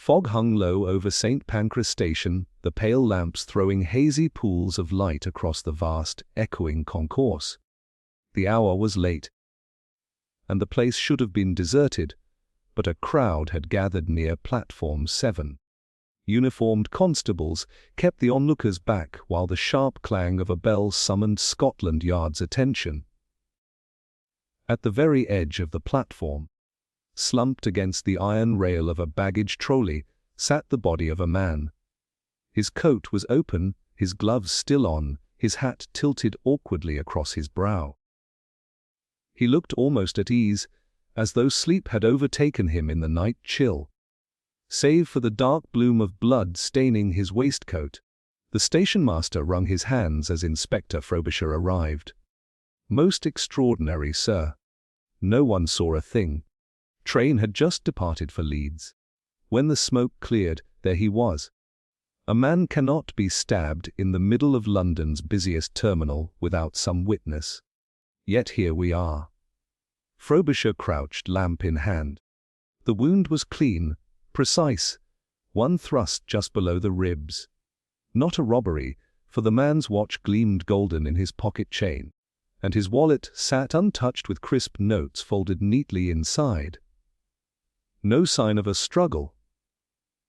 Fog hung low over St. Pancras Station, the pale lamps throwing hazy pools of light across the vast, echoing concourse. The hour was late, and the place should have been deserted, but a crowd had gathered near platform 7. Uniformed constables kept the onlookers back while the sharp clang of a bell summoned Scotland Yard's attention. At the very edge of the platform, slumped against the iron rail of a baggage trolley, sat the body of a man. His coat was open, his gloves still on, his hat tilted awkwardly across his brow. He looked almost at ease, as though sleep had overtaken him in the night chill. Save for the dark bloom of blood staining his waistcoat, the stationmaster wrung his hands as Inspector Frobisher arrived. "Most extraordinary, sir. No one saw a thing. Train had just departed for Leeds. When the smoke cleared, there he was. A man cannot be stabbed in the middle of London's busiest terminal without some witness. Yet here we are." Frobisher crouched, lamp in hand. The wound was clean, precise, one thrust just below the ribs. Not a robbery, for the man's watch gleamed golden in his pocket chain, and his wallet sat untouched with crisp notes folded neatly inside. No sign of a struggle.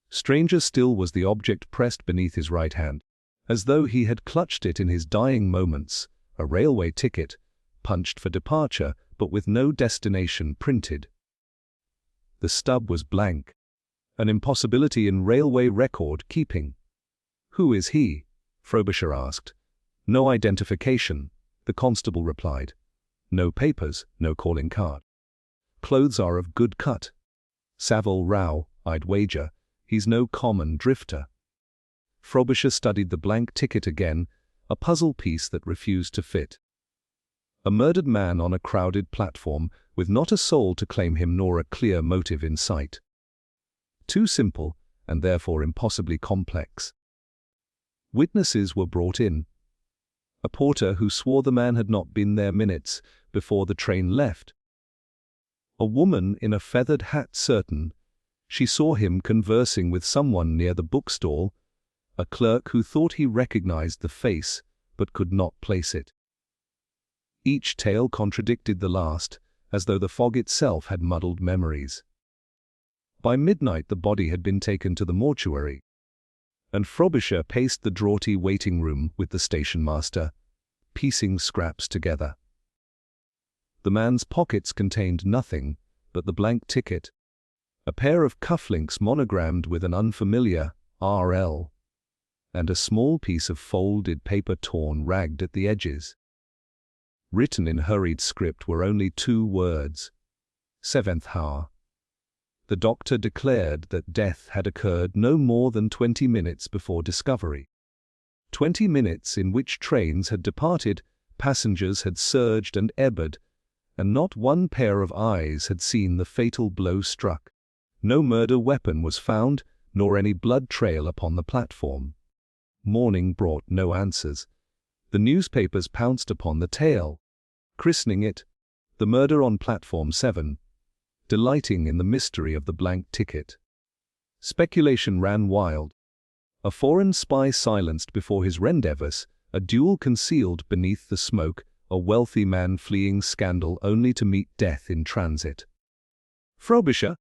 Stranger still was the object pressed beneath his right hand, as though he had clutched it in his dying moments, a railway ticket, punched for departure, but with no destination printed. The stub was blank, an impossibility in railway record keeping. "Who is he?" Frobisher asked. "No identification," the constable replied. "No papers, no calling card. Clothes are of good cut. Savile Row, I'd wager. He's no common drifter." Frobisher studied the blank ticket again, a puzzle piece that refused to fit. A murdered man on a crowded platform, with not a soul to claim him nor a clear motive in sight. Too simple, and therefore impossibly complex. Witnesses were brought in. A porter who swore the man had not been there minutes before the train left. A woman in a feathered hat certain she saw him conversing with someone near the bookstall, a clerk who thought he recognized the face but could not place it. Each tale contradicted the last, as though the fog itself had muddled memories. By midnight the body had been taken to the mortuary, and Frobisher paced the draughty waiting room with the station-master, piecing scraps together. The man's pockets contained nothing but the blank ticket, a pair of cufflinks monogrammed with an unfamiliar R.L., and a small piece of folded paper torn ragged at the edges. Written in hurried script were only 2 words: 7th hour. The doctor declared that death had occurred no more than 20 minutes before discovery. 20 minutes in which trains had departed, passengers had surged and ebbed, and not one pair of eyes had seen the fatal blow struck. No murder weapon was found, nor any blood trail upon the platform. Morning brought no answers. The newspapers pounced upon the tale, christening it "The Murder on Platform 7", delighting in the mystery of the blank ticket. Speculation ran wild. A foreign spy silenced before his rendezvous, a duel concealed beneath the smoke, a wealthy man fleeing scandal only to meet death in transit. Frobisher,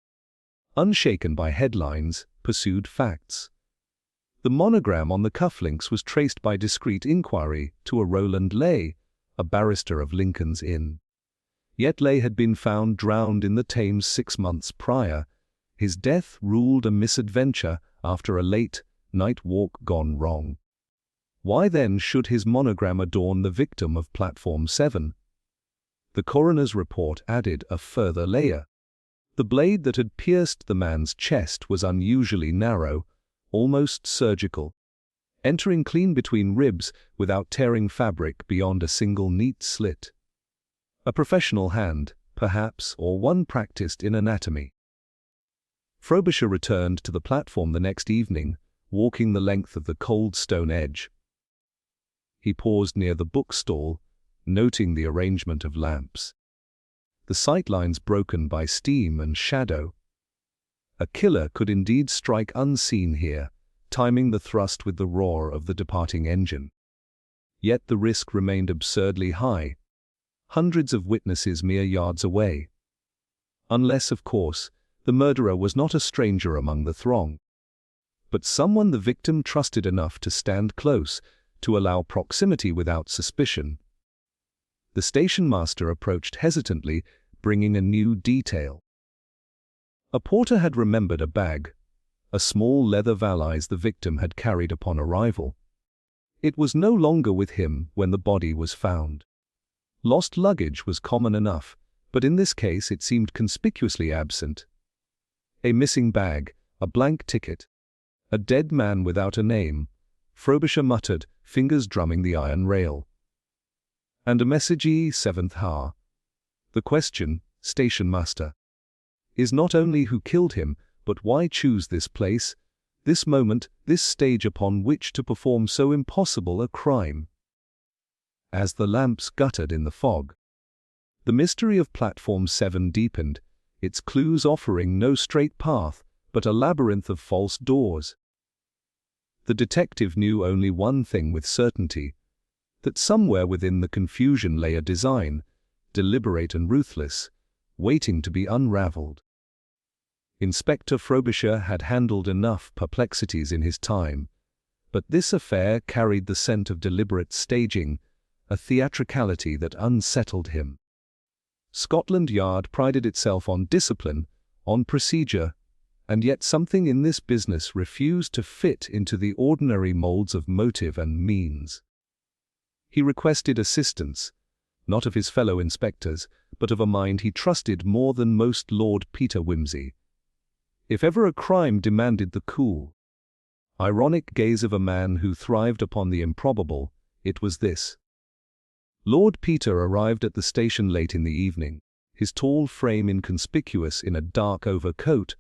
unshaken by headlines, pursued facts. The monogram on the cufflinks was traced by discreet inquiry to a Roland Leigh, a barrister of Lincoln's Inn. Yet Leigh had been found drowned in the Thames 6 months prior. His death ruled a misadventure after a late night walk gone wrong. Why then should his monogram adorn the victim of Platform 7? The coroner's report added a further layer. The blade that had pierced the man's chest was unusually narrow, almost surgical, entering clean between ribs without tearing fabric beyond a single neat slit. A professional hand, perhaps, or one practiced in anatomy. Frobisher returned to the platform the next evening, walking the length of the cold stone edge. He paused near the bookstall, noting the arrangement of lamps. The sightlines broken by steam and shadow. A killer could indeed strike unseen here, timing the thrust with the roar of the departing engine. Yet the risk remained absurdly high. Hundreds of witnesses mere yards away. Unless, of course, the murderer was not a stranger among the throng, but someone the victim trusted enough to stand close, to allow proximity without suspicion. The station master approached hesitantly, bringing a new detail. A porter had remembered a bag, a small leather valise the victim had carried upon arrival. It was no longer with him when the body was found. Lost luggage was common enough, but in this case it seemed conspicuously absent. A missing bag, a blank ticket, a dead man without a name, Frobisher muttered, fingers drumming the iron rail. And a message 7th hour. The question, station master, is not only who killed him, but why choose this place, this moment, this stage upon which to perform so impossible a crime? As the lamps guttered in the fog, the mystery of Platform 7 deepened, its clues offering no straight path, but a labyrinth of false doors. The detective knew only one thing with certainty, that somewhere within the confusion lay a design, deliberate and ruthless, waiting to be unraveled. Inspector Frobisher had handled enough perplexities in his time, but this affair carried the scent of deliberate staging, a theatricality that unsettled him. Scotland Yard prided itself on discipline, on procedure, and yet something in this business refused to fit into the ordinary molds of motive and means. He requested assistance, not of his fellow inspectors, but of a mind he trusted more than most Lord Peter Wimsey. If ever a crime demanded the cool, ironic gaze of a man who thrived upon the improbable, it was this. Lord Peter arrived at the station late in the evening, his tall frame inconspicuous in a dark overcoat,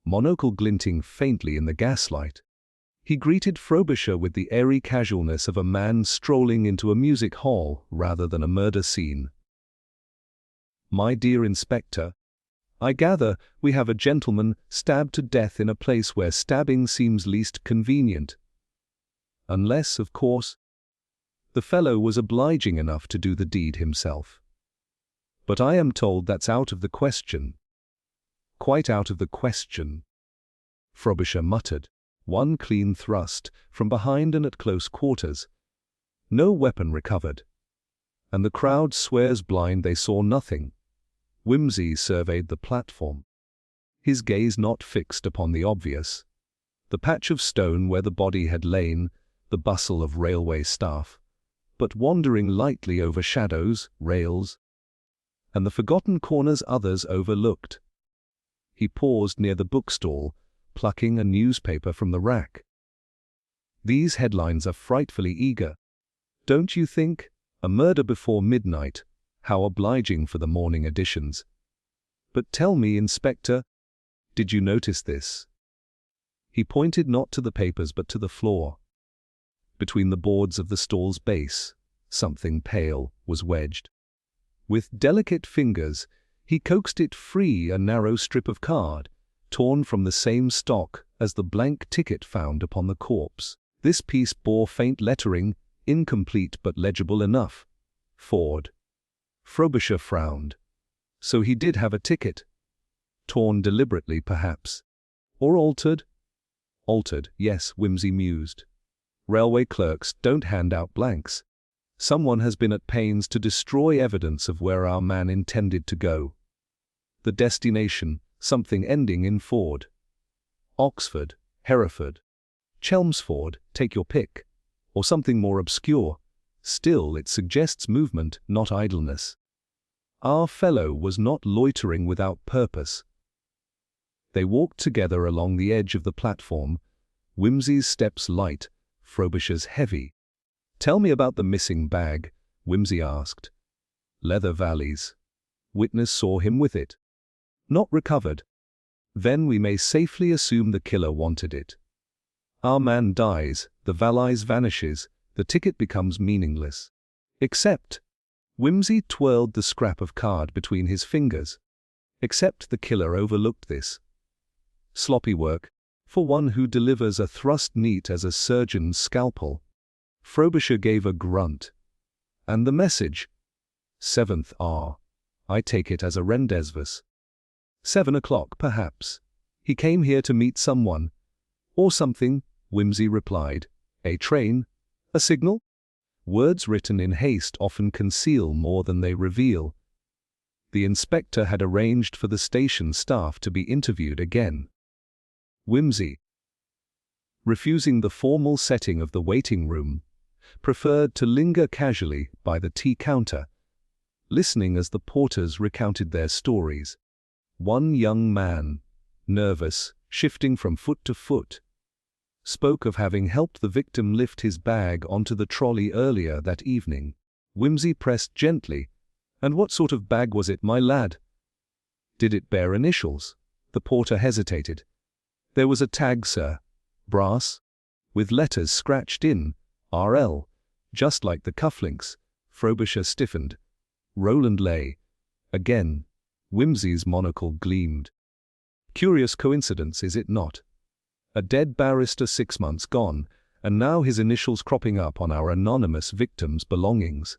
monocle glinting faintly in the gaslight. He greeted Frobisher with the airy casualness of a man strolling into a music hall rather than a murder scene. "My dear Inspector, I gather we have a gentleman stabbed to death in a place where stabbing seems least convenient. Unless, of course, the fellow was obliging enough to do the deed himself. But I am told that's out of the question." "Quite out of the question," Frobisher muttered. One clean thrust, from behind and at close quarters. No weapon recovered. And the crowd swears blind they saw nothing. Wimsey surveyed the platform, his gaze not fixed upon the obvious. The patch of stone where the body had lain, the bustle of railway staff, but wandering lightly over shadows, rails, and the forgotten corners others overlooked. He paused near the bookstall, plucking a newspaper from the rack. "These headlines are frightfully eager. Don't you think? A murder before midnight. How obliging for the morning editions. But tell me, Inspector, did you notice this?" He pointed not to the papers but to the floor. Between the boards of the stall's base, something pale was wedged. With delicate fingers, he coaxed it free, a narrow strip of card, torn from the same stock as the blank ticket found upon the corpse. This piece bore faint lettering, incomplete but legible enough. Ford. Frobisher frowned. So he did have a ticket. Torn deliberately, perhaps. Or altered? Altered, yes, Wimsey mused. Railway clerks don't hand out blanks. Someone has been at pains to destroy evidence of where our man intended to go. The destination, something ending in Ford. Oxford, Hereford, Chelmsford, take your pick. Or something more obscure. Still, it suggests movement, not idleness. Our fellow was not loitering without purpose. They walked together along the edge of the platform, Wimsey's steps light, Frobisher's heavy. "Tell me about the missing bag," Wimsey asked. "Leather valise. Witness saw him with it. Not recovered. Then we may safely assume the killer wanted it. Our man dies, the valise vanishes, the ticket becomes meaningless. Except," Wimsey twirled the scrap of card between his fingers, "except the killer overlooked this. Sloppy work, for one who delivers a thrust neat as a surgeon's scalpel. Frobisher gave a grunt. And the message? 7th hour. I take it as a rendezvous. 7 o'clock, perhaps. He came here to meet someone. Or something, Whimsy replied. A train? A signal? Words written in haste often conceal more than they reveal. The inspector had arranged for the station staff to be interviewed again. Whimsy, refusing the formal setting of the waiting room, preferred to linger casually by the tea counter, listening as the porters recounted their stories. One young man, nervous, shifting from foot to foot, spoke of having helped the victim lift his bag onto the trolley earlier that evening. Whimsy pressed gently. And what sort of bag was it, my lad? Did it bear initials? The porter hesitated. There was a tag, sir. Brass, with letters scratched in, R.L., just like the cufflinks. Frobisher stiffened. Roland lay. Again, Whimsy's monocle gleamed. Curious coincidence, is it not? A dead barrister 6 months gone, and now his initials cropping up on our anonymous victim's belongings.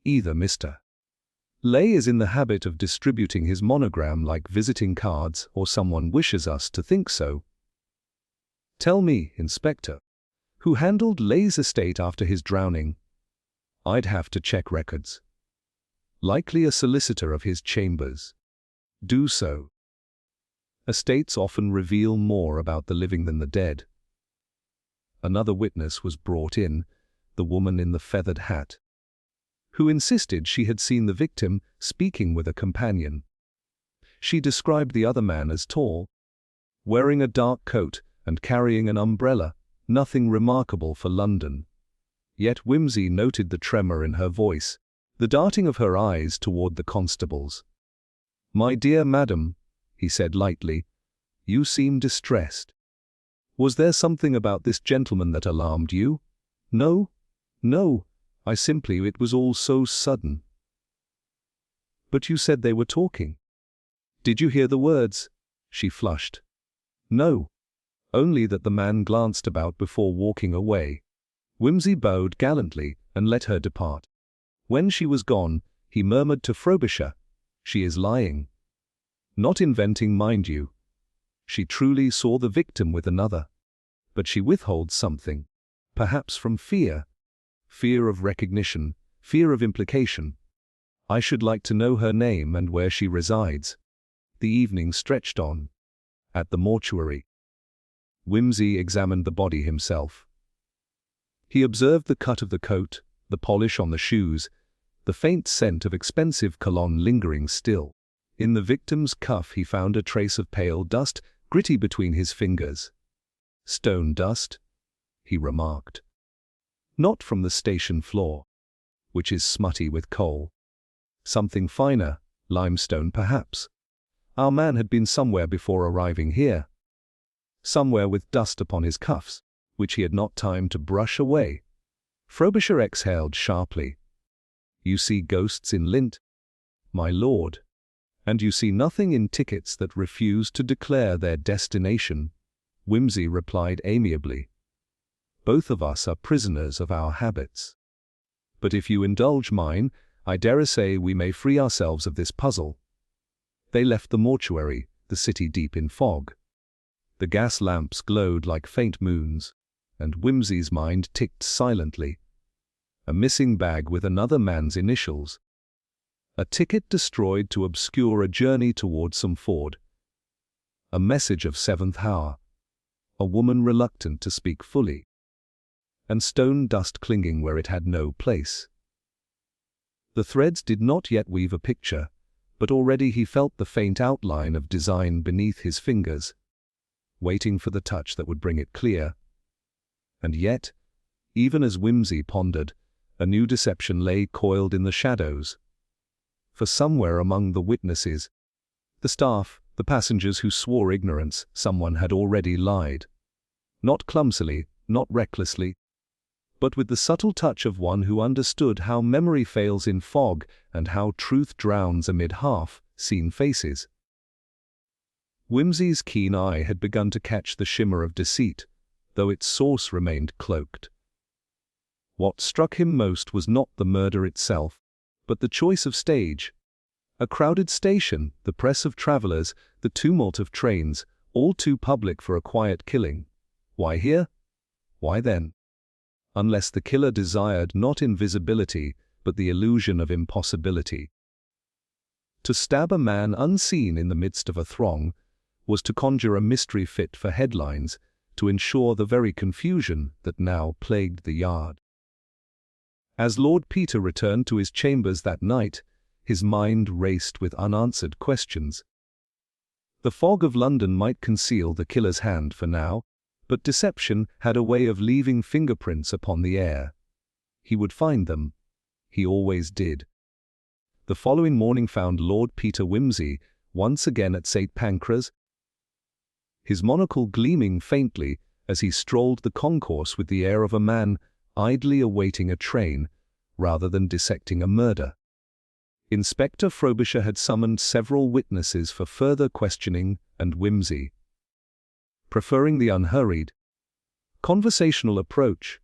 Either Mr. Lay is in the habit of distributing his monogram like visiting cards, or someone wishes us to think so. Tell me, Inspector, who handled Lay's estate after his drowning? I'd have to check records. Likely a solicitor of his chambers. Do so. Estates often reveal more about the living than the dead. Another witness was brought in, the woman in the feathered hat, who insisted she had seen the victim speaking with a companion. She described the other man as tall, wearing a dark coat and carrying an umbrella, nothing remarkable for London. Yet Whimsy noted the tremor in her voice, the darting of her eyes toward the constables. My dear madam, he said lightly, you seem distressed. Was there something about this gentleman that alarmed you? No, no. It was all so sudden. But you said they were talking. Did you hear the words? She flushed. No. Only that the man glanced about before walking away. Whimsy bowed gallantly and let her depart. When she was gone, he murmured to Frobisher, she is lying. Not inventing, mind you. She truly saw the victim with another. But she withholds something. Perhaps from fear. Fear of recognition, fear of implication. I should like to know her name and where she resides. The evening stretched on. At the mortuary, Whimsy examined the body himself. He observed the cut of the coat, the polish on the shoes, the faint scent of expensive cologne lingering still. In the victim's cuff he found a trace of pale dust, gritty between his fingers. Stone dust, he remarked. Not from the station floor, which is smutty with coal. Something finer, limestone perhaps. Our man had been somewhere before arriving here. Somewhere with dust upon his cuffs, which he had not time to brush away. Frobisher exhaled sharply. You see ghosts in lint, my lord, and you see nothing in tickets that refuse to declare their destination, Whimsy replied amiably. Both of us are prisoners of our habits. But if you indulge mine, I dare say we may free ourselves of this puzzle. They left the mortuary, the city deep in fog. The gas lamps glowed like faint moons, and Whimsy's mind ticked silently. A missing bag with another man's initials. A ticket destroyed to obscure a journey toward some ford. A message of 7th hour. A woman reluctant to speak fully. And stone dust clinging where it had no place. The threads did not yet weave a picture, but already he felt the faint outline of design beneath his fingers, waiting for the touch that would bring it clear. And yet, even as Whimsy pondered, a new deception lay coiled in the shadows. For somewhere among the witnesses, the staff, the passengers who swore ignorance, someone had already lied. Not clumsily, not recklessly, but with the subtle touch of one who understood how memory fails in fog and how truth drowns amid half-seen faces. Whimsy's keen eye had begun to catch the shimmer of deceit, though its source remained cloaked. What struck him most was not the murder itself, but the choice of stage. A crowded station, the press of travelers, the tumult of trains, all too public for a quiet killing. Why here? Why then? Unless the killer desired not invisibility, but the illusion of impossibility. To stab a man unseen in the midst of a throng was to conjure a mystery fit for headlines, to ensure the very confusion that now plagued the yard. As Lord Peter returned to his chambers that night, his mind raced with unanswered questions. The fog of London might conceal the killer's hand for now, but deception had a way of leaving fingerprints upon the air. He would find them. He always did. The following morning found Lord Peter Wimsey once again at St. Pancras, his monocle gleaming faintly as he strolled the concourse with the air of a man idly awaiting a train, rather than dissecting a murder. Inspector Frobisher had summoned several witnesses for further questioning, and Wimsey, preferring the unhurried, conversational approach,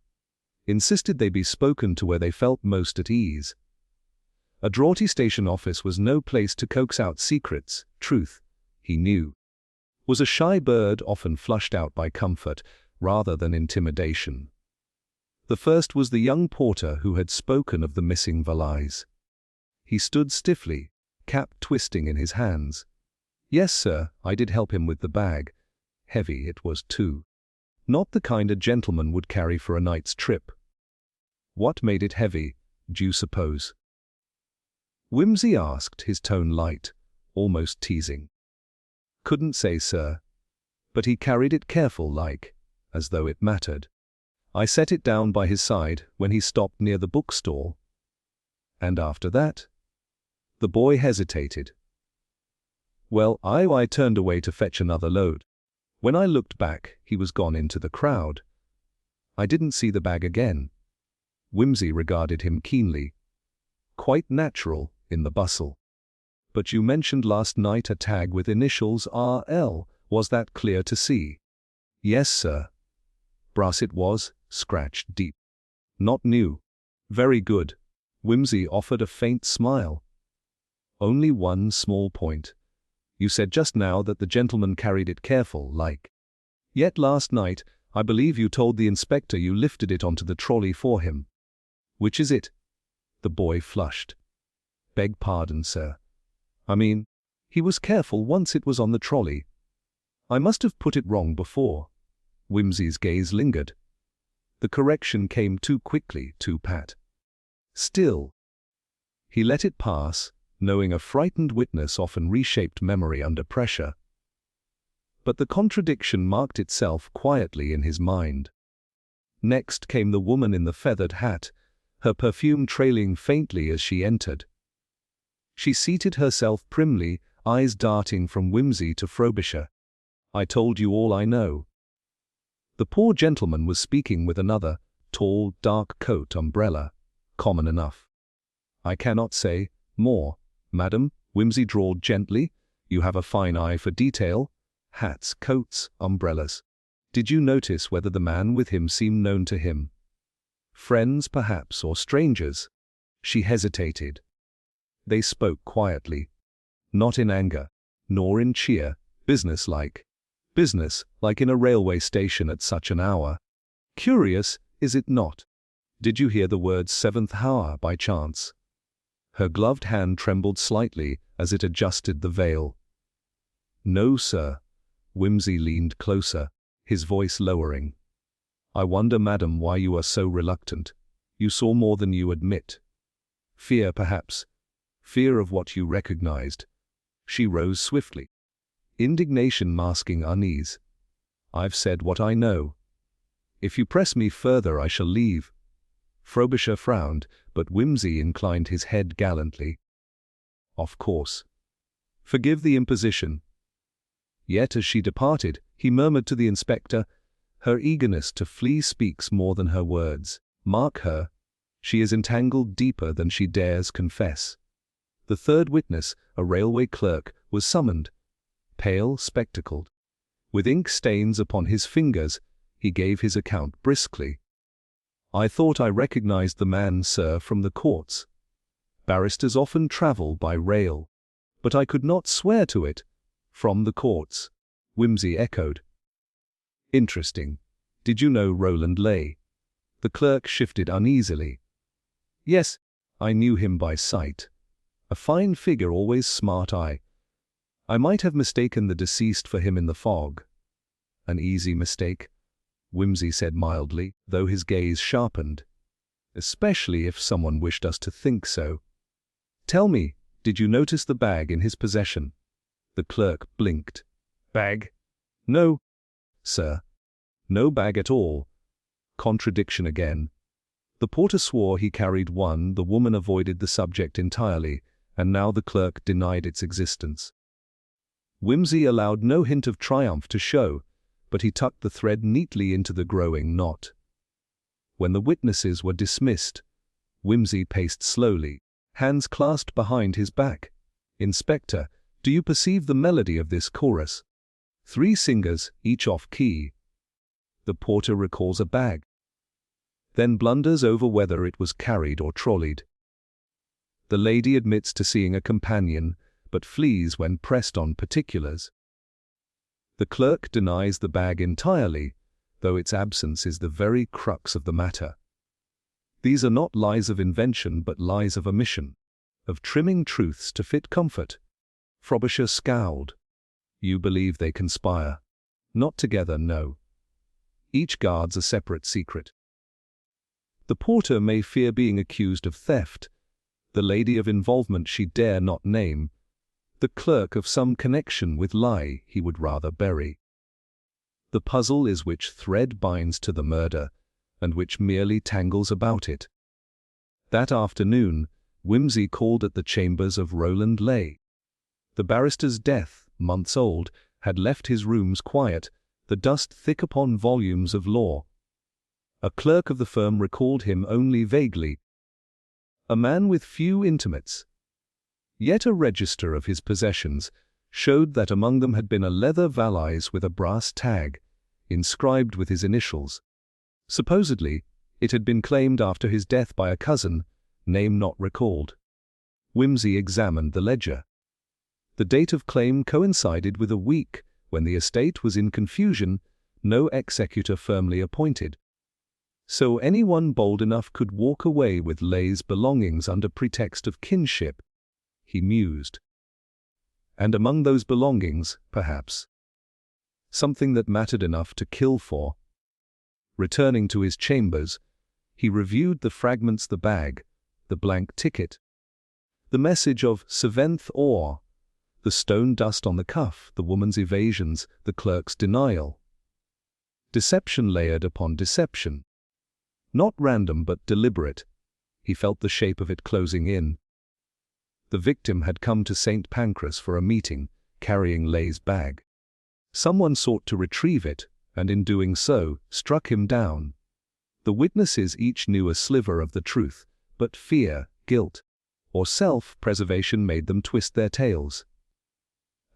insisted they be spoken to where they felt most at ease. A draughty station office was no place to coax out secrets. Truth, he knew, was a shy bird often flushed out by comfort rather than intimidation. The first was the young porter who had spoken of the missing valise. He stood stiffly, cap twisting in his hands. "Yes, sir, I did help him with the bag. Heavy it was too. Not the kind a gentleman would carry for a night's trip." "What made it heavy, do you suppose?" Wimsey asked, his tone light, almost teasing. "Couldn't say, sir. But he carried it careful like, as though it mattered. I set it down by his side when he stopped near the bookstall." "And after that?" The boy hesitated. "Well, I turned away to fetch another load. When I looked back, he was gone into the crowd. I didn't see the bag again." Wimsey regarded him keenly. "Quite natural, in the bustle. But you mentioned last night a tag with initials R.L. Was that clear to see?" "Yes, sir. Brass it was, scratched deep. Not new." "Very good." Wimsey offered a faint smile. "Only one small point. You said just now that the gentleman carried it careful like. Yet last night, I believe you told the inspector you lifted it onto the trolley for him. Which is it?" The boy flushed. "Beg pardon, sir. I mean, he was careful once it was on the trolley. I must have put it wrong before." Wimsey's gaze lingered. The correction came too quickly, too pat. Still, he let it pass, knowing a frightened witness often reshaped memory under pressure. But the contradiction marked itself quietly in his mind. Next came the woman in the feathered hat, her perfume trailing faintly as she entered. She seated herself primly, eyes darting from Wimsey to Frobisher. "I told you all I know." The poor gentleman was speaking with another, tall, dark coat umbrella, common enough. "I cannot say more, madam," Wimsey drawled gently. "You have a fine eye for detail. Hats, coats, umbrellas. Did you notice whether the man with him seemed known to him? Friends, perhaps, or strangers?" She hesitated. They spoke quietly. Not in anger, nor in cheer, business-like. Business, like in a railway station at such an hour. Curious, is it not? Did you hear the word 7th hour by chance? Her gloved hand trembled slightly as it adjusted the veil. "No, sir." Wimsey leaned closer, his voice lowering. "I wonder, madam, why you are so reluctant. You saw more than you admit. Fear, perhaps. Fear of what you recognized." She rose swiftly, indignation masking unease. "I've said what I know. If you press me further, I shall leave." Frobisher frowned, but Wimsey inclined his head gallantly. "Of course. Forgive the imposition." Yet as she departed, he murmured to the inspector, "Her eagerness to flee speaks more than her words. Mark her. She is entangled deeper than she dares confess." The third witness, a railway clerk, was summoned. pale, spectacled. With ink stains upon his fingers, he gave his account briskly. "I thought I recognized the man, sir, from the courts. Barristers often travel by rail. But I could not swear to it. From the courts," Whimsy echoed. "Interesting. Did you know Roland Leigh?" The clerk shifted uneasily. "Yes, I knew him by sight. A fine figure, always smart eye. I might have mistaken the deceased for him in the fog." "An easy mistake," Whimsy said mildly, though his gaze sharpened. "Especially if someone wished us to think so. Tell me, did you notice the bag in his possession?" The clerk blinked. "Bag? No, sir. No bag at all." Contradiction again. The porter swore he carried one, the woman avoided the subject entirely, and now the clerk denied its existence. Whimsy allowed no hint of triumph to show, but he tucked the thread neatly into the growing knot. When the witnesses were dismissed, Whimsy paced slowly, hands clasped behind his back. "Inspector, do you perceive the melody of this chorus? 3 singers, each off-key. The porter recalls a bag, then blunders over whether it was carried or trolleyed. The lady admits to seeing a companion, but flees when pressed on particulars. The clerk denies the bag entirely, though its absence is the very crux of the matter. These are not lies of invention but lies of omission, of trimming truths to fit comfort." Frobisher scowled. "You believe they conspire? Not together, no. Each guards a separate secret. The porter may fear being accused of theft, the lady of involvement she dare not name, the clerk of some connection with lie he would rather bury. The puzzle is which thread binds to the murder, and which merely tangles about it." That afternoon, Whimsy called at the chambers of Roland Leigh. The barrister's death, months old, had left his rooms quiet, the dust thick upon volumes of law. A clerk of the firm recalled him only vaguely. A man with few intimates. Yet a register of his possessions showed that among them had been a leather valise with a brass tag, inscribed with his initials. Supposedly, it had been claimed after his death by a cousin, name not recalled. Whimsy examined the ledger. The date of claim coincided with a week when the estate was in confusion, no executor firmly appointed. So anyone bold enough could walk away with Leigh's belongings under pretext of kinship, he mused. And among those belongings, perhaps, something that mattered enough to kill for. Returning to his chambers, he reviewed the fragments, the bag, the blank ticket, the message of 7th or, the stone dust on the cuff, the woman's evasions, the clerk's denial. Deception layered upon deception. Not random but deliberate. He felt the shape of it closing in. The victim had come to St. Pancras for a meeting, carrying Leigh's bag. Someone sought to retrieve it, and in doing so, struck him down. The witnesses each knew a sliver of the truth, but fear, guilt, or self-preservation made them twist their tails.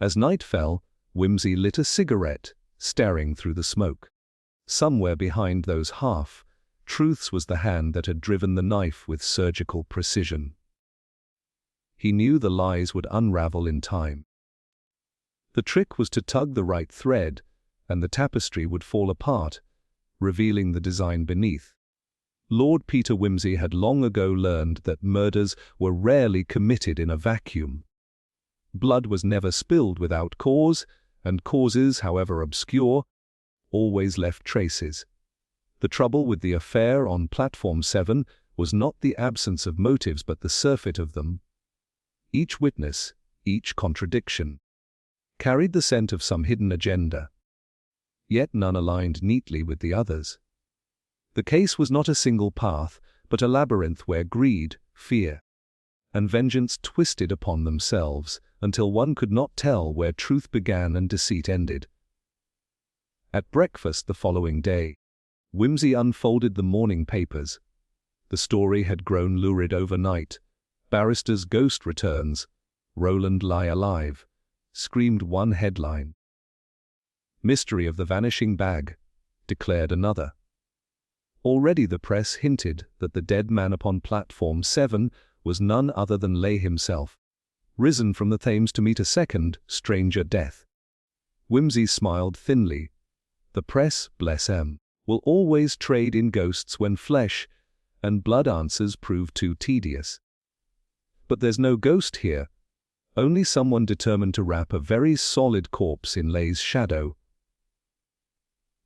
As night fell, Whimsy lit a cigarette, staring through the smoke. Somewhere behind those half-truths was the hand that had driven the knife with surgical precision. He knew the lies would unravel in time. The trick was to tug the right thread, and the tapestry would fall apart, revealing the design beneath. Lord Peter Whimsy had long ago learned that murders were rarely committed in a vacuum. Blood was never spilled without cause, and causes, however obscure, always left traces. The trouble with the affair on Platform 7 was not the absence of motives but the surfeit of them. Each witness, each contradiction, carried the scent of some hidden agenda. Yet none aligned neatly with the others. The case was not a single path, but a labyrinth where greed, fear, and vengeance twisted upon themselves, until one could not tell where truth began and deceit ended. At breakfast the following day, Whimsy unfolded the morning papers. The story had grown lurid overnight. Barrister's ghost returns, Roland Leigh alive, screamed one headline. Mystery of the vanishing bag, declared another. Already the press hinted that the dead man upon platform 7 was none other than Leigh himself, risen from the Thames to meet a second, stranger death. Wimsey smiled thinly. The press, bless 'em, will always trade in ghosts when flesh and blood answers prove too tedious. But there's no ghost here, only someone determined to wrap a very solid corpse in Leigh's shadow.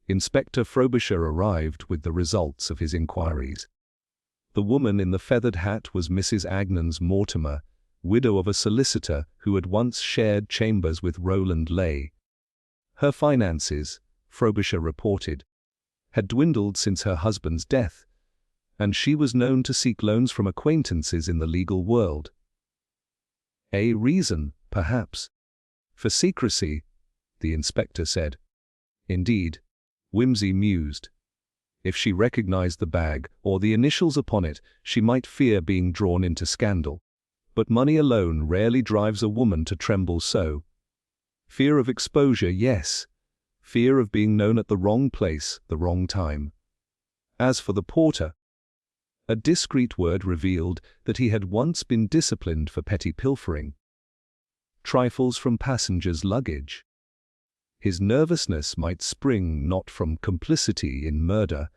Inspector Frobisher arrived with the results of his inquiries. The woman in the feathered hat was Mrs. Agnes Mortimer, widow of a solicitor who had once shared chambers with Roland Leigh. Her finances, Frobisher reported, had dwindled since her husband's death, and she was known to seek loans from acquaintances in the legal world. A reason, perhaps, for secrecy, the inspector said. Indeed, Wimsey mused. If she recognized the bag or the initials upon it, she might fear being drawn into scandal. But money alone rarely drives a woman to tremble so. Fear of exposure, yes. Fear of being known at the wrong place, the wrong time. As for the porter, a discreet word revealed that he had once been disciplined for petty pilfering. Trifles from passengers' luggage. His nervousness might spring not from complicity in murder,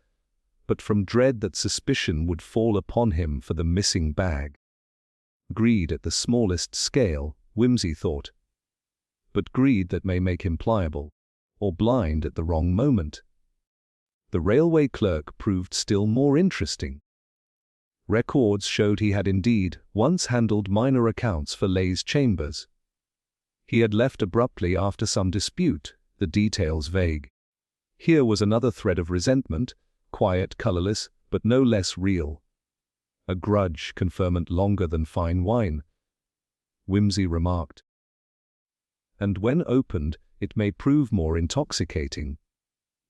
but from dread that suspicion would fall upon him for the missing bag. Greed at the smallest scale, Wimsey thought. But greed that may make him pliable, or blind at the wrong moment. The railway clerk proved still more interesting. Records showed he had indeed once handled minor accounts for Leigh's chambers. He had left abruptly after some dispute, the details vague. Here was another thread of resentment, quiet, colorless, but no less real. A grudge conferment longer than fine wine, Wimsey remarked. And when opened, it may prove more intoxicating.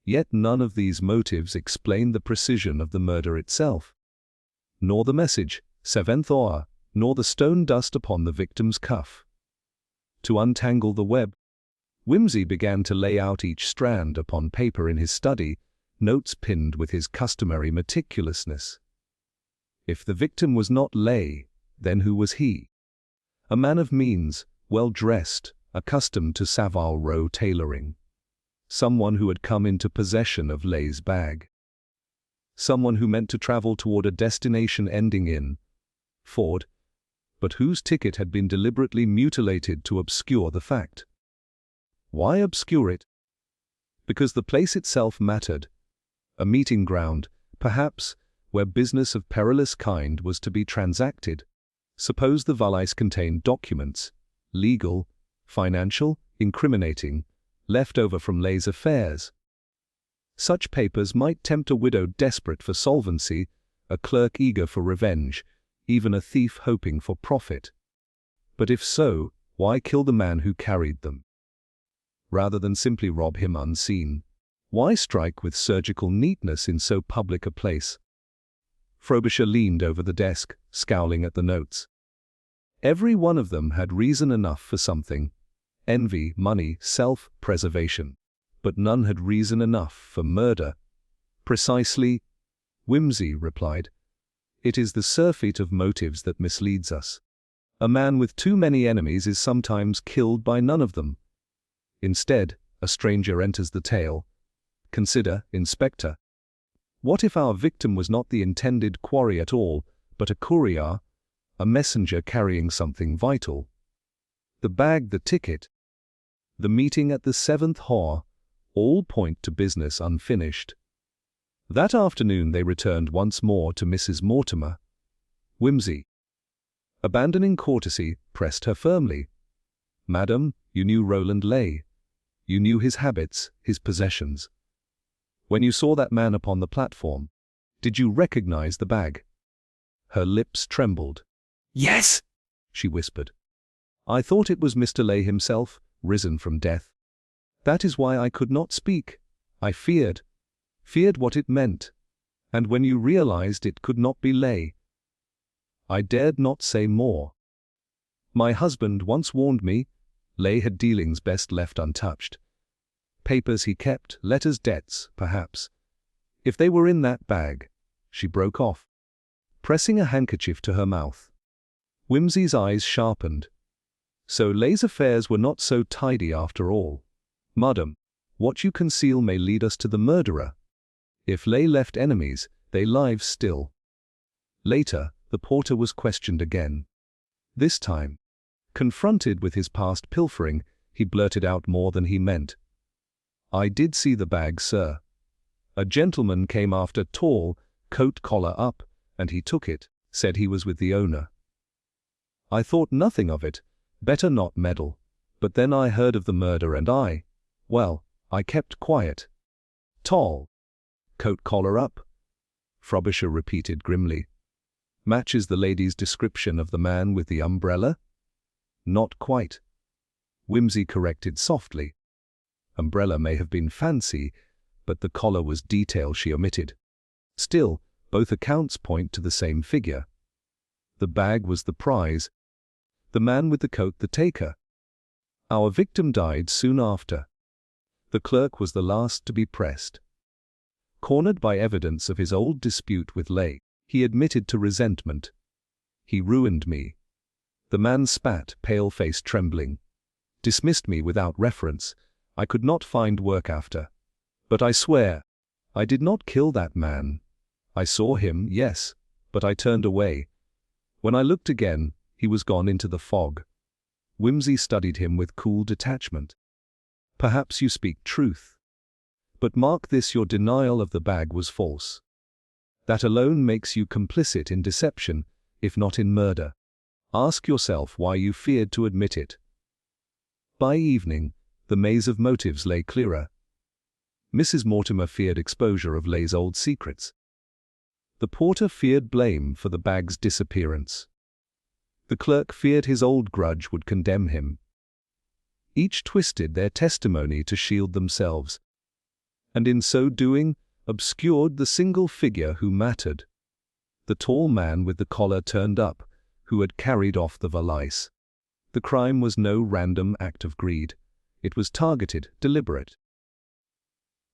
Yet none of these motives explain the precision of the murder itself. Nor the message, 7th hour, nor the stone dust upon the victim's cuff. To untangle the web, Wimsey began to lay out each strand upon paper in his study, notes pinned with his customary meticulousness. If the victim was not Leigh, then who was he? A man of means, well-dressed, accustomed to Savile Row tailoring. Someone who had come into possession of Leigh's bag. Someone who meant to travel toward a destination ending in Ford, but whose ticket had been deliberately mutilated to obscure the fact. Why obscure it? Because the place itself mattered. A meeting ground, perhaps, where business of perilous kind was to be transacted. Suppose the valise contained documents, legal, financial, incriminating, left over from Leigh's affairs. Such papers might tempt a widow desperate for solvency, a clerk eager for revenge, even a thief hoping for profit. But if so, why kill the man who carried them? Rather than simply rob him unseen, why strike with surgical neatness in so public a place? Frobisher leaned over the desk, scowling at the notes. Every one of them had reason enough for something: envy, money, self-preservation. But none had reason enough for murder. Precisely, Wimsey replied. It is the surfeit of motives that misleads us. A man with too many enemies is sometimes killed by none of them. Instead, a stranger enters the tale. Consider, Inspector. What if our victim was not the intended quarry at all, but a courier, a messenger carrying something vital? The bag, the ticket, the meeting at the 7th Hall, all point to business unfinished. That afternoon they returned once more to Mrs. Mortimer. Wimsey, abandoning courtesy, pressed her firmly. Madam, you knew Roland Leigh. You knew his habits, his possessions. When you saw that man upon the platform, did you recognize the bag? Her lips trembled. Yes, she whispered. I thought it was Mr. Leigh himself, risen from death. That is why I could not speak. I feared what it meant. And when you realized it could not be Leigh, I dared not say more. My husband once warned me, Leigh had dealings best left untouched. Papers he kept, letters, debts, perhaps. If they were in that bag. She broke off, pressing a handkerchief to her mouth. Whimsy's eyes sharpened. So Leigh's affairs were not so tidy after all. Madam, what you conceal may lead us to the murderer. If Leigh left enemies, they live still. Later, the porter was questioned again. This time, confronted with his past pilfering, he blurted out more than he meant. I did see the bag, sir. A gentleman came after, tall, coat collar up, and he took it, said he was with the owner. I thought nothing of it, better not meddle, but then I heard of the murder and I kept quiet. Tall, coat collar up, Frobisher repeated grimly. Matches the lady's description of the man with the umbrella? Not quite. Whimsy corrected softly. Umbrella may have been fancy, but the collar was detail she omitted. Still, both accounts point to the same figure. The bag was the prize. The man with the coat the taker. Our victim died soon after. The clerk was the last to be pressed. Cornered by evidence of his old dispute with Leigh, he admitted to resentment. He ruined me. The man spat, pale-faced, trembling. Dismissed me without reference. I could not find work after. But I swear, I did not kill that man. I saw him, yes, but I turned away. When I looked again, he was gone into the fog. Whimsy studied him with cool detachment. Perhaps you speak truth. But mark this, your denial of the bag was false. That alone makes you complicit in deception, if not in murder. Ask yourself why you feared to admit it. By evening, the maze of motives lay clearer. Mrs. Mortimer feared exposure of Leigh's old secrets. The porter feared blame for the bag's disappearance. The clerk feared his old grudge would condemn him. Each twisted their testimony to shield themselves, and in so doing, obscured the single figure who mattered. The tall man with the collar turned up, who had carried off the valise. The crime was no random act of greed. It was targeted, deliberate.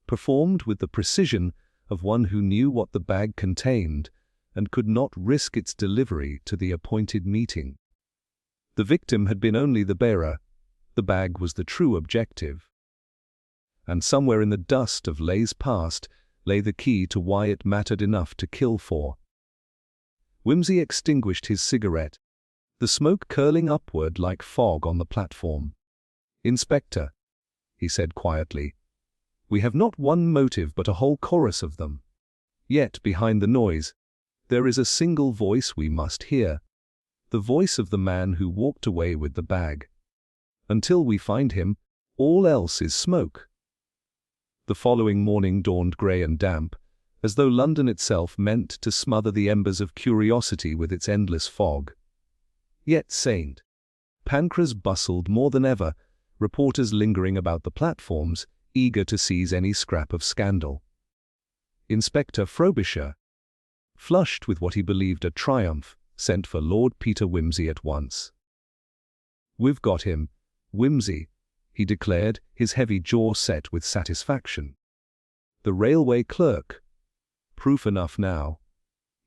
Performed with the precision of one who knew what the bag contained and could not risk its delivery to the appointed meeting. The victim had been only the bearer. The bag was the true objective. And somewhere in the dust of Leigh's past lay the key to why it mattered enough to kill for. Whimsy extinguished his cigarette, the smoke curling upward like fog on the platform. Inspector, he said quietly, we have not one motive but a whole chorus of them. Yet behind the noise, there is a single voice we must hear. The voice of the man who walked away with the bag. Until we find him, all else is smoke. The following morning dawned grey and damp, as though London itself meant to smother the embers of curiosity with its endless fog. Yet St. Pancras bustled more than ever, reporters lingering about the platforms, eager to seize any scrap of scandal. Inspector Frobisher, flushed with what he believed a triumph, sent for Lord Peter Whimsy at once. We've got him, Whimsy, he declared, his heavy jaw set with satisfaction. The railway clerk. Proof enough now.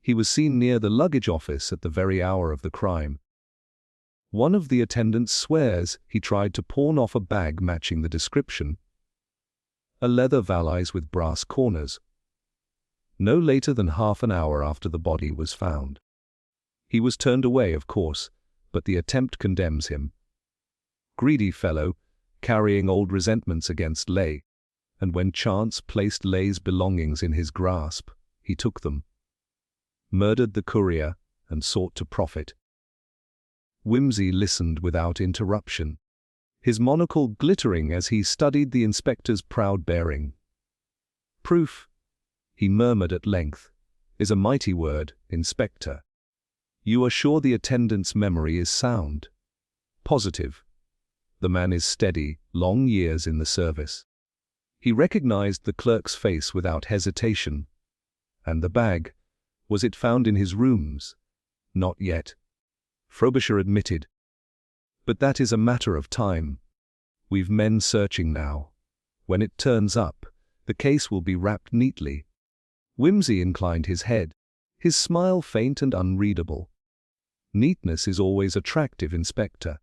He was seen near the luggage office at the very hour of the crime. One of the attendants swears he tried to pawn off a bag matching the description. A leather valise with brass corners. No later than half an hour after the body was found. He was turned away, of course, but the attempt condemns him. Greedy fellow, carrying old resentments against Leigh, and when chance placed Leigh's belongings in his grasp, he took them. Murdered the courier and sought to profit. Whimsy listened without interruption, his monocle glittering as he studied the inspector's proud bearing. Proof, he murmured at length, is a mighty word, Inspector. You are sure the attendant's memory is sound? Positive. The man is steady, long years in the service. He recognized the clerk's face without hesitation. And the bag, was it found in his rooms? Not yet. Frobisher admitted. But that is a matter of time. We've men searching now. When it turns up, the case will be wrapped neatly." Whimsy inclined his head, his smile faint and unreadable. "Neatness is always attractive, Inspector.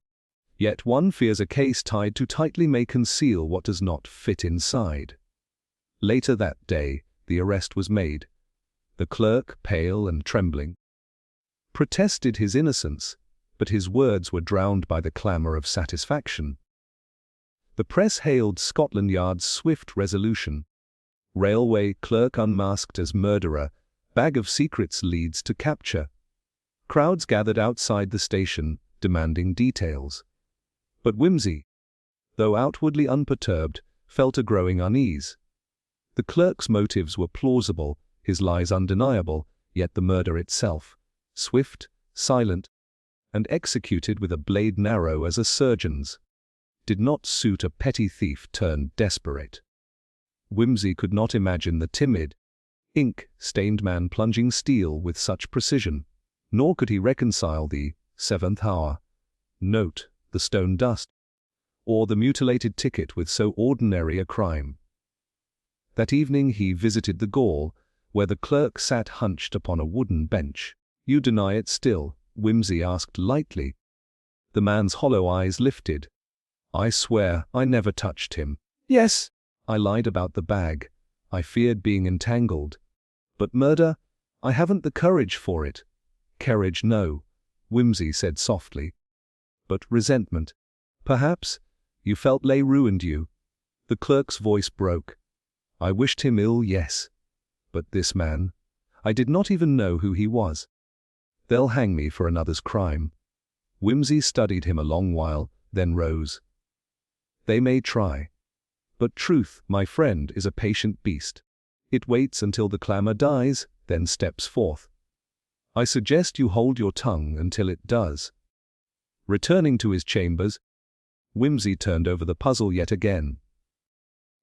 Yet one fears a case tied too tightly may conceal what does not fit inside." Later that day, the arrest was made. The clerk, pale and trembling, protested his innocence, but his words were drowned by the clamour of satisfaction. The press hailed Scotland Yard's swift resolution. Railway clerk unmasked as murderer, bag of secrets leads to capture. Crowds gathered outside the station, demanding details. But Whimsy, though outwardly unperturbed, felt a growing unease. The clerk's motives were plausible, his lies undeniable, yet the murder itself, swift, silent, and executed with a blade narrow as a surgeon's, did not suit a petty thief turned desperate. Whimsy could not imagine the timid, ink-stained man plunging steel with such precision, nor could he reconcile the 7th hour note, the stone dust, or the mutilated ticket with so ordinary a crime. That evening he visited the gaol, where the clerk sat hunched upon a wooden bench. "You deny it still?" Whimsy asked lightly. The man's hollow eyes lifted. "I swear I never touched him." "Yes, I lied about the bag. I feared being entangled. But murder? I haven't the courage for it." "Courage, no," Whimsy said softly. "But resentment. Perhaps you felt Leigh ruined you." The clerk's voice broke. "I wished him ill, yes. But this man, I did not even know who he was. They'll hang me for another's crime." Whimsy studied him a long while, then rose. "They may try. But truth, my friend, is a patient beast. It waits until the clamour dies, then steps forth. I suggest you hold your tongue until it does." Returning to his chambers, Whimsy turned over the puzzle yet again.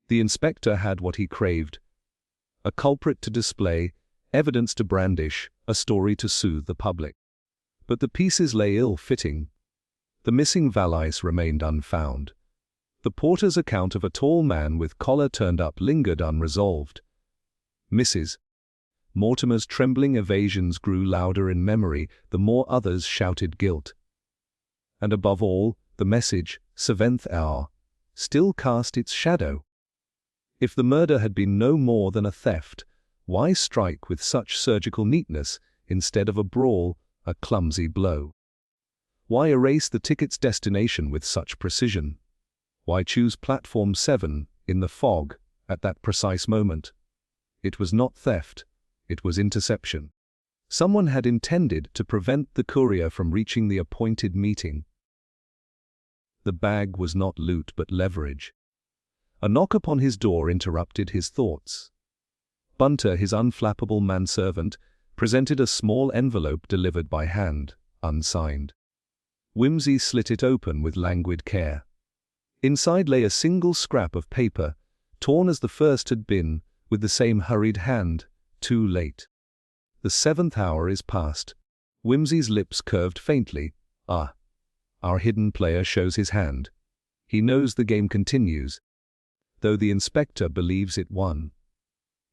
The inspector had what he craved: a culprit to display, evidence to brandish, a story to soothe the public. But the pieces lay ill-fitting. The missing valise remained unfound. The porter's account of a tall man with collar turned up lingered unresolved. Mrs. Mortimer's trembling evasions grew louder in memory the more others shouted guilt. And above all, the message, 7th hour, still cast its shadow. If the murder had been no more than a theft, why strike with such surgical neatness instead of a brawl, a clumsy blow? Why erase the ticket's destination with such precision? Why choose platform 7, in the fog, at that precise moment? It was not theft, it was interception. Someone had intended to prevent the courier from reaching the appointed meeting. The bag was not loot but leverage. A knock upon his door interrupted his thoughts. Bunter, his unflappable manservant, presented a small envelope delivered by hand, unsigned. Whimsy slit it open with languid care. Inside lay a single scrap of paper, torn as the first had been, with the same hurried hand, too late. "The 7th hour is past." Whimsy's lips curved faintly. "Ah, our hidden player shows his hand. He knows the game continues, though the inspector believes it won.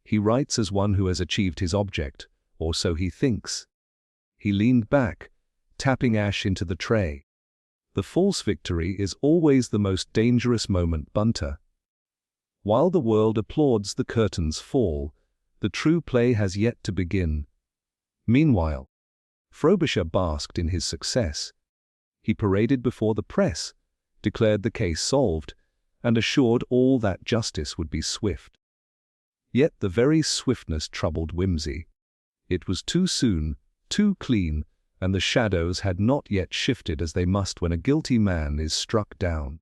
He writes as one who has achieved his object, or so he thinks." He leaned back, tapping ash into the tray. "The false victory is always the most dangerous moment, Bunter. While the world applauds the curtain's fall, the true play has yet to begin." Meanwhile, Frobisher basked in his success. He paraded before the press, declared the case solved, and assured all that justice would be swift. Yet the very swiftness troubled Whimsy. It was too soon, too clean, and the shadows had not yet shifted as they must when a guilty man is struck down.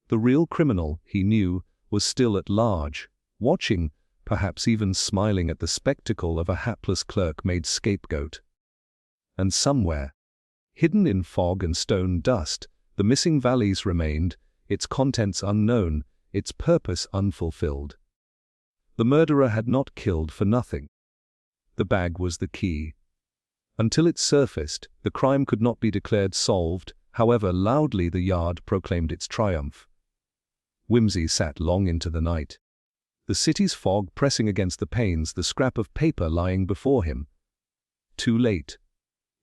The real criminal, he knew, was still at large, watching, perhaps even smiling at the spectacle of a hapless clerk made scapegoat. And somewhere, hidden in fog and stone dust, the missing valise remained, its contents unknown, its purpose unfulfilled. The murderer had not killed for nothing. The bag was the key. Until it surfaced, the crime could not be declared solved, however loudly the Yard proclaimed its triumph. Whimsy sat long into the night. The city's fog pressing against the panes, the scrap of paper lying before him. Too late,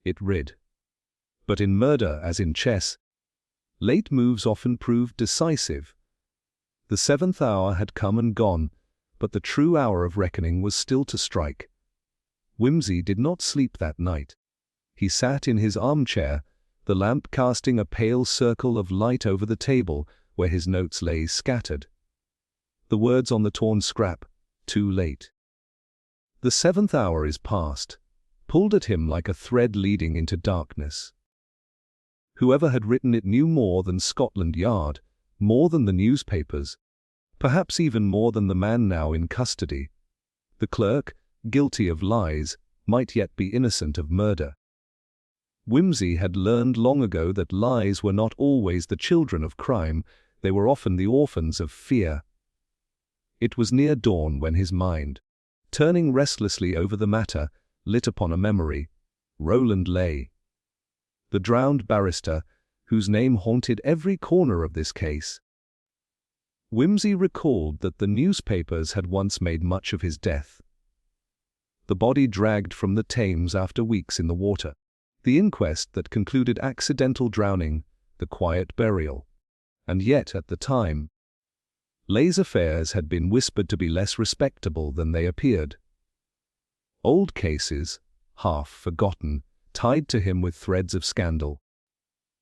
it read. But in murder, as in chess, late moves often prove decisive. The 7th hour had come and gone, but the true hour of reckoning was still to strike. Whimsy did not sleep that night. He sat in his armchair, the lamp casting a pale circle of light over the table where his notes lay scattered. The words on the torn scrap, too late. The 7th hour is past, pulled at him like a thread leading into darkness. Whoever had written it knew more than Scotland Yard, more than the newspapers, perhaps even more than the man now in custody. The clerk, guilty of lies, might yet be innocent of murder. Whimsy had learned long ago that lies were not always the children of crime, they were often the orphans of fear. It was near dawn when his mind, turning restlessly over the matter, lit upon a memory. Roland Leigh, the drowned barrister, whose name haunted every corner of this case. Whimsy recalled that the newspapers had once made much of his death. The body dragged from the Thames after weeks in the water. The inquest that concluded accidental drowning, the quiet burial. And yet, at the time, Leigh's affairs had been whispered to be less respectable than they appeared. Old cases, half forgotten, tied to him with threads of scandal.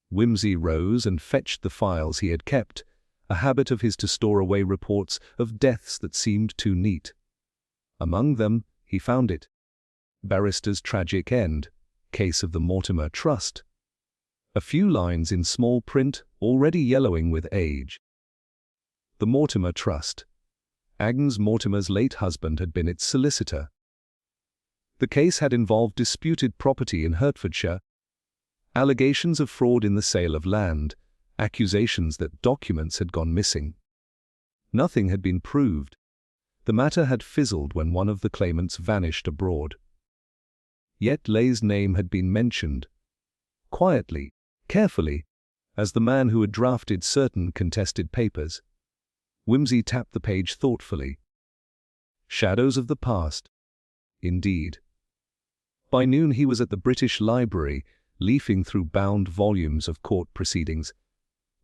Whimsy rose and fetched the files he had kept, a habit of his to store away reports of deaths that seemed too neat. Among them, he found it. Barrister's tragic end, case of the Mortimer Trust. A few lines in small print, already yellowing with age. The Mortimer Trust. Agnes Mortimer's late husband had been its solicitor. The case had involved disputed property in Hertfordshire, allegations of fraud in the sale of land, accusations that documents had gone missing. Nothing had been proved. The matter had fizzled when one of the claimants vanished abroad. Yet Leigh's name had been mentioned, quietly, carefully, as the man who had drafted certain contested papers. Whimsy tapped the page thoughtfully. Shadows of the past. Indeed. By noon he was at the British Library, leafing through bound volumes of court proceedings.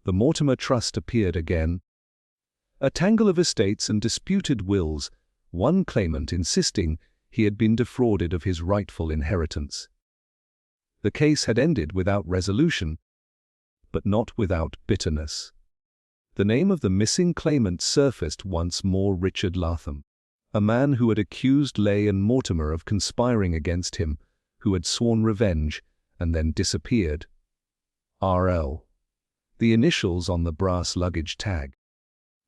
The Mortimer Trust appeared again. A tangle of estates and disputed wills, one claimant insisting he had been defrauded of his rightful inheritance. The case had ended without resolution, but not without bitterness. The name of the missing claimant surfaced once more: Richard Latham, a man who had accused Leigh and Mortimer of conspiring against him, who had sworn revenge and then disappeared. R.L. The initials on the brass luggage tag.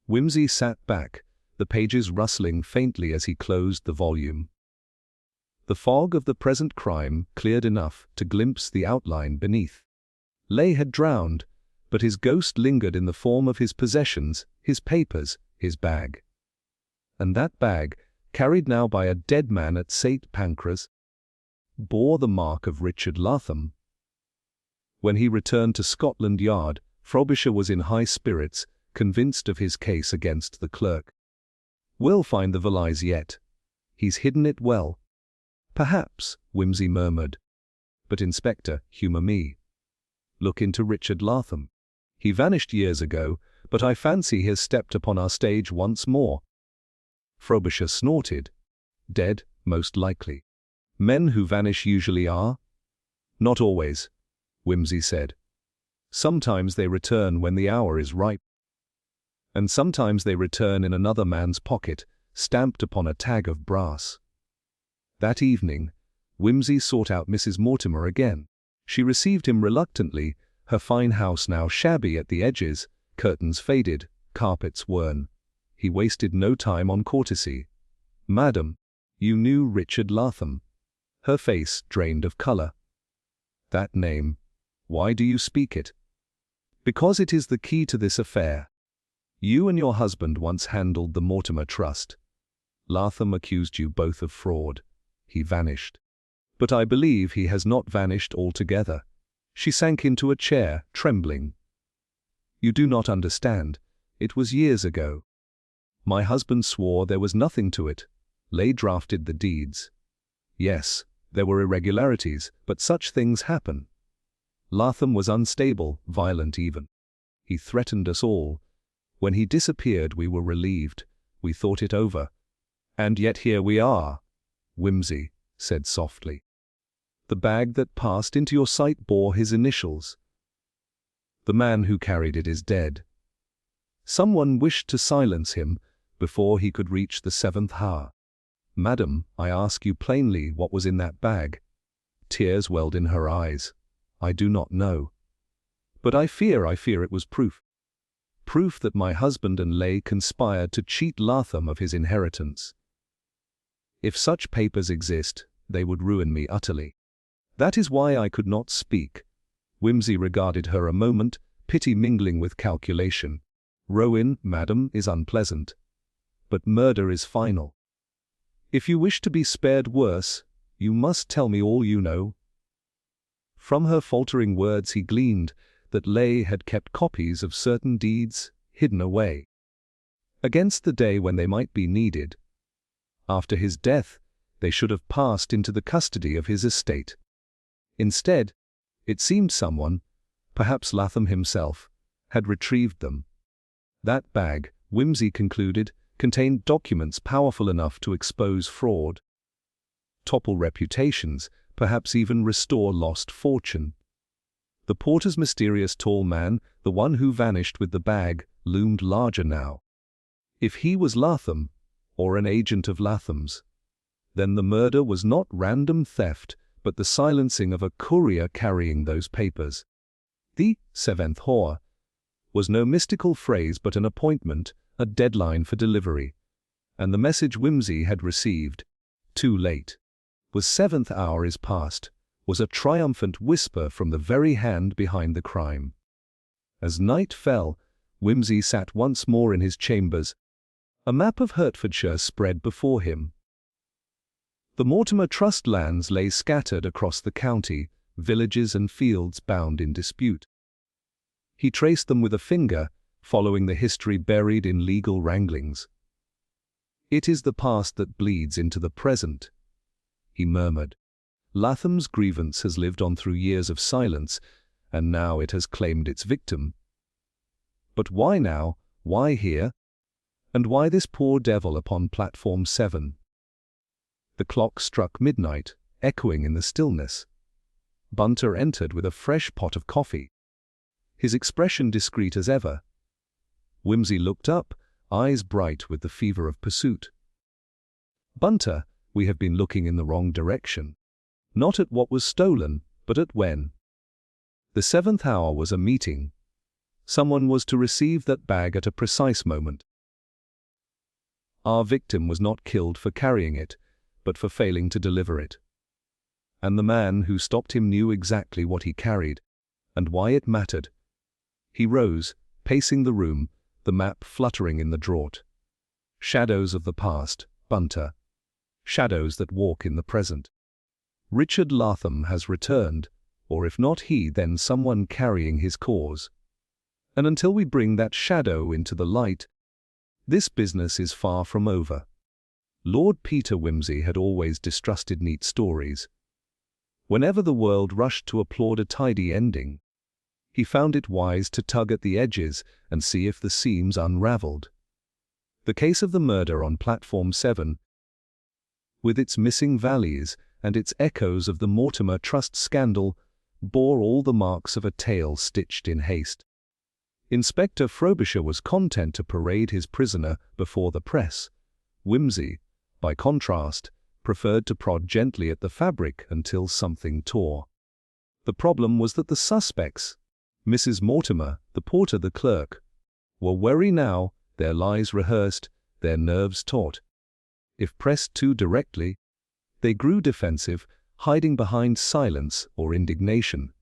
Whimsy sat back, the pages rustling faintly as he closed the volume. The fog of the present crime cleared enough to glimpse the outline beneath. Leigh had drowned, but his ghost lingered in the form of his possessions, his papers, his bag. And that bag, carried now by a dead man at St. Pancras, bore the mark of Richard Latham. When he returned to Scotland Yard, Frobisher was in high spirits, convinced of his case against the clerk. "We'll find the valise yet. He's hidden it well." "Perhaps," Whimsy murmured. "But Inspector, humour me. Look into Richard Latham. He vanished years ago, but I fancy he has stepped upon our stage once more." Frobisher snorted. "Dead, most likely. Men who vanish usually are." "Not always," Whimsy said. "Sometimes they return when the hour is ripe. And sometimes they return in another man's pocket, stamped upon a tag of brass." That evening, Whimsy sought out Mrs. Mortimer again. She received him reluctantly, her fine house now shabby at the edges, curtains faded, carpets worn. He wasted no time on courtesy. "Madam, you knew Richard Latham." Her face drained of color. "That name. Why do you speak it?" "Because it is the key to this affair. You and your husband once handled the Mortimer Trust. Latham accused you both of fraud. He vanished. But I believe he has not vanished altogether." She sank into a chair, trembling. "You do not understand. It was years ago. My husband swore there was nothing to it. Leigh drafted the deeds. Yes, there were irregularities, but such things happen. Latham was unstable, violent even. He threatened us all. When he disappeared, we were relieved. We thought it over. And yet here we are, Whimsy said softly. The bag that passed into your sight bore his initials. The man who carried it is dead. Someone wished to silence him before he could reach the 7th hour. Madam, I ask you plainly what was in that bag. Tears welled in her eyes. I do not know. But I fear it was proof. Proof that my husband and Leigh conspired to cheat Latham of his inheritance. If such papers exist, they would ruin me utterly. That is why I could not speak. Whimsy regarded her a moment, pity mingling with calculation. Ruin, madam, is unpleasant. But murder is final. If you wish to be spared worse, you must tell me all you know. From her faltering words he gleaned that Leigh had kept copies of certain deeds hidden away, against the day when they might be needed. After his death, they should have passed into the custody of his estate. Instead, it seemed someone, perhaps Latham himself, had retrieved them. That bag, Whimsy concluded, contained documents powerful enough to expose fraud, topple reputations, perhaps even restore lost fortune. The porter's mysterious tall man, the one who vanished with the bag, loomed larger now. If he was Latham, or an agent of Latham's, then the murder was not random theft, but the silencing of a courier carrying those papers. The 7th hour was no mystical phrase but an appointment, a deadline for delivery. And the message Whimsy had received, too late, was 7th hour is past, was a triumphant whisper from the very hand behind the crime. As night fell, Whimsy sat once more in his chambers. A map of Hertfordshire spread before him. The Mortimer Trust lands lay scattered across the county, villages and fields bound in dispute. He traced them with a finger, following the history buried in legal wranglings. It is the past that bleeds into the present, he murmured. Latham's grievance has lived on through years of silence, and now it has claimed its victim. But why now? Why here? And why this poor devil upon platform 7? The clock struck midnight, echoing in the stillness. Bunter entered with a fresh pot of coffee, his expression discreet as ever. Whimsy looked up, eyes bright with the fever of pursuit. Bunter, we have been looking in the wrong direction. Not at what was stolen, but at when. The 7th hour was a meeting. Someone was to receive that bag at a precise moment. Our victim was not killed for carrying it, but for failing to deliver it. And the man who stopped him knew exactly what he carried, and why it mattered. He rose, pacing the room, the map fluttering in the draught. Shadows of the past, Bunter. Shadows that walk in the present. Richard Latham has returned, or if not he, then someone carrying his cause. And until we bring that shadow into the light, this business is far from over. Lord Peter Whimsy had always distrusted neat stories. Whenever the world rushed to applaud a tidy ending, he found it wise to tug at the edges and see if the seams unraveled. The case of the murder on Platform 7, with its missing valleys and its echoes of the Mortimer Trust scandal, bore all the marks of a tale stitched in haste. Inspector Frobisher was content to parade his prisoner before the press. Whimsy, by contrast, preferred to prod gently at the fabric until something tore. The problem was that the suspects, Mrs. Mortimer, the porter, the clerk, were wary now, their lies rehearsed, their nerves taut. If pressed too directly, they grew defensive, hiding behind silence or indignation.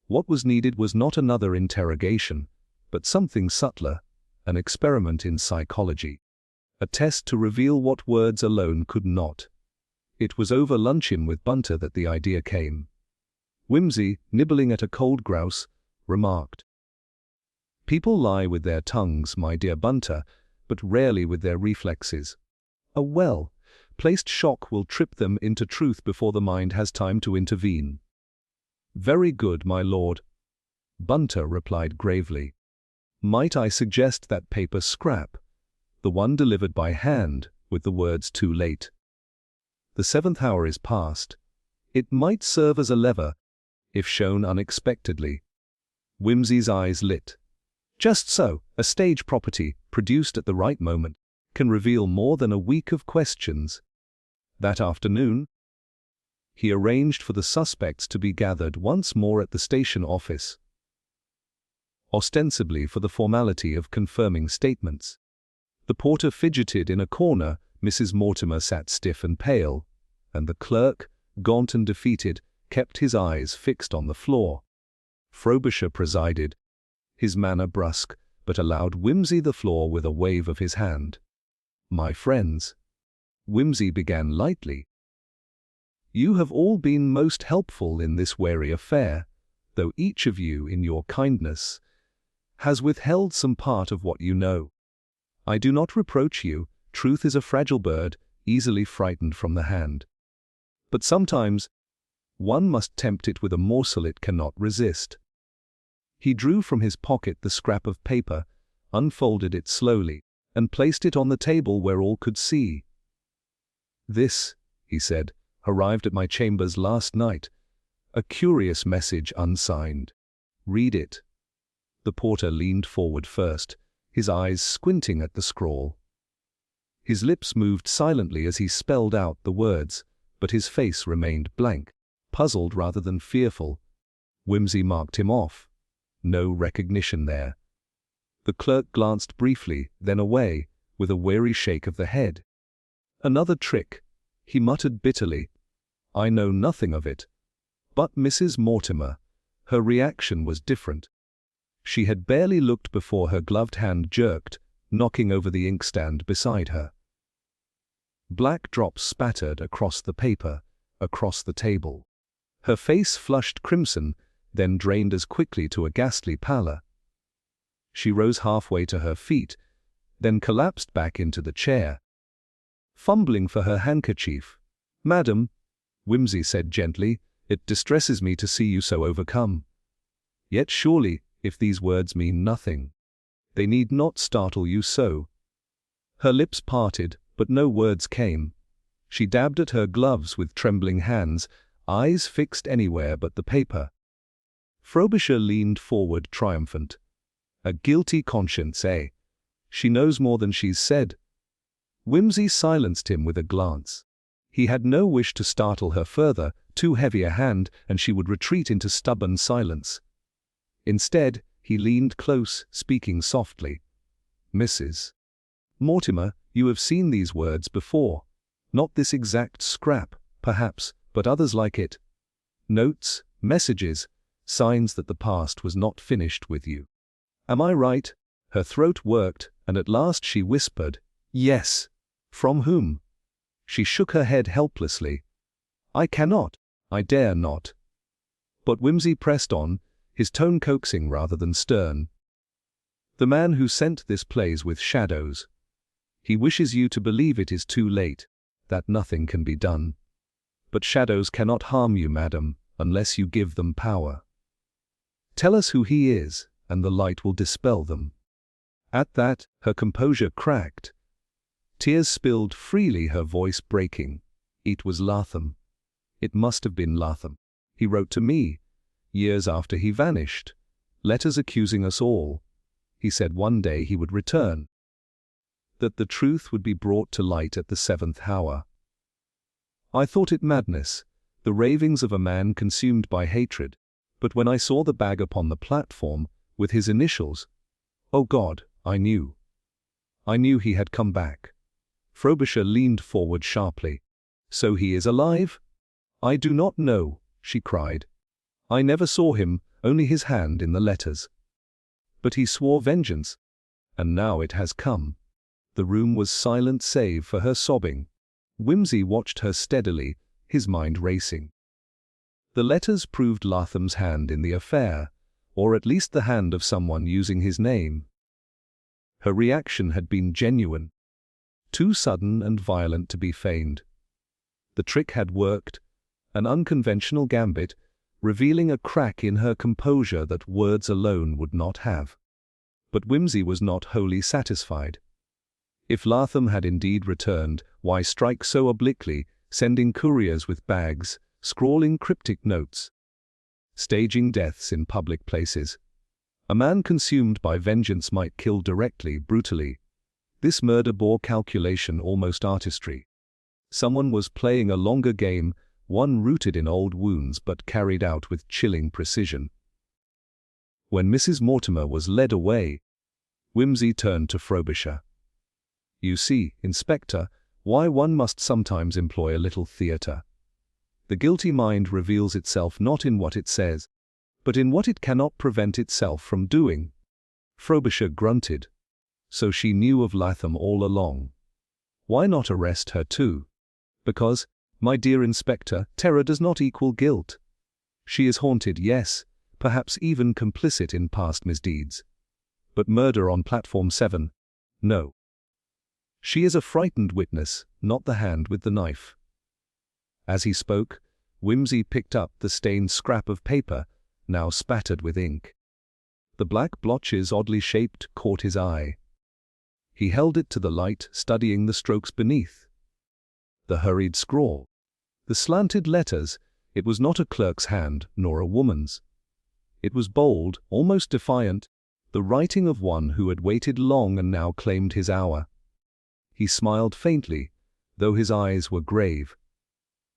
What was needed was not another interrogation, but something subtler, an experiment in psychology, a test to reveal what words alone could not. It was over luncheon with Bunter that the idea came. Whimsy, nibbling at a cold grouse, remarked, People lie with their tongues, my dear Bunter, but rarely with their reflexes. A well-placed shock will trip them into truth before the mind has time to intervene. Very good, my lord, Bunter replied gravely. Might I suggest that paper scrap, the one delivered by hand, with the words "too late"? The 7th hour is past. It might serve as a lever, if shown unexpectedly. Whimsy's eyes lit. Just so, a stage property, produced at the right moment, can reveal more than a week of questions. That afternoon, he arranged for the suspects to be gathered once more at the station office, ostensibly for the formality of confirming statements. The porter fidgeted in a corner, Mrs. Mortimer sat stiff and pale, and the clerk, gaunt and defeated, kept his eyes fixed on the floor. Frobisher presided, his manner brusque, but allowed Whimsy the floor with a wave of his hand. My friends, Whimsy began lightly, you have all been most helpful in this wary affair, though each of you, in your kindness, has withheld some part of what you know. I do not reproach you, truth is a fragile bird, easily frightened from the hand. But sometimes, one must tempt it with a morsel it cannot resist. He drew from his pocket the scrap of paper, unfolded it slowly, and placed it on the table where all could see. This, he said, arrived at my chambers last night. A curious message unsigned. Read it. The porter leaned forward first, his eyes squinting at the scrawl. His lips moved silently as he spelled out the words, but his face remained blank, puzzled rather than fearful. Whimsy marked him off. No recognition there. The clerk glanced briefly, then away, with a weary shake of the head. Another trick, he muttered bitterly. I know nothing of it. But Mrs. Mortimer, her reaction was different. She had barely looked before her gloved hand jerked, knocking over the inkstand beside her. Black drops spattered across the paper, across the table. Her face flushed crimson, then drained as quickly to a ghastly pallor. She rose halfway to her feet, then collapsed back into the chair, fumbling for her handkerchief. Madam, Whimsy said gently, it distresses me to see you so overcome. Yet surely, if these words mean nothing, they need not startle you so. Her lips parted, but no words came. She dabbed at her gloves with trembling hands, eyes fixed anywhere but the paper. Frobisher leaned forward triumphant. A guilty conscience, eh? She knows more than she's said. Whimsy silenced him with a glance. He had no wish to startle her further, too heavy a hand, and she would retreat into stubborn silence. Instead, he leaned close, speaking softly. Mrs. Mortimer, you have seen these words before. Not this exact scrap, perhaps, but others like it. Notes, messages, signs that the past was not finished with you. Am I right? Her throat worked, and at last she whispered, yes. From whom? She shook her head helplessly. I cannot. I dare not. But Whimsy pressed on, his tone coaxing rather than stern. The man who sent this plays with shadows. He wishes you to believe it is too late, that nothing can be done. But shadows cannot harm you, madam, unless you give them power. Tell us who he is, and the light will dispel them. At that, her composure cracked. Tears spilled freely, her voice breaking. It was Latham. It must have been Latham. He wrote to me, years after he vanished, letters accusing us all. He said one day he would return, that the truth would be brought to light at the 7th hour. I thought it madness, the ravings of a man consumed by hatred, but when I saw the bag upon the platform, with his initials, oh God, I knew. I knew he had come back. Frobisher leaned forward sharply. So he is alive? I do not know, she cried. I never saw him, only his hand in the letters. But he swore vengeance, and now it has come. The room was silent save for her sobbing. Whimsy watched her steadily, his mind racing. The letters proved Latham's hand in the affair, or at least the hand of someone using his name. Her reaction had been genuine, too sudden and violent to be feigned. The trick had worked, an unconventional gambit, revealing a crack in her composure that words alone would not have. But Whimsy was not wholly satisfied. If Latham had indeed returned, why strike so obliquely, sending couriers with bags, scrawling cryptic notes, staging deaths in public places? A man consumed by vengeance might kill directly, brutally. This murder bore calculation, almost artistry. Someone was playing a longer game, one rooted in old wounds but carried out with chilling precision. When Mrs. Mortimer was led away, Whimsy turned to Frobisher. "You see, Inspector, why one must sometimes employ a little theatre. The guilty mind reveals itself not in what it says, but in what it cannot prevent itself from doing." Frobisher grunted. So she knew of Latham all along. Why not arrest her too? Because, my dear Inspector, terror does not equal guilt. She is haunted, yes, perhaps even complicit in past misdeeds. But murder on Platform 7? No. She is a frightened witness, not the hand with the knife. As he spoke, Whimsy picked up the stained scrap of paper, now spattered with ink. The black blotches, oddly shaped, caught his eye. He held it to the light, studying the strokes beneath. The hurried scrawl, the slanted letters, it was not a clerk's hand, nor a woman's. It was bold, almost defiant, the writing of one who had waited long and now claimed his hour. He smiled faintly, though his eyes were grave.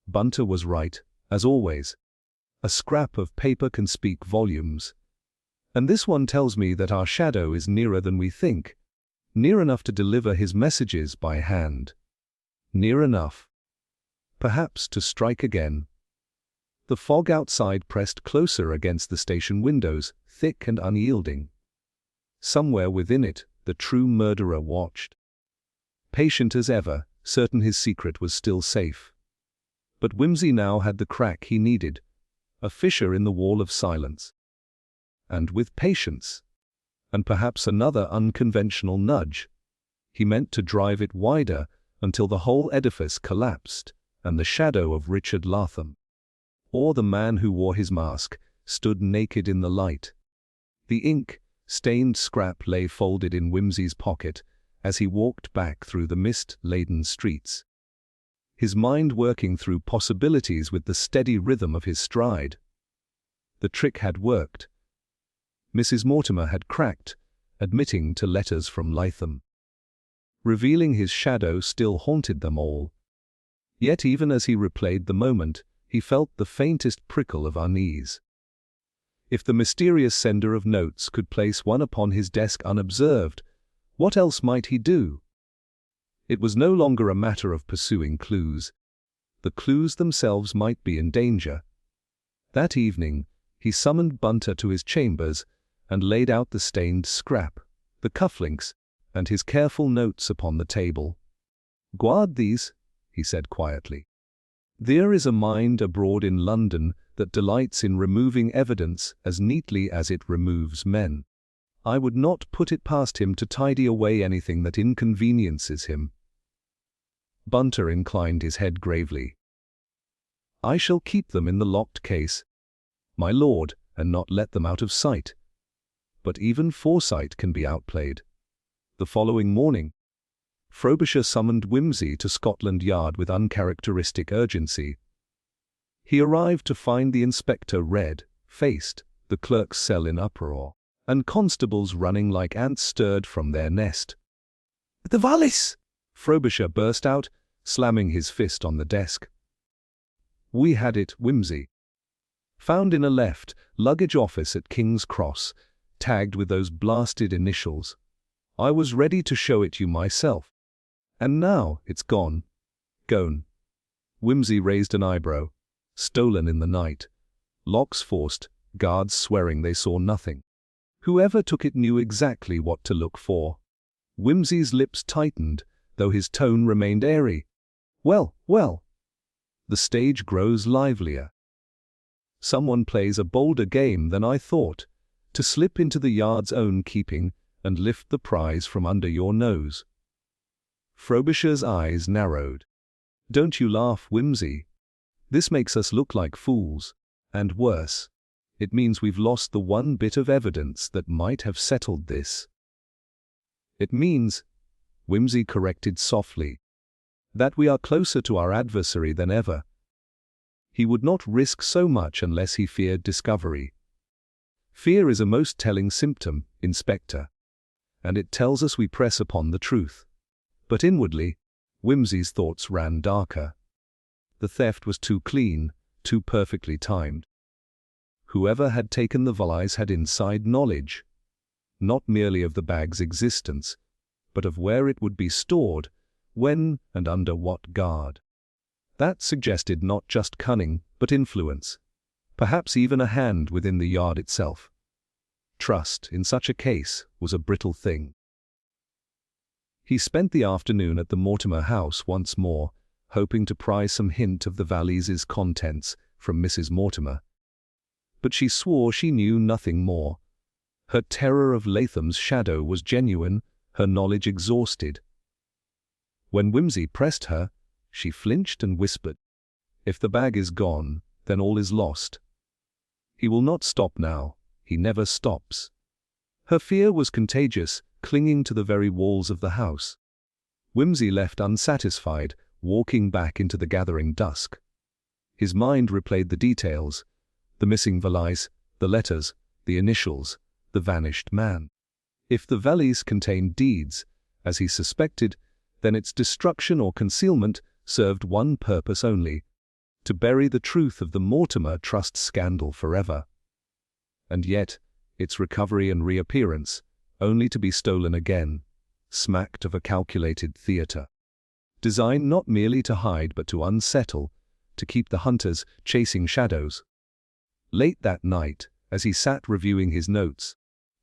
Bunter was right, as always. A scrap of paper can speak volumes. And this one tells me that our shadow is nearer than we think, near enough to deliver his messages by hand. Near enough, perhaps, to strike again. The fog outside pressed closer against the station windows, thick and unyielding. Somewhere within it, the true murderer watched. Patient as ever, certain his secret was still safe. But Whimsy now had the crack he needed, a fissure in the wall of silence. And with patience, and perhaps another unconventional nudge, he meant to drive it wider until the whole edifice collapsed and the shadow of Richard Latham, or the man who wore his mask, stood naked in the light. The ink-stained scrap lay folded in Whimsy's pocket as he walked back through the mist-laden streets, his mind working through possibilities with the steady rhythm of his stride. The trick had worked. Mrs. Mortimer had cracked, admitting to letters from Latham. Revealing his shadow still haunted them all. Yet even as he replayed the moment, he felt the faintest prickle of unease. If the mysterious sender of notes could place one upon his desk unobserved, what else might he do? It was no longer a matter of pursuing clues. The clues themselves might be in danger. That evening, he summoned Bunter to his chambers and laid out the stained scrap, the cufflinks, and his careful notes upon the table. "Guard these," he said quietly. "There is a mind abroad in London that delights in removing evidence as neatly as it removes men. I would not put it past him to tidy away anything that inconveniences him." Bunter inclined his head gravely. "I shall keep them in the locked case, my lord, and not let them out of sight. But even foresight can be outplayed." The following morning, Frobisher summoned Whimsy to Scotland Yard with uncharacteristic urgency. He arrived to find the inspector red-faced, the clerk's cell in uproar, and constables running like ants stirred from their nest. "The valise!" Frobisher burst out, slamming his fist on the desk. "We had it, Whimsy. Found in a left luggage office at King's Cross, tagged with those blasted initials. I was ready to show it you myself. And now it's gone. Gone." Whimsy raised an eyebrow. "Stolen in the night. Locks forced, guards swearing they saw nothing. Whoever took it knew exactly what to look for." Whimsy's lips tightened, though his tone remained airy. "Well, well. The stage grows livelier. Someone plays a bolder game than I thought. to slip into the yard's own keeping and lift the prize from under your nose. Frobisher's eyes narrowed. Don't you laugh, Whimsy. This makes us look like fools, and worse. It means we've lost the one bit of evidence that might have settled this. It means, Whimsy corrected softly, that we are closer to our adversary than ever. He would not risk so much unless he feared discovery. Fear is a most telling symptom, Inspector, and it tells us we press upon the truth. But inwardly, Whimsy's thoughts ran darker. The theft was too clean, too perfectly timed. Whoever had taken the valise had inside knowledge, not merely of the bag's existence, but of where it would be stored, when and under what guard. That suggested not just cunning, but influence, perhaps even a hand within the yard itself. Trust, in such a case, was a brittle thing. He spent the afternoon at the Mortimer house once more, hoping to pry some hint of the valise's contents from Mrs. Mortimer. But she swore she knew nothing more. Her terror of Latham's shadow was genuine, her knowledge exhausted. When Whimsy pressed her, she flinched and whispered, "If the bag is gone, then all is lost." He will not stop now. He never stops. Her fear was contagious, clinging to the very walls of the house. Whimsy left unsatisfied, walking back into the gathering dusk. His mind replayed the details, the missing valise, the letters, the initials, the vanished man. If the valise contained deeds, as he suspected, then its destruction or concealment served one purpose only: to bury the truth of the Mortimer Trust scandal forever. And yet, its recovery and reappearance, only to be stolen again, smacked of a calculated theatre, designed not merely to hide but to unsettle, to keep the hunters chasing shadows. Late that night, as he sat reviewing his notes,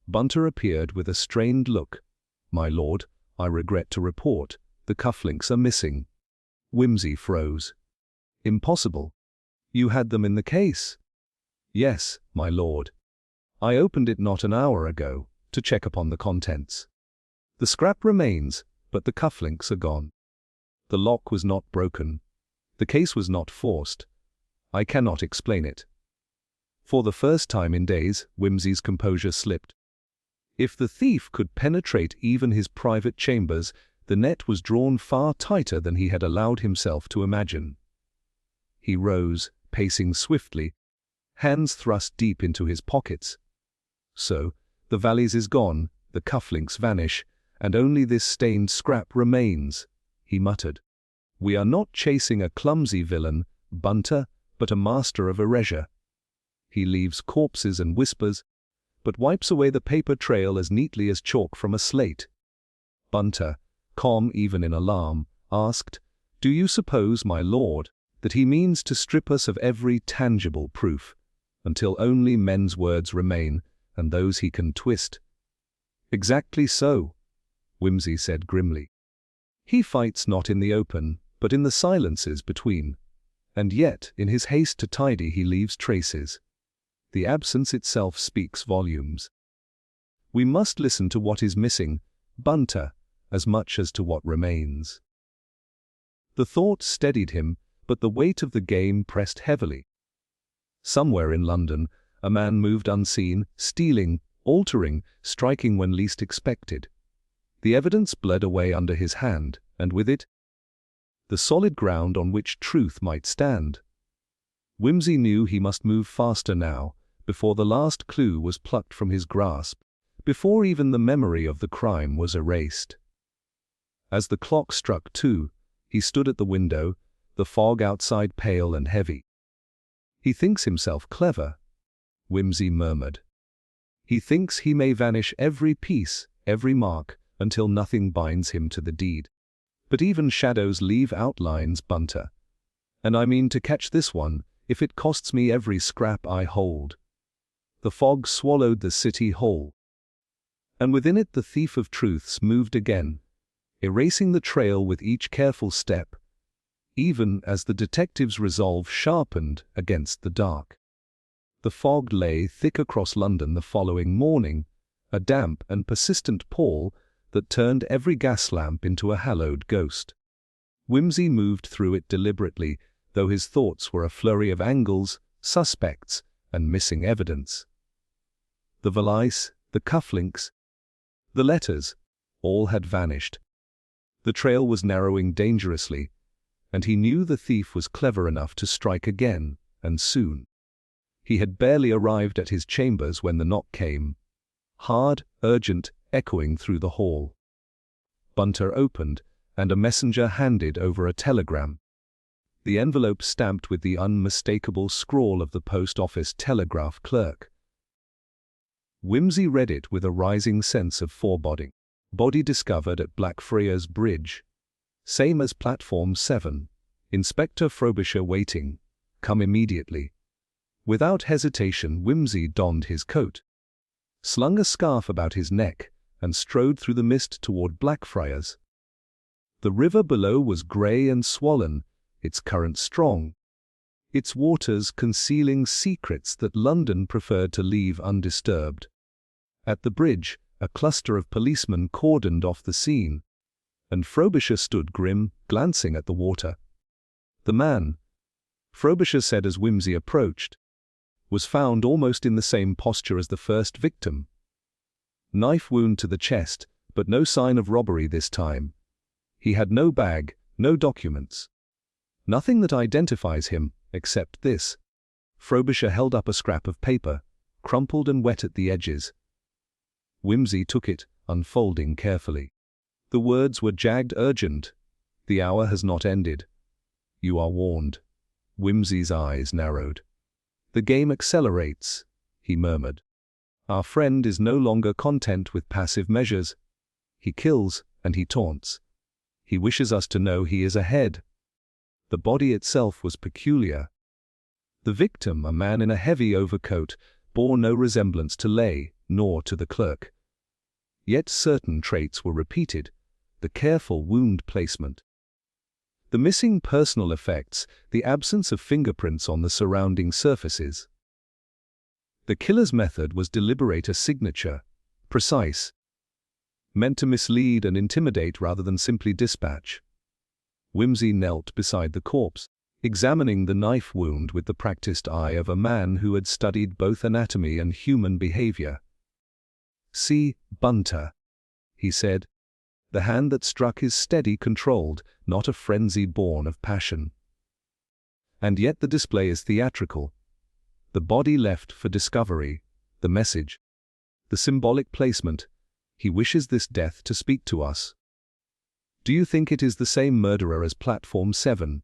Bunter appeared with a strained look. "My lord, I regret to report, the cufflinks are missing." Whimsy froze. "Impossible. You had them in the case." "Yes, my lord. I opened it not an hour ago, to check upon the contents. The scrap remains, but the cufflinks are gone. The lock was not broken. The case was not forced. I cannot explain it." For the first time in days, Whimsy's composure slipped. If the thief could penetrate even his private chambers, the net was drawn far tighter than he had allowed himself to imagine. He rose, pacing swiftly, hands thrust deep into his pockets. "So, the valise is gone, the cufflinks vanish, and only this stained scrap remains," he muttered. "We are not chasing a clumsy villain, Bunter, but a master of erasure. He leaves corpses and whispers, but wipes away the paper trail as neatly as chalk from a slate." Bunter, calm even in alarm, asked, "Do you suppose, my lord, that he means to strip us of every tangible proof, until only men's words remain, and those he can twist?" "Exactly so," Whimsy said grimly. "He fights not in the open, but in the silences between. And yet, in his haste to tidy, he leaves traces. The absence itself speaks volumes. We must listen to what is missing, Bunter, as much as to what remains." The thought steadied him, but the weight of the game pressed heavily. Somewhere in London, a man moved unseen, stealing, altering, striking when least expected. The evidence bled away under his hand, and with it, the solid ground on which truth might stand. Whimsy knew he must move faster now, before the last clue was plucked from his grasp, before even the memory of the crime was erased. As the clock struck 2, he stood at the window, the fog outside pale and heavy. "He thinks himself clever," Whimsy murmured. "He thinks he may vanish every piece, every mark, until nothing binds him to the deed. But even shadows leave outlines, Bunter. And I mean to catch this one, if it costs me every scrap I hold." The fog swallowed the city whole, and within it the thief of truths moved again, erasing the trail with each careful step, even as the detective's resolve sharpened against the dark. The fog lay thick across London the following morning, a damp and persistent pall that turned every gas lamp into a hallowed ghost. Whimsy moved through it deliberately, though his thoughts were a flurry of angles, suspects, and missing evidence. The valise, the cufflinks, the letters, all had vanished. The trail was narrowing dangerously, and he knew the thief was clever enough to strike again, and soon. He had barely arrived at his chambers when the knock came, hard, urgent, echoing through the hall. Bunter opened, and a messenger handed over a telegram. The envelope stamped with the unmistakable scrawl of the post office telegraph clerk. Whimsy read it with a rising sense of foreboding. Body discovered at Blackfriars Bridge. Same as Platform 7. Inspector Frobisher waiting. Come immediately. Without hesitation, Whimsy donned his coat, slung a scarf about his neck, and strode through the mist toward Blackfriars. The river below was grey and swollen, its current strong, its waters concealing secrets that London preferred to leave undisturbed. At the bridge, a cluster of policemen cordoned off the scene, and Frobisher stood grim, glancing at the water. The man, Frobisher said as Whimsy approached, was found almost in the same posture as the first victim. Knife wound to the chest, but no sign of robbery this time. He had no bag, no documents. Nothing that identifies him, except this. Frobisher held up a scrap of paper, crumpled and wet at the edges. Whimsy took it, unfolding carefully. The words were jagged urgent. The hour has not ended. You are warned. Whimsy's eyes narrowed. The game accelerates, he murmured. Our friend is no longer content with passive measures. He kills, and he taunts. He wishes us to know he is ahead. The body itself was peculiar. The victim, a man in a heavy overcoat, bore no resemblance to Lay, nor to the clerk. Yet certain traits were repeated, the careful wound placement, the missing personal effects, the absence of fingerprints on the surrounding surfaces. The killer's method was deliberate, a signature, precise, meant to mislead and intimidate rather than simply dispatch. Whimsy knelt beside the corpse, examining the knife wound with the practiced eye of a man who had studied both anatomy and human behavior. See, Bunter, he said. The hand that struck is steady, controlled, not a frenzy born of passion. And yet the display is theatrical. The body left for discovery, the message, the symbolic placement. He wishes this death to speak to us. Do you think it is the same murderer as Platform 7?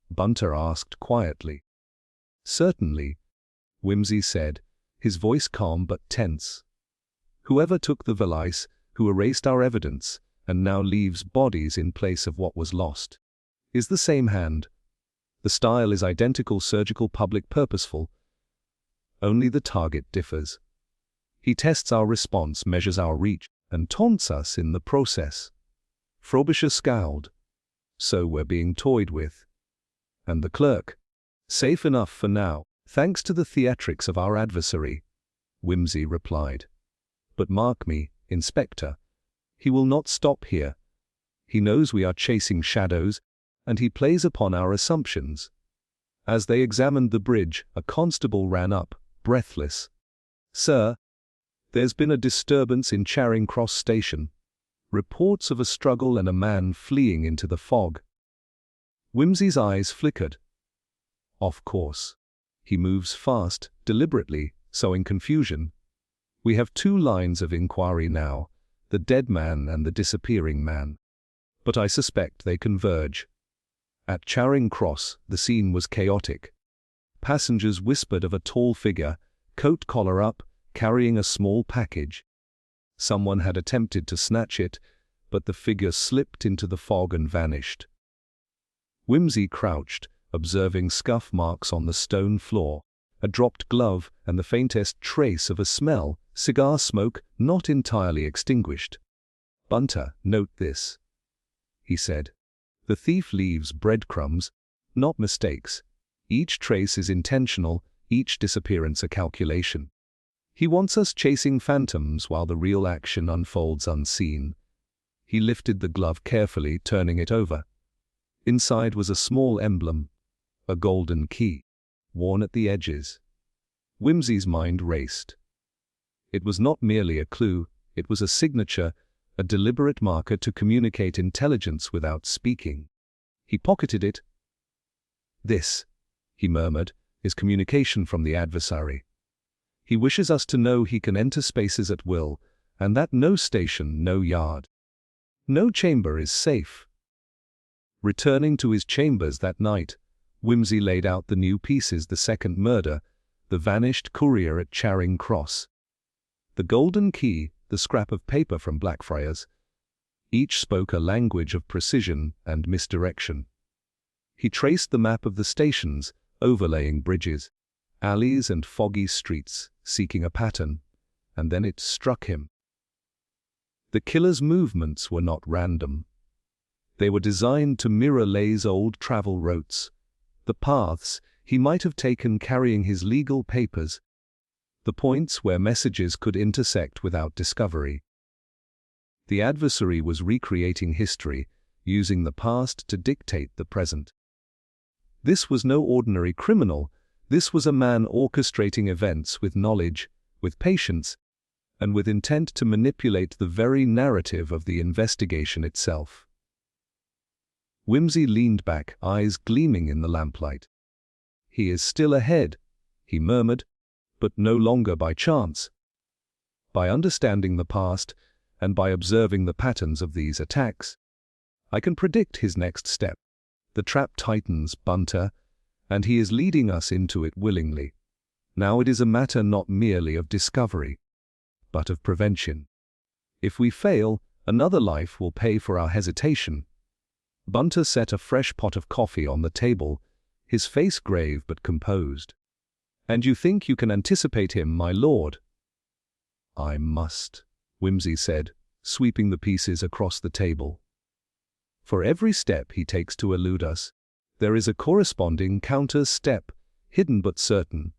Bunter asked quietly. Certainly, Whimsy said, his voice calm but tense. Whoever took the valise, who erased our evidence, and now leaves bodies in place of what was lost, is the same hand. The style is identical, surgical, public, purposeful. Only the target differs. He tests our response, measures our reach, and taunts us in the process. Frobisher scowled. So we're being toyed with. And the clerk? Safe enough for now, thanks to the theatrics of our adversary, Whimsy replied. But mark me, Inspector, he will not stop here. He knows we are chasing shadows, and he plays upon our assumptions. As they examined the bridge, a constable ran up, breathless. Sir, there's been a disturbance in Charing Cross Station. Reports of a struggle and a man fleeing into the fog. Whimsy's eyes flickered. Of course. He moves fast, deliberately, sowing confusion. We have two lines of inquiry now, the dead man and the disappearing man. But I suspect they converge. At Charing Cross, the scene was chaotic. Passengers whispered of a tall figure, coat collar up, carrying a small package. Someone had attempted to snatch it, but the figure slipped into the fog and vanished. Whimsy crouched, observing scuff marks on the stone floor, a dropped glove, and the faintest trace of a smell, cigar smoke, not entirely extinguished. Bunter, note this, he said. The thief leaves breadcrumbs, not mistakes. Each trace is intentional, each disappearance a calculation. He wants us chasing phantoms while the real action unfolds unseen. He lifted the glove carefully, turning it over. Inside was a small emblem, a golden key, worn at the edges. Whimsy's mind raced. It was not merely a clue, it was a signature, a deliberate marker to communicate intelligence without speaking. He pocketed it. "This," he murmured, "is communication from the adversary. He wishes us to know he can enter spaces at will, and that no station, no yard, no chamber is safe." Returning to his chambers that night, Whimsy laid out the new pieces: the second murder, the vanished courier at Charing Cross, the golden key, the scrap of paper from Blackfriars. Each spoke a language of precision and misdirection. He traced the map of the stations, overlaying bridges, alleys and foggy streets, seeking a pattern, and then it struck him. The killer's movements were not random. They were designed to mirror Leigh's old travel routes, the paths he might have taken carrying his legal papers, the points where messages could intersect without discovery. The adversary was recreating history, using the past to dictate the present. This was no ordinary criminal. This was a man orchestrating events with knowledge, with patience, and with intent to manipulate the very narrative of the investigation itself. Whimsy leaned back, eyes gleaming in the lamplight. "He is still ahead," he murmured, "but no longer by chance. By understanding the past, and by observing the patterns of these attacks, I can predict his next step. The trap tightens, Bunter, and he is leading us into it willingly. Now it is a matter not merely of discovery, but of prevention. If we fail, another life will pay for our hesitation." Bunter set a fresh pot of coffee on the table, his face grave but composed. "And you think you can anticipate him, my lord?" "I must," Whimsy said, sweeping the pieces across the table. "For every step he takes to elude us, there is a corresponding counter-step, hidden but certain.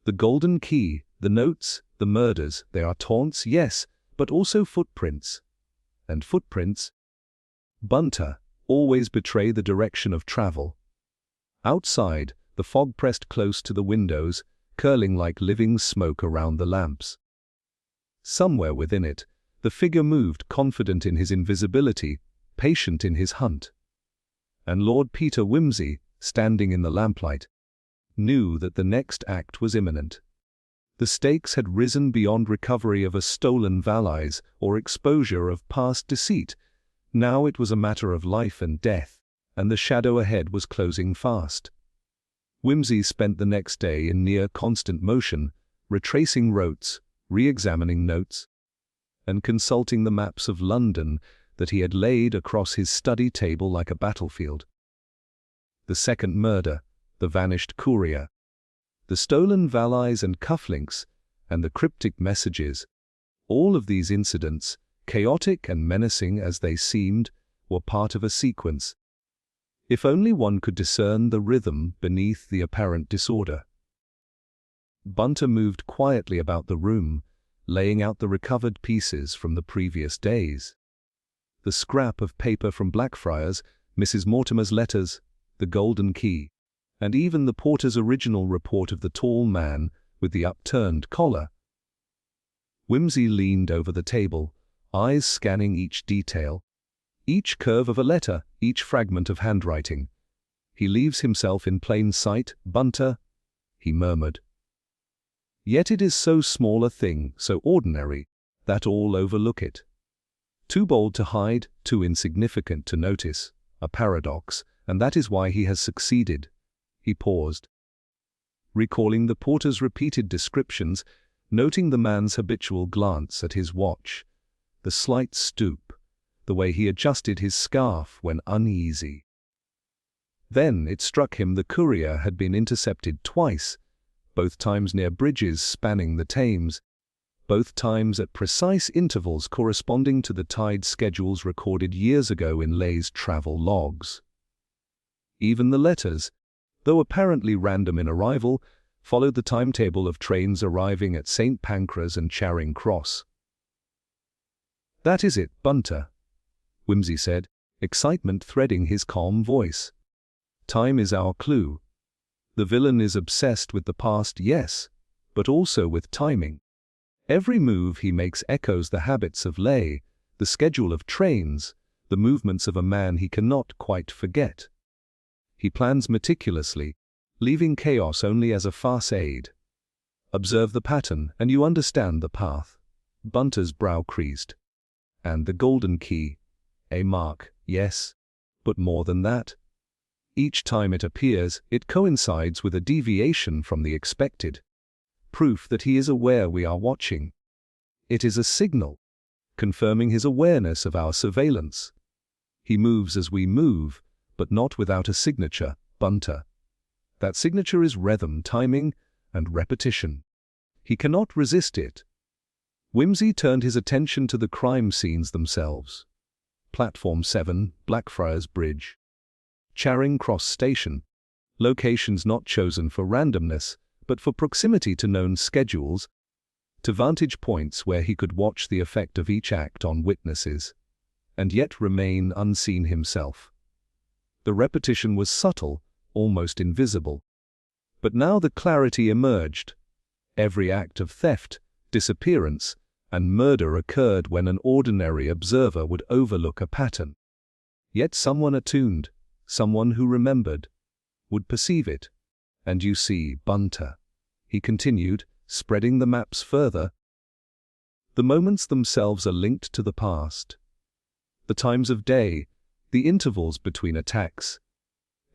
The golden key, the notes, the murders, they are taunts, yes, but also footprints. And footprints, Bunter, always betray the direction of travel." Outside, the fog pressed close to the windows, curling like living smoke around the lamps. Somewhere within it, the figure moved, confident in his invisibility, patient in his hunt. And Lord Peter Whimsy, standing in the lamplight, knew that the next act was imminent. The stakes had risen beyond recovery of a stolen valise or exposure of past deceit. Now it was a matter of life and death, and the shadow ahead was closing fast. Whimsy spent the next day in near constant motion, retracing routes, re-examining notes, and consulting the maps of London that he had laid across his study table like a battlefield. The second murder, the vanished courier, the stolen valise and cufflinks, and the cryptic messages, all of these incidents, chaotic and menacing as they seemed, were part of a sequence. If only one could discern the rhythm beneath the apparent disorder. Bunter moved quietly about the room, laying out the recovered pieces from the previous days. The scrap of paper from Blackfriars, Mrs. Mortimer's letters, the golden key, and even the porter's original report of the tall man with the upturned collar. Whimsy leaned over the table, eyes scanning each detail, each curve of a letter, each fragment of handwriting. "He leaves himself in plain sight, Bunter," he murmured. "Yet it is so small a thing, so ordinary, that all overlook it. Too bold to hide, too insignificant to notice, a paradox, and that is why he has succeeded." He paused, recalling the porter's repeated descriptions, noting the man's habitual glance at his watch, the slight stoop, the way he adjusted his scarf when uneasy. Then it struck him the courier had been intercepted twice, both times near bridges spanning the Thames, both times at precise intervals corresponding to the tide schedules recorded years ago in Leigh's travel logs. Even the letters, though apparently random in arrival, followed the timetable of trains arriving at St. Pancras and Charing Cross. "That is it, Bunter," Whimsy said, excitement threading his calm voice. "Time is our clue. The villain is obsessed with the past, yes, but also with timing. Every move he makes echoes the habits of Leigh, the schedule of trains, the movements of a man he cannot quite forget. He plans meticulously, leaving chaos only as a farce aid. Observe the pattern, and you understand the path." Bunter's brow creased. "And the golden key? A mark, yes, but more than that. Each time it appears, it coincides with a deviation from the expected. Proof that he is aware we are watching. It is a signal, confirming his awareness of our surveillance. He moves as we move, but not without a signature, Bunter. That signature is rhythm, timing, and repetition. He cannot resist it." Whimsy turned his attention to the crime scenes themselves. Platform 7, Blackfriars Bridge. Charing Cross Station. Locations not chosen for randomness, but for proximity to known schedules, to vantage points where he could watch the effect of each act on witnesses, and yet remain unseen himself. The repetition was subtle, almost invisible. But now the clarity emerged. Every act of theft, disappearance, and murder occurred when an ordinary observer would overlook a pattern. Yet someone attuned, someone who remembered, would perceive it. "And you see, Bunter," he continued, spreading the maps further, "the moments themselves are linked to the past. The times of day, the intervals between attacks,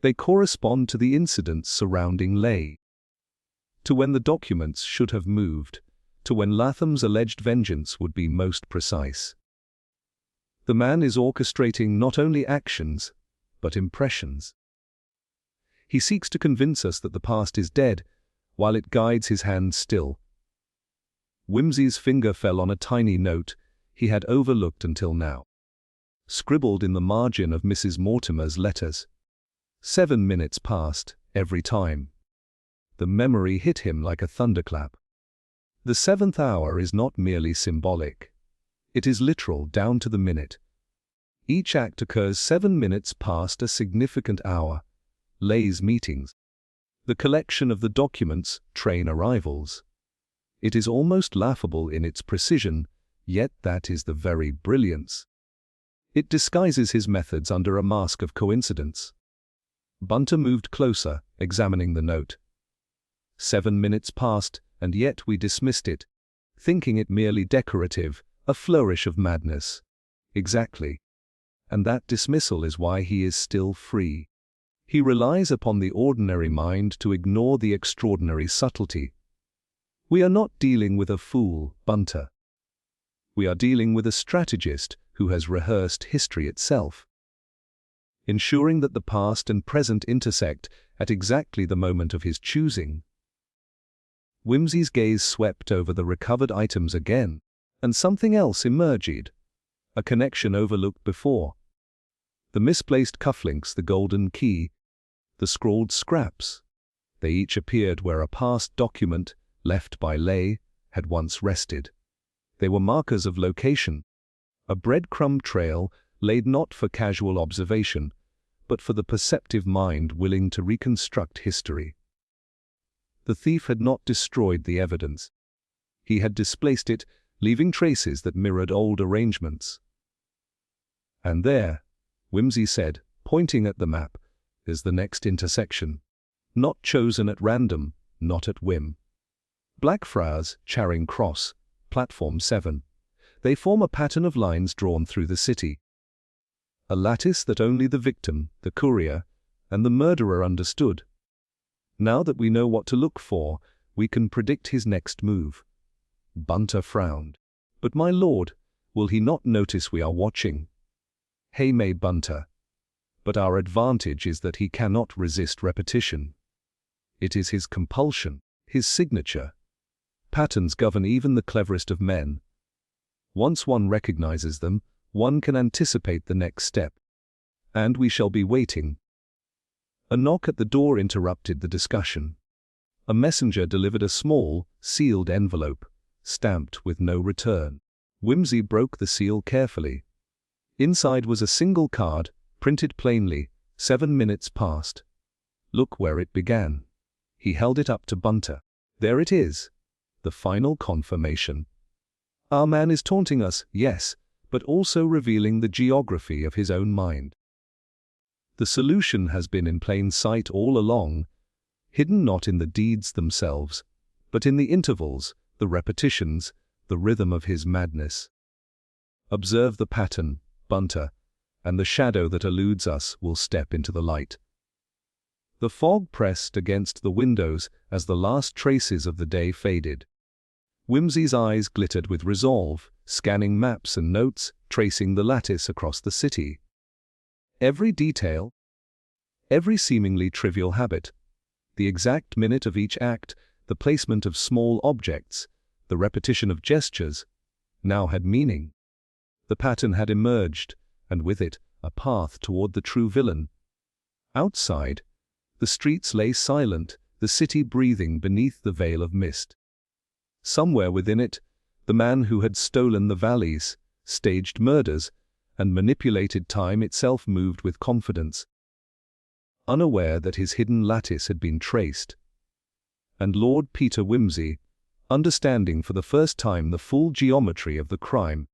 they correspond to the incidents surrounding Leigh, to when the documents should have moved, to when Latham's alleged vengeance would be most precise. The man is orchestrating not only actions, but impressions. He seeks to convince us that the past is dead, while it guides his hand still." Whimsy's finger fell on a tiny note he had overlooked until now, scribbled in the margin of Mrs. Mortimer's letters. 7 minutes passed, every time. The memory hit him like a thunderclap. The 7th hour is not merely symbolic. It is literal down to the minute. Each act occurs 7 minutes past a significant hour. Leigh's meetings. The collection of the documents, train arrivals. It is almost laughable in its precision, yet that is the very brilliance. It disguises his methods under a mask of coincidence. Bunter moved closer, examining the note. 7 minutes passed, and yet we dismissed it, thinking it merely decorative, a flourish of madness. Exactly. And that dismissal is why he is still free. He relies upon the ordinary mind to ignore the extraordinary subtlety. We are not dealing with a fool, Bunter. We are dealing with a strategist who has rehearsed history itself, ensuring that the past and present intersect at exactly the moment of his choosing. Whimsy's gaze swept over the recovered items again, and something else emerged, a connection overlooked before. The misplaced cufflinks, the golden key, the scrawled scraps. They each appeared where a past document, left by Leigh, had once rested. They were markers of location, a breadcrumb trail laid not for casual observation, but for the perceptive mind willing to reconstruct history. The thief had not destroyed the evidence. He had displaced it, leaving traces that mirrored old arrangements. "And there," Whimsy said, pointing at the map, "is the next intersection. Not chosen at random, not at whim. Blackfriars, Charing Cross, Platform 7. They form a pattern of lines drawn through the city. A lattice that only the victim, the courier, and the murderer understood. Now that we know what to look for, we can predict his next move." Bunter frowned. "But my lord, will he not notice we are watching?" "He may, Bunter. But our advantage is that he cannot resist repetition. It is his compulsion, his signature. Patterns govern even the cleverest of men. Once one recognizes them, one can anticipate the next step. And we shall be waiting." A knock at the door interrupted the discussion. A messenger delivered a small, sealed envelope, stamped with no return. Whimsy broke the seal carefully. Inside was a single card, printed plainly, 7 minutes past. Look where it began. He held it up to Bunter. There it is. The final confirmation. Our man is taunting us, yes, but also revealing the geography of his own mind. The solution has been in plain sight all along, hidden not in the deeds themselves, but in the intervals, the repetitions, the rhythm of his madness. Observe the pattern, Bunter, and the shadow that eludes us will step into the light. The fog pressed against the windows as the last traces of the day faded. Whimsy's eyes glittered with resolve, scanning maps and notes, tracing the lattice across the city. Every detail, every seemingly trivial habit, the exact minute of each act, the placement of small objects, the repetition of gestures, now had meaning. The pattern had emerged, and with it, a path toward the true villain. Outside, the streets lay silent, the city breathing beneath the veil of mist. Somewhere within it, the man who had stolen the valleys, staged murders, and manipulated time itself moved with confidence, unaware that his hidden lattice had been traced. And Lord Peter Whimsy, understanding for the first time the full geometry of the crime,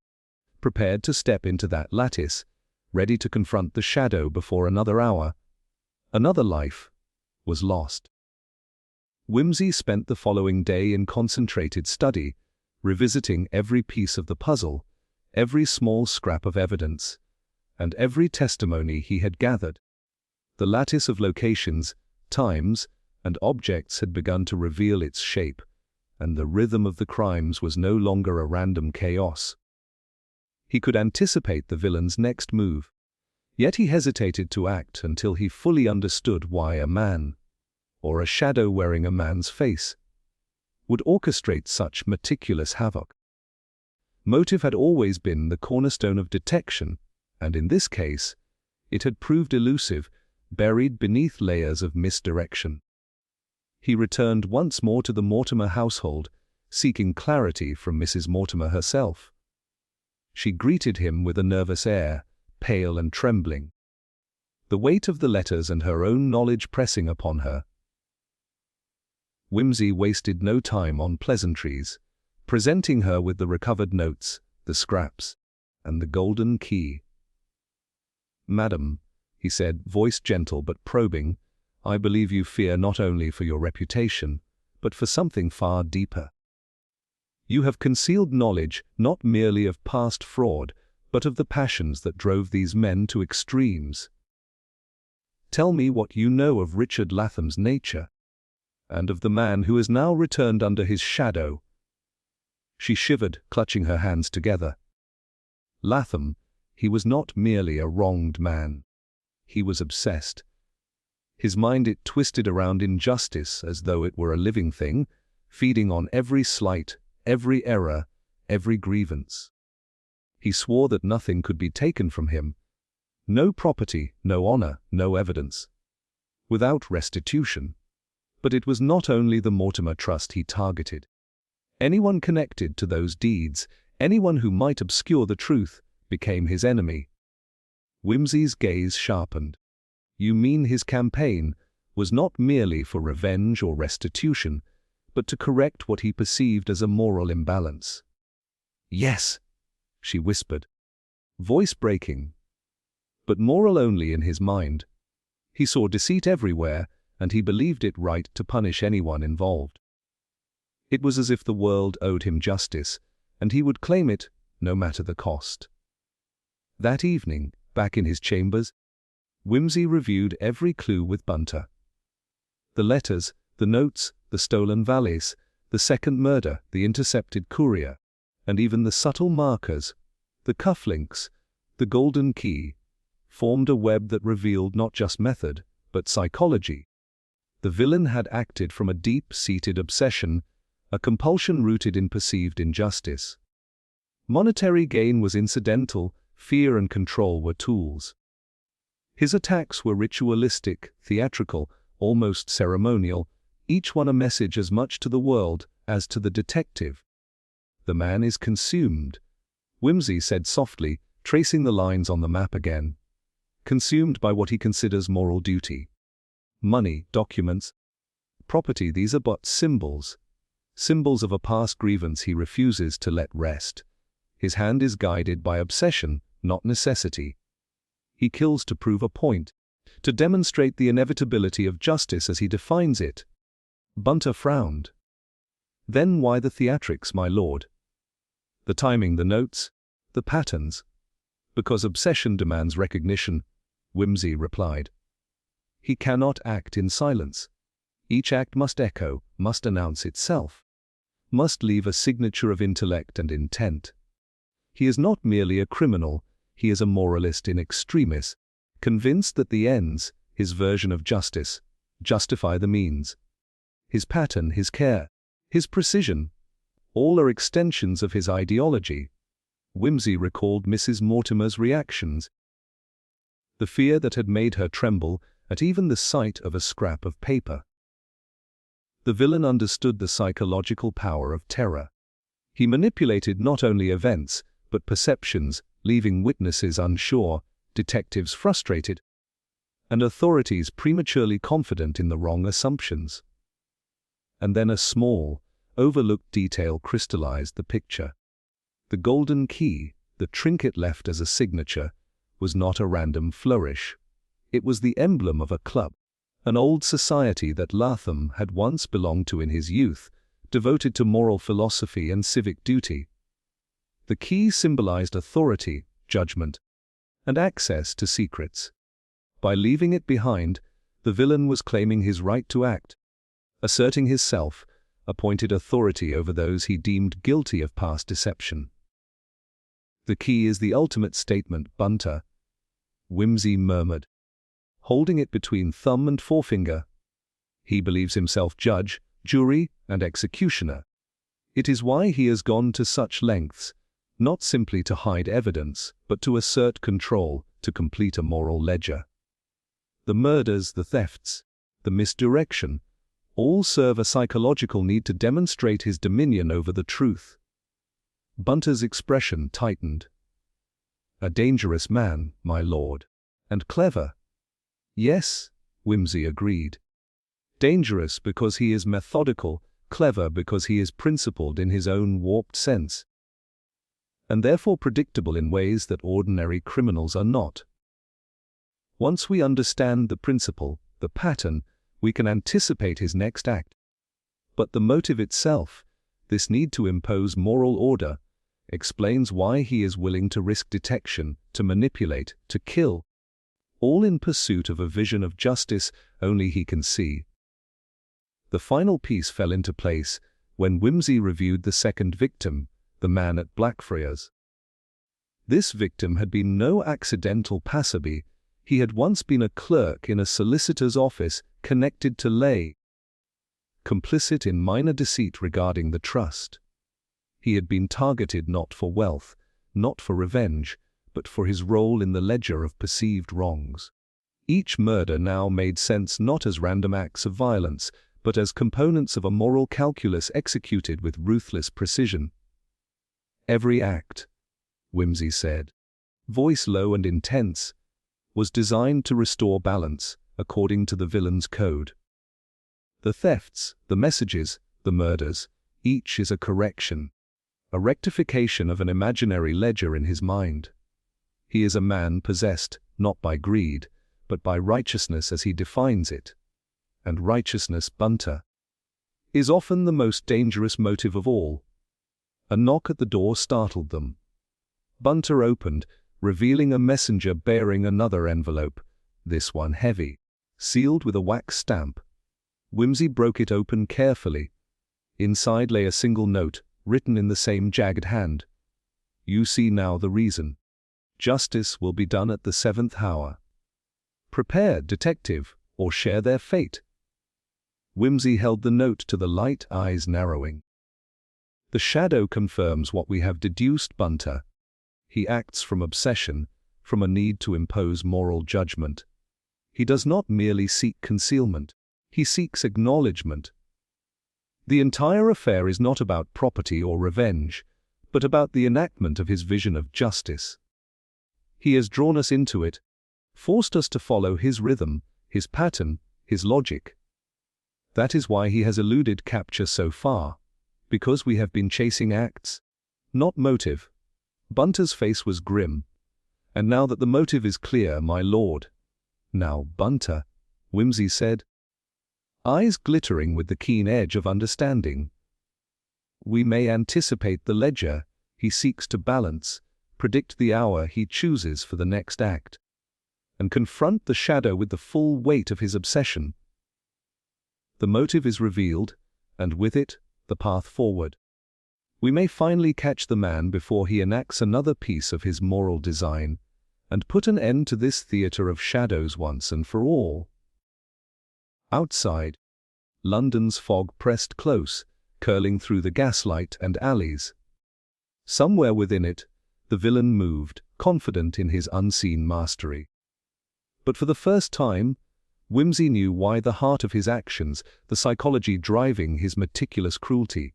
prepared to step into that lattice, ready to confront the shadow before another hour, another life, was lost. Whimsy spent the following day in concentrated study, revisiting every piece of the puzzle, every small scrap of evidence, and every testimony he had gathered. The lattice of locations, times, and objects had begun to reveal its shape, and the rhythm of the crimes was no longer a random chaos. He could anticipate the villain's next move, yet he hesitated to act until he fully understood why a man, or a shadow wearing a man's face, would orchestrate such meticulous havoc. Motive had always been the cornerstone of detection, and in this case, it had proved elusive, buried beneath layers of misdirection. He returned once more to the Mortimer household, seeking clarity from Mrs. Mortimer herself. She greeted him with a nervous air, pale and trembling, the weight of the letters and her own knowledge pressing upon her. Whimsy wasted no time on pleasantries, presenting her with the recovered notes, the scraps, and the golden key. "Madam," he said, voice gentle but probing, "I believe you fear not only for your reputation, but for something far deeper. You have concealed knowledge not merely of past fraud, but of the passions that drove these men to extremes. Tell me what you know of Richard Latham's nature, and of the man who has now returned under his shadow." She shivered, clutching her hands together. Latham, he was not merely a wronged man. He was obsessed. His mind it twisted around injustice as though it were a living thing, feeding on every slight, every error, every grievance. He swore that nothing could be taken from him. No property, no honor, no evidence. Without restitution. But it was not only the Mortimer Trust he targeted. Anyone connected to those deeds, anyone who might obscure the truth, became his enemy. Whimsy's gaze sharpened. You mean his campaign was not merely for revenge or restitution, but to correct what he perceived as a moral imbalance? Yes, she whispered, voice breaking. But moral only in his mind. He saw deceit everywhere, and he believed it right to punish anyone involved. It was as if the world owed him justice, and he would claim it, no matter the cost. That evening, back in his chambers, Whimsy reviewed every clue with Bunter. The letters, the notes, the stolen valise, the second murder, the intercepted courier, and even the subtle markers, the cufflinks, the golden key, formed a web that revealed not just method, but psychology. The villain had acted from a deep-seated obsession, a compulsion rooted in perceived injustice. Monetary gain was incidental, fear and control were tools. His attacks were ritualistic, theatrical, almost ceremonial, each one a message as much to the world as to the detective. The man is consumed, Whimsy said softly, tracing the lines on the map again. Consumed by what he considers moral duty. Money, documents, property, these are but symbols. Symbols of a past grievance he refuses to let rest. His hand is guided by obsession, not necessity. He kills to prove a point, to demonstrate the inevitability of justice as he defines it. Bunter frowned. Then why the theatrics, my lord? The timing, the notes, the patterns. Because obsession demands recognition, Whimsy replied. He cannot act in silence. Each act must echo, must announce itself, must leave a signature of intellect and intent. He is not merely a criminal, he is a moralist in extremis, convinced that the ends, his version of justice, justify the means. His pattern, his care, his precision, all are extensions of his ideology. Whimsy recalled Mrs. Mortimer's reactions. The fear that had made her tremble at even the sight of a scrap of paper. The villain understood the psychological power of terror. He manipulated not only events, but perceptions, leaving witnesses unsure, detectives frustrated, and authorities prematurely confident in the wrong assumptions. And then a small, overlooked detail crystallized the picture. The golden key, the trinket left as a signature, was not a random flourish. It was the emblem of a club, an old society that Latham had once belonged to in his youth, devoted to moral philosophy and civic duty. The key symbolized authority, judgment, and access to secrets. By leaving it behind, the villain was claiming his right to act, asserting his self-appointed authority over those he deemed guilty of past deception. The key is the ultimate statement, Bunter, Whimsy murmured, holding it between thumb and forefinger. He believes himself judge, jury, and executioner. It is why he has gone to such lengths, not simply to hide evidence, but to assert control, to complete a moral ledger. The murders, the thefts, the misdirection, all serve a psychological need to demonstrate his dominion over the truth. Bunter's expression tightened. A dangerous man, my lord. And clever. Yes, Whimsy agreed. Dangerous because he is methodical, clever because he is principled in his own warped sense, and therefore predictable in ways that ordinary criminals are not. Once we understand the principle, the pattern, we can anticipate his next act. But the motive itself, this need to impose moral order, explains why he is willing to risk detection, to manipulate, to kill, all in pursuit of a vision of justice only he can see. The final piece fell into place when Whimsy reviewed the second victim, the man at Blackfriars. This victim had been no accidental passerby. He had once been a clerk in a solicitor's office connected to Lay, complicit in minor deceit regarding the trust. He had been targeted not for wealth, not for revenge, but for his role in the ledger of perceived wrongs. Each murder now made sense not as random acts of violence, but as components of a moral calculus executed with ruthless precision. Every act, Whimsy said, voice low and intense, was designed to restore balance, according to the villain's code. The thefts, the messages, the murders, each is a correction, a rectification of an imaginary ledger in his mind. He is a man possessed, not by greed, but by righteousness as he defines it. And righteousness, Bunter, is often the most dangerous motive of all. A knock at the door startled them. Bunter opened, revealing a messenger bearing another envelope, this one heavy, sealed with a wax stamp. Whimsy broke it open carefully. Inside lay a single note, written in the same jagged hand. You see now the reason. Justice will be done at the 7th hour. Prepare, detective, or share their fate. Whimsy held the note to the light, eyes narrowing. The shadow confirms what we have deduced, Bunter. He acts from obsession, from a need to impose moral judgment. He does not merely seek concealment. He seeks acknowledgement. The entire affair is not about property or revenge, but about the enactment of his vision of justice. He has drawn us into it, forced us to follow his rhythm, his pattern, his logic. That is why he has eluded capture so far, because we have been chasing acts, not motive. Bunter's face was grim. And now that the motive is clear, my lord. Now, Bunter, Wimsey said, eyes glittering with the keen edge of understanding. We may anticipate the ledger he seeks to balance, predict the hour he chooses for the next act, and confront the shadow with the full weight of his obsession. The motive is revealed, and with it, the path forward. We may finally catch the man before he enacts another piece of his moral design, and put an end to this theatre of shadows once and for all. Outside, London's fog pressed close, curling through the gaslight and alleys. Somewhere within it, the villain moved, confident in his unseen mastery. But for the first time, Wimsey knew why the heart of his actions, the psychology driving his meticulous cruelty,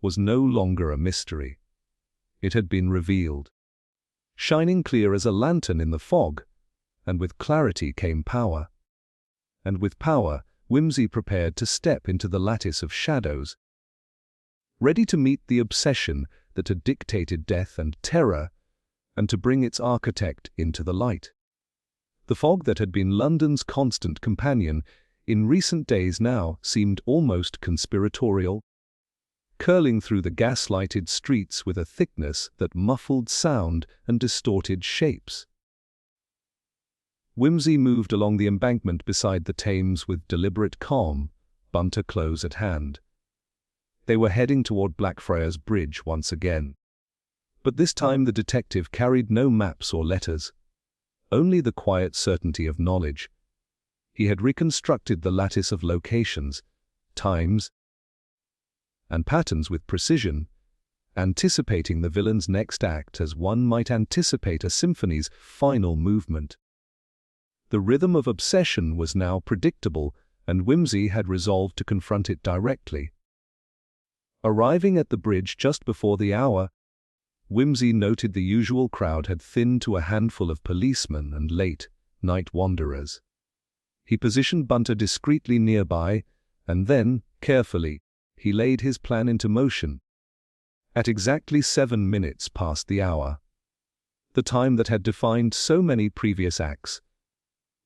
was no longer a mystery. It had been revealed. Shining clear as a lantern in the fog, and with clarity came power. And with power, Wimsey prepared to step into the lattice of shadows, ready to meet the obsession that had dictated death and terror, and to bring its architect into the light. The fog that had been London's constant companion in recent days now seemed almost conspiratorial, curling through the gas-lighted streets with a thickness that muffled sound and distorted shapes. Wimsey moved along the embankment beside the Thames with deliberate calm, Bunter close at hand. They were heading toward Blackfriars Bridge once again. But this time the detective carried no maps or letters, only the quiet certainty of knowledge. He had reconstructed the lattice of locations, times, and patterns with precision, anticipating the villain's next act as one might anticipate a symphony's final movement. The rhythm of obsession was now predictable, and Wimsey had resolved to confront it directly. Arriving at the bridge just before the hour, Wimsey noted the usual crowd had thinned to a handful of policemen and late-night wanderers. He positioned Bunter discreetly nearby, and then, carefully, he laid his plan into motion. At exactly 7 minutes past the hour, the time that had defined so many previous acts,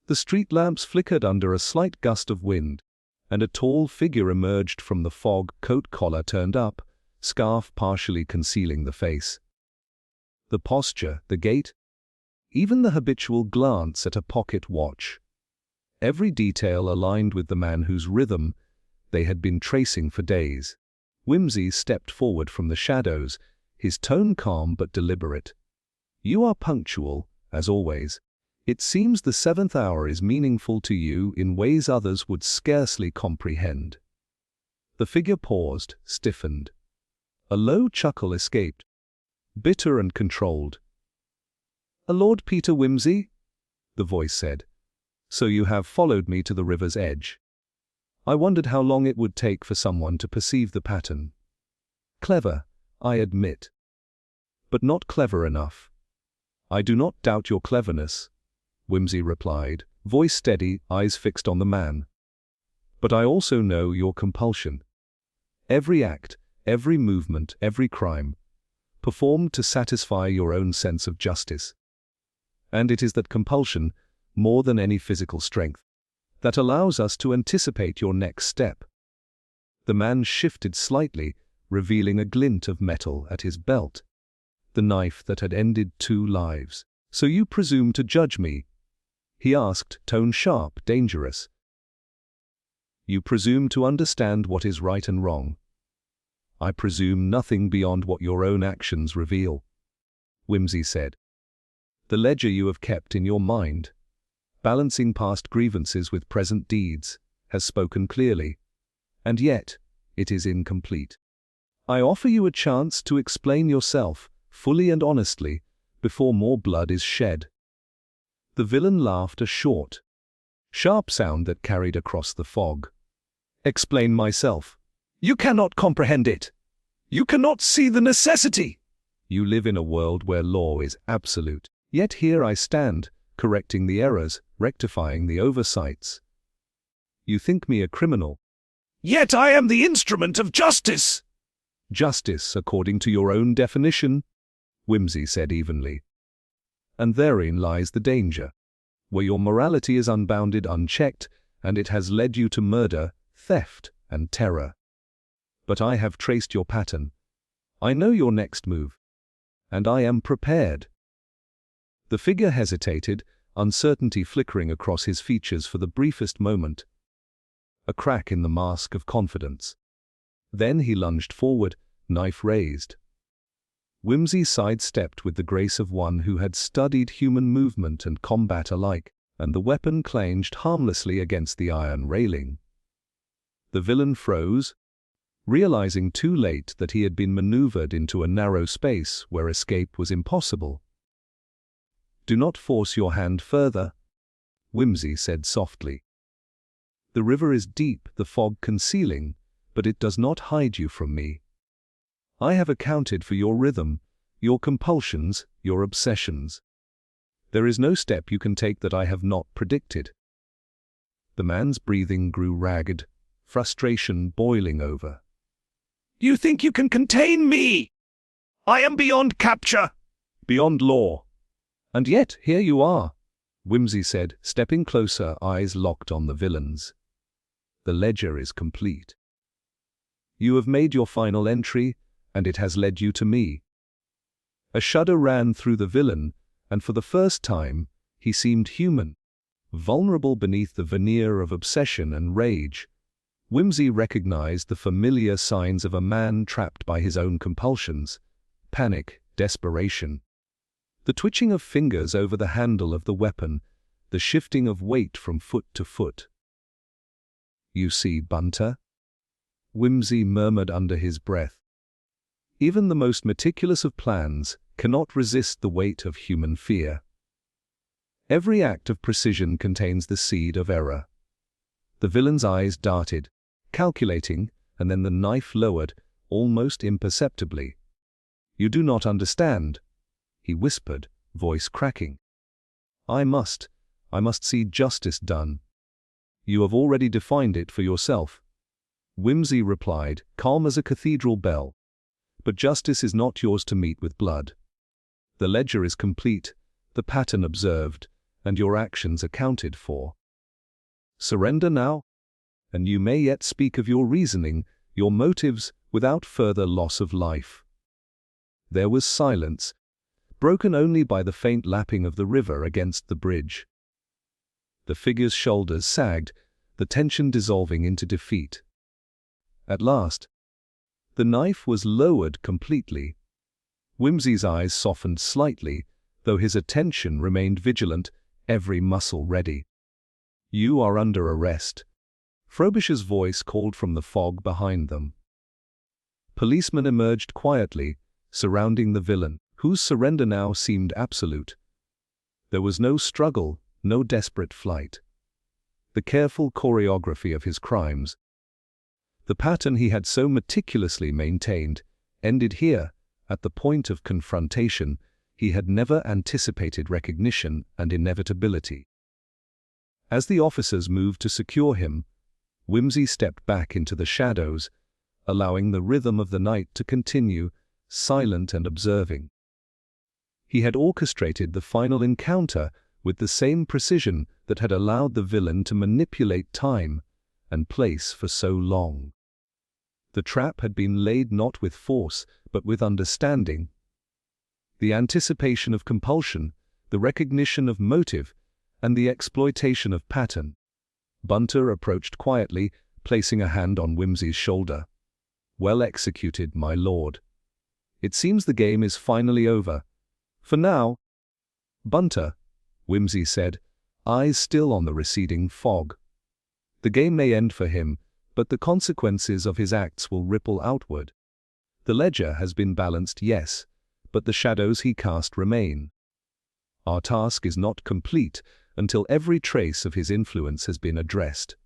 the street lamps flickered under a slight gust of wind, and a tall figure emerged from the fog, coat collar turned up, scarf partially concealing the face. The posture, the gait, even the habitual glance at a pocket watch. Every detail aligned with the man whose rhythm they had been tracing for days. Wimsey stepped forward from the shadows, his tone calm but deliberate. "You are punctual, as always. It seems the 7th hour is meaningful to you in ways others would scarcely comprehend." The figure paused, stiffened. A low chuckle escaped, bitter and controlled. "Lord Peter Wimsey?" the voice said. "So you have followed me to the river's edge. I wondered how long it would take for someone to perceive the pattern. Clever, I admit. But not clever enough." "I do not doubt your cleverness," Wimsey replied, voice steady, eyes fixed on the man. "But I also know your compulsion. Every act, every movement, every crime, performed to satisfy your own sense of justice. And it is that compulsion, more than any physical strength, that allows us to anticipate your next step." The man shifted slightly, revealing a glint of metal at his belt, the knife that had ended 2 lives. "So you presume to judge me?" he asked, tone sharp, dangerous. "You presume to understand what is right and wrong." "I presume nothing beyond what your own actions reveal," Wimsey said. "The ledger you have kept in your mind, balancing past grievances with present deeds, has spoken clearly, and yet it is incomplete. I offer you a chance to explain yourself, fully and honestly, before more blood is shed." The villain laughed, a short, sharp sound that carried across the fog. Explain myself. You cannot comprehend it. You cannot see the necessity. You live in a world where law is absolute. Yet here I stand, correcting the errors, rectifying the oversights. You think me a criminal. Yet I am the instrument of justice. Justice, according to your own definition, Whimsy said evenly. And therein lies the danger, where your morality is unbounded, unchecked, and it has led you to murder, theft, and terror. But I have traced your pattern. I know your next move, and I am prepared. The figure hesitated, uncertainty flickering across his features for the briefest moment. A crack in the mask of confidence. Then he lunged forward, knife raised. Whimsy sidestepped with the grace of one who had studied human movement and combat alike, and the weapon clanged harmlessly against the iron railing. The villain froze, realizing too late that he had been maneuvered into a narrow space where escape was impossible. Do not force your hand further, Whimsy said softly. The river is deep, the fog concealing, but it does not hide you from me. I have accounted for your rhythm, your compulsions, your obsessions. There is no step you can take that I have not predicted. The man's breathing grew ragged, frustration boiling over. You think you can contain me? I am beyond capture, beyond law. And yet here you are, Whimsy said, stepping closer, eyes locked on the villain's. The ledger is complete. You have made your final entry, and it has led you to me. A shudder ran through the villain, and for the first time, he seemed human. Vulnerable beneath the veneer of obsession and rage, Whimsy recognized the familiar signs of a man trapped by his own compulsions: panic, desperation. The twitching of fingers over the handle of the weapon, the shifting of weight from foot to foot. You see, Bunter? Whimsy murmured under his breath. Even the most meticulous of plans cannot resist the weight of human fear. Every act of precision contains the seed of error. The villain's eyes darted, calculating, and then the knife lowered, almost imperceptibly. You do not understand, he whispered, voice cracking. I must see justice done. You have already defined it for yourself. Whimsy replied, calm as a cathedral bell. But justice is not yours to meet with blood. The ledger is complete, the pattern observed, and your actions accounted for. Surrender now, and you may yet speak of your reasoning, your motives, without further loss of life. There was silence, broken only by the faint lapping of the river against the bridge. The figure's shoulders sagged, the tension dissolving into defeat. At last, the knife was lowered completely. Whimsy's eyes softened slightly, though his attention remained vigilant, every muscle ready. You are under arrest, Frobisher's voice called from the fog behind them. Policemen emerged quietly, surrounding the villain, whose surrender now seemed absolute. There was no struggle, no desperate flight. The careful choreography of his crimes, the pattern he had so meticulously maintained, ended here, at the point of confrontation. He had never anticipated recognition and inevitability. As the officers moved to secure him, Whimsy stepped back into the shadows, allowing the rhythm of the night to continue, silent and observing. He had orchestrated the final encounter with the same precision that had allowed the villain to manipulate time and place for so long. The trap had been laid not with force, but with understanding. The anticipation of compulsion, the recognition of motive, and the exploitation of pattern. Bunter approached quietly, placing a hand on Whimsy's shoulder. Well executed, my lord. It seems the game is finally over. For now. Bunter, Whimsy said, eyes still on the receding fog. The game may end for him, but the consequences of his acts will ripple outward. The ledger has been balanced, yes, but the shadows he cast remain. Our task is not complete until every trace of his influence has been addressed.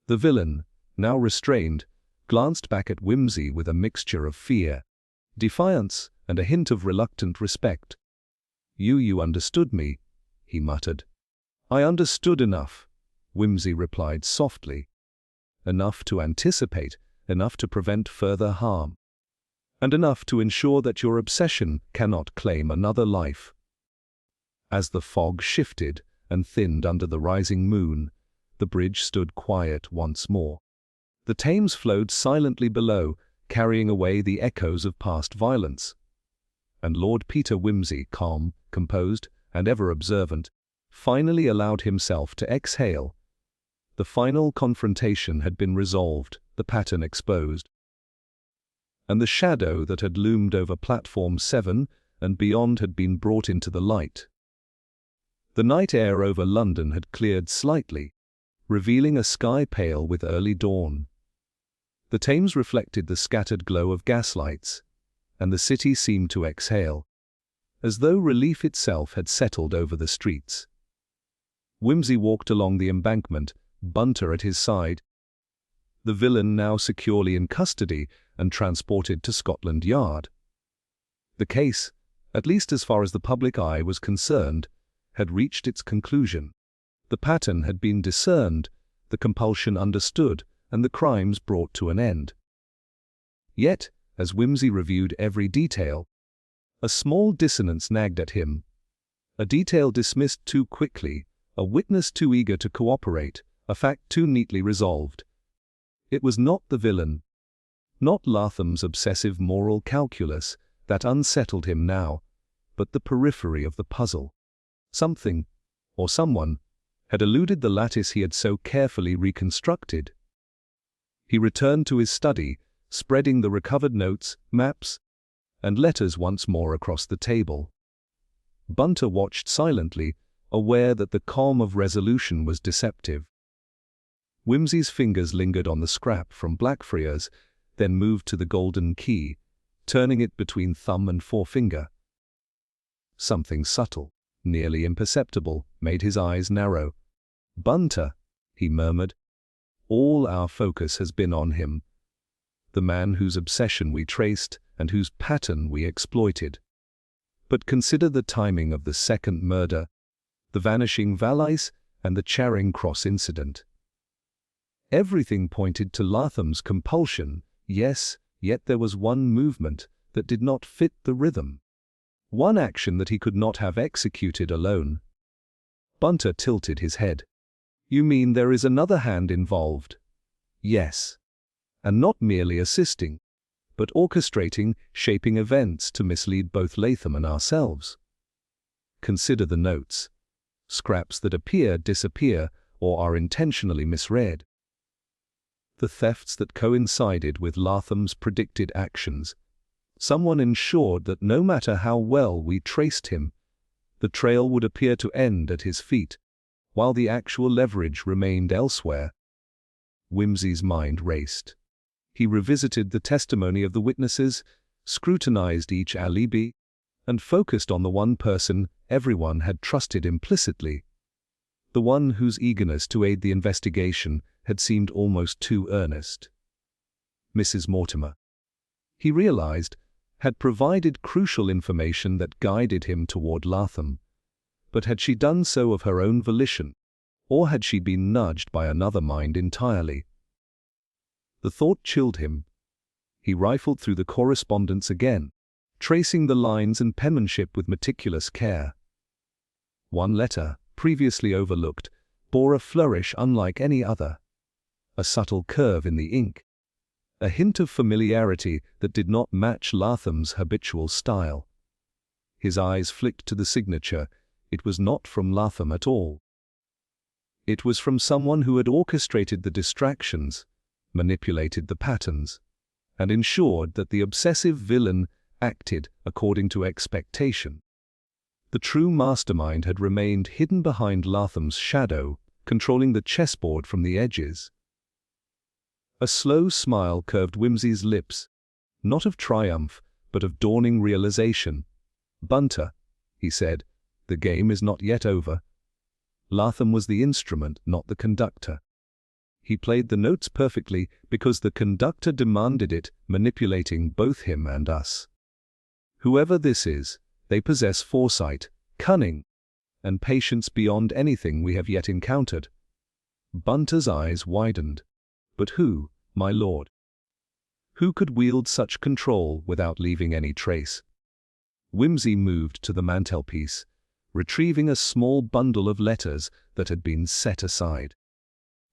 The villain, now restrained, glanced back at Whimsy with a mixture of fear, defiance, and a hint of reluctant respect. You understood me," he muttered. "I understood enough," Whimsy replied softly. "Enough to anticipate, enough to prevent further harm, and enough to ensure that your obsession cannot claim another life." As the fog shifted and thinned under the rising moon, the bridge stood quiet once more. The Thames flowed silently below, carrying away the echoes of past violence. And Lord Peter Wimsey, calm, composed, and ever observant, finally allowed himself to exhale. The final confrontation had been resolved, the pattern exposed. And the shadow that had loomed over Platform 7 and beyond had been brought into the light. The night air over London had cleared slightly, revealing a sky pale with early dawn. The Thames reflected the scattered glow of gaslights, and the city seemed to exhale, as though relief itself had settled over the streets. Whimsy walked along the embankment, Bunter at his side, the villain now securely in custody and transported to Scotland Yard. The case, at least as far as the public eye was concerned, had reached its conclusion. The pattern had been discerned, the compulsion understood, and the crimes brought to an end. Yet, as Whimsy reviewed every detail, a small dissonance nagged at him. A detail dismissed too quickly, a witness too eager to cooperate, a fact too neatly resolved. It was not the villain, not Latham's obsessive moral calculus, that unsettled him now, but the periphery of the puzzle. Something, or someone, had eluded the lattice he had so carefully reconstructed. He returned to his study, spreading the recovered notes, maps, and letters once more across the table. Bunter watched silently, aware that the calm of resolution was deceptive. Whimsy's fingers lingered on the scrap from Blackfriars, then moved to the golden key, turning it between thumb and forefinger. Something subtle, nearly imperceptible, made his eyes narrow. "Bunter," he murmured, "all our focus has been on him. The man whose obsession we traced and whose pattern we exploited. But consider the timing of the second murder, the vanishing valise, and the Charing Cross incident. Everything pointed to Latham's compulsion, yes, yet there was one movement that did not fit the rhythm. One action that he could not have executed alone." Bunter tilted his head. "You mean there is another hand involved?" "Yes. And not merely assisting, but orchestrating, shaping events to mislead both Latham and ourselves. Consider the notes. Scraps that appear, disappear, or are intentionally misread. The thefts that coincided with Latham's predicted actions. Someone ensured that no matter how well we traced him, the trail would appear to end at his feet, while the actual leverage remained elsewhere." Whimsy's mind raced. He revisited the testimony of the witnesses, scrutinized each alibi, and focused on the one person everyone had trusted implicitly, the one whose eagerness to aid the investigation had seemed almost too earnest. Mrs. Mortimer, he realized, had provided crucial information that guided him toward Latham, but had she done so of her own volition, or had she been nudged by another mind entirely? The thought chilled him. He rifled through the correspondence again, tracing the lines and penmanship with meticulous care. One letter, previously overlooked, bore a flourish unlike any other, a subtle curve in the ink, a hint of familiarity that did not match Latham's habitual style. His eyes flicked to the signature. It was not from Latham at all. It was from someone who had orchestrated the distractions, manipulated the patterns, and ensured that the obsessive villain acted according to expectation. The true mastermind had remained hidden behind Latham's shadow, controlling the chessboard from the edges. A slow smile curved Whimsy's lips, not of triumph, but of dawning realization. "Bunter," he said, "the game is not yet over. Latham was the instrument, not the conductor. He played the notes perfectly because the conductor demanded it, manipulating both him and us. Whoever this is, they possess foresight, cunning, and patience beyond anything we have yet encountered. Bunter's eyes widened. But who, my lord? Who could wield such control without leaving any trace? Whimsy moved to the mantelpiece, retrieving a small bundle of letters that had been set aside.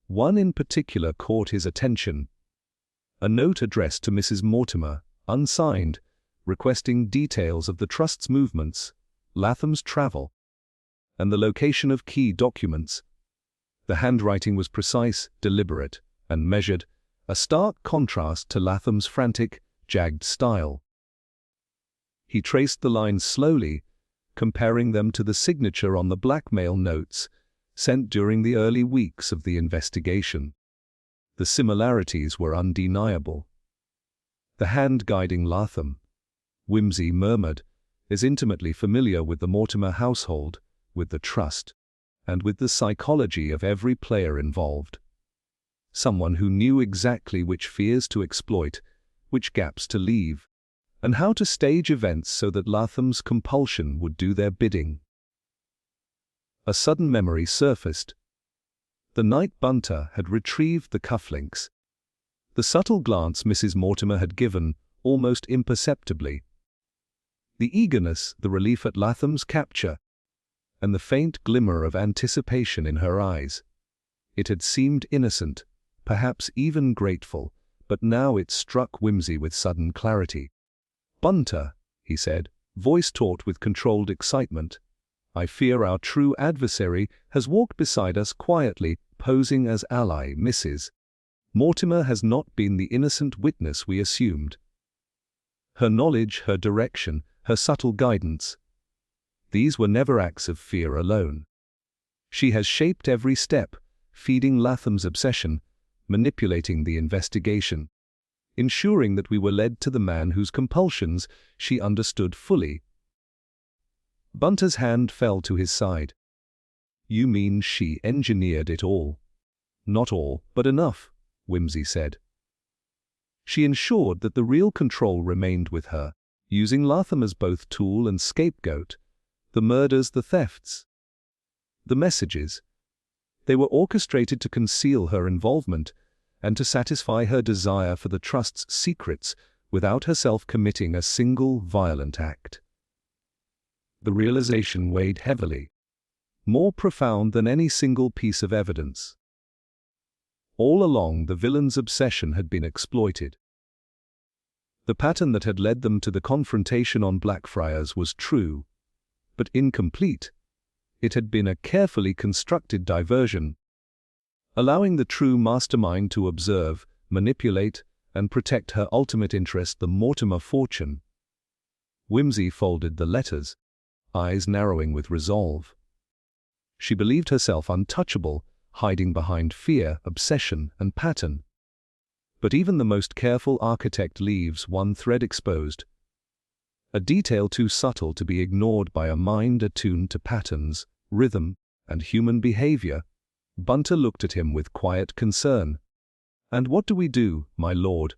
One in particular caught his attention. A note addressed to Mrs. Mortimer, unsigned, requesting details of the Trust's movements, Latham's travel, and the location of key documents. The handwriting was precise, deliberate, and measured, a stark contrast to Latham's frantic, jagged style. He traced the lines slowly, comparing them to the signature on the blackmail notes sent during the early weeks of the investigation. The similarities were undeniable. The hand guiding Latham, Whimsy murmured, is intimately familiar with the Mortimer household, with the Trust, and with the psychology of every player involved. Someone who knew exactly which fears to exploit, which gaps to leave, and how to stage events so that Latham's compulsion would do their bidding. A sudden memory surfaced. The night Bunter had retrieved the cufflinks. The subtle glance Mrs. Mortimer had given, almost imperceptibly. The eagerness, the relief at Latham's capture, and the faint glimmer of anticipation in her eyes. It had seemed innocent, perhaps even grateful, but now it struck Whimsy with sudden clarity. "Bunter," he said, voice taut with controlled excitement, "I fear our true adversary has walked beside us quietly, posing as ally, Mrs. Mortimer has not been the innocent witness we assumed. Her knowledge, her direction, her subtle guidance, these were never acts of fear alone. She has shaped every step, feeding Latham's obsession, manipulating the investigation, ensuring that we were led to the man whose compulsions she understood fully." Bunter's hand fell to his side. "You mean she engineered it all?" "Not all, but enough," Whimsy said. "She ensured that the real control remained with her, using Latham as both tool and scapegoat. The murders, the thefts, the messages, they were orchestrated to conceal her involvement and to satisfy her desire for the Trust's secrets without herself committing a single violent act." The realization weighed heavily, more profound than any single piece of evidence. All along, the villain's obsession had been exploited. The pattern that had led them to the confrontation on Blackfriars was true, but incomplete. It had been a carefully constructed diversion, allowing the true mastermind to observe, manipulate, and protect her ultimate interest, the Mortimer fortune. Whimsy folded the letters, eyes narrowing with resolve. She believed herself untouchable, hiding behind fear, obsession, and pattern. But even the most careful architect leaves one thread exposed, a detail too subtle to be ignored by a mind attuned to patterns, rhythm, and human behavior. Bunter looked at him with quiet concern. "And what do we do, my lord?"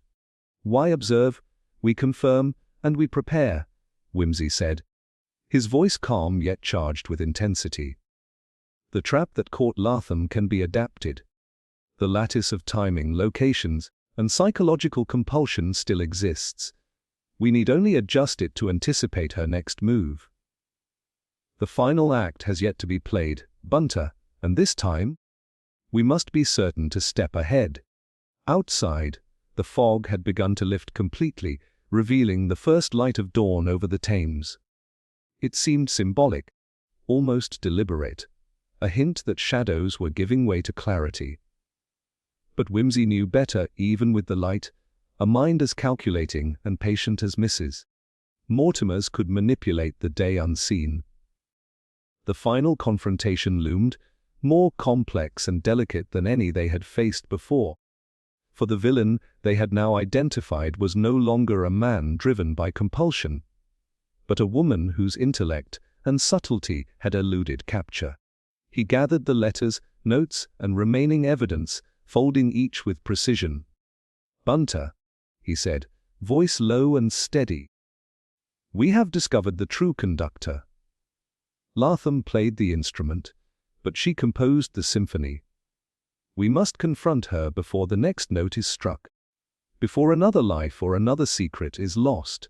"Why observe, we confirm, and we prepare," Whimsy said, his voice calm yet charged with intensity. "The trap that caught Latham can be adapted. The lattice of timing, locations, and psychological compulsion still exists. We need only adjust it to anticipate her next move. The final act has yet to be played, Bunter, and this time, we must be certain to step ahead." Outside, the fog had begun to lift completely, revealing the first light of dawn over the Thames. It seemed symbolic, almost deliberate, a hint that shadows were giving way to clarity. But Whimsy knew better. Even with the light, a mind as calculating and patient as Mrs. Mortimer's could manipulate the day unseen. The final confrontation loomed, more complex and delicate than any they had faced before. For the villain they had now identified was no longer a man driven by compulsion, but a woman whose intellect and subtlety had eluded capture. He gathered the letters, notes, and remaining evidence, folding each with precision. "Bunter," he said, voice low and steady, "we have discovered the true conductor." Latham played the instrument, but she composed the symphony. "We must confront her before the next note is struck, before another life or another secret is lost.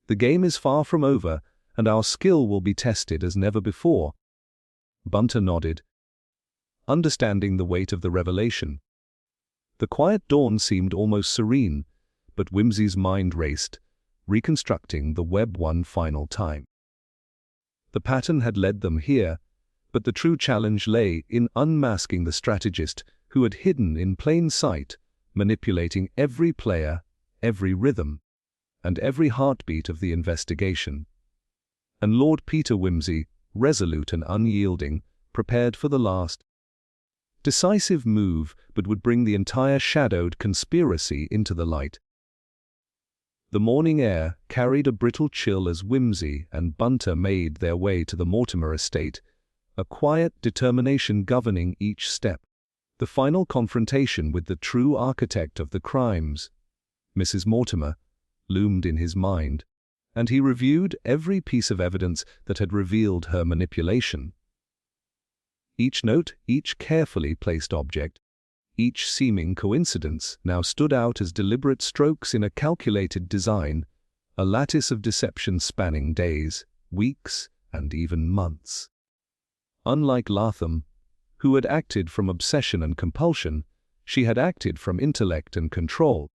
The game is far from over, and our skill will be tested as never before." Bunter nodded, understanding the weight of the revelation. The quiet dawn seemed almost serene, but Whimsy's mind raced, reconstructing the web one final time. The pattern had led them here, but the true challenge lay in unmasking the strategist who had hidden in plain sight, manipulating every player, every rhythm, and every heartbeat of the investigation. And Lord Peter Whimsy, resolute and unyielding, prepared for the last, decisive move, but would bring the entire shadowed conspiracy into the light. The morning air carried a brittle chill as Whimsy and Bunter made their way to the Mortimer estate, a quiet determination governing each step. The final confrontation with the true architect of the crimes, Mrs. Mortimer, loomed in his mind, and he reviewed every piece of evidence that had revealed her manipulation. Each note, each carefully placed object, each seeming coincidence now stood out as deliberate strokes in a calculated design, a lattice of deception spanning days, weeks, and even months. Unlike Latham, who had acted from obsession and compulsion, she had acted from intellect and control,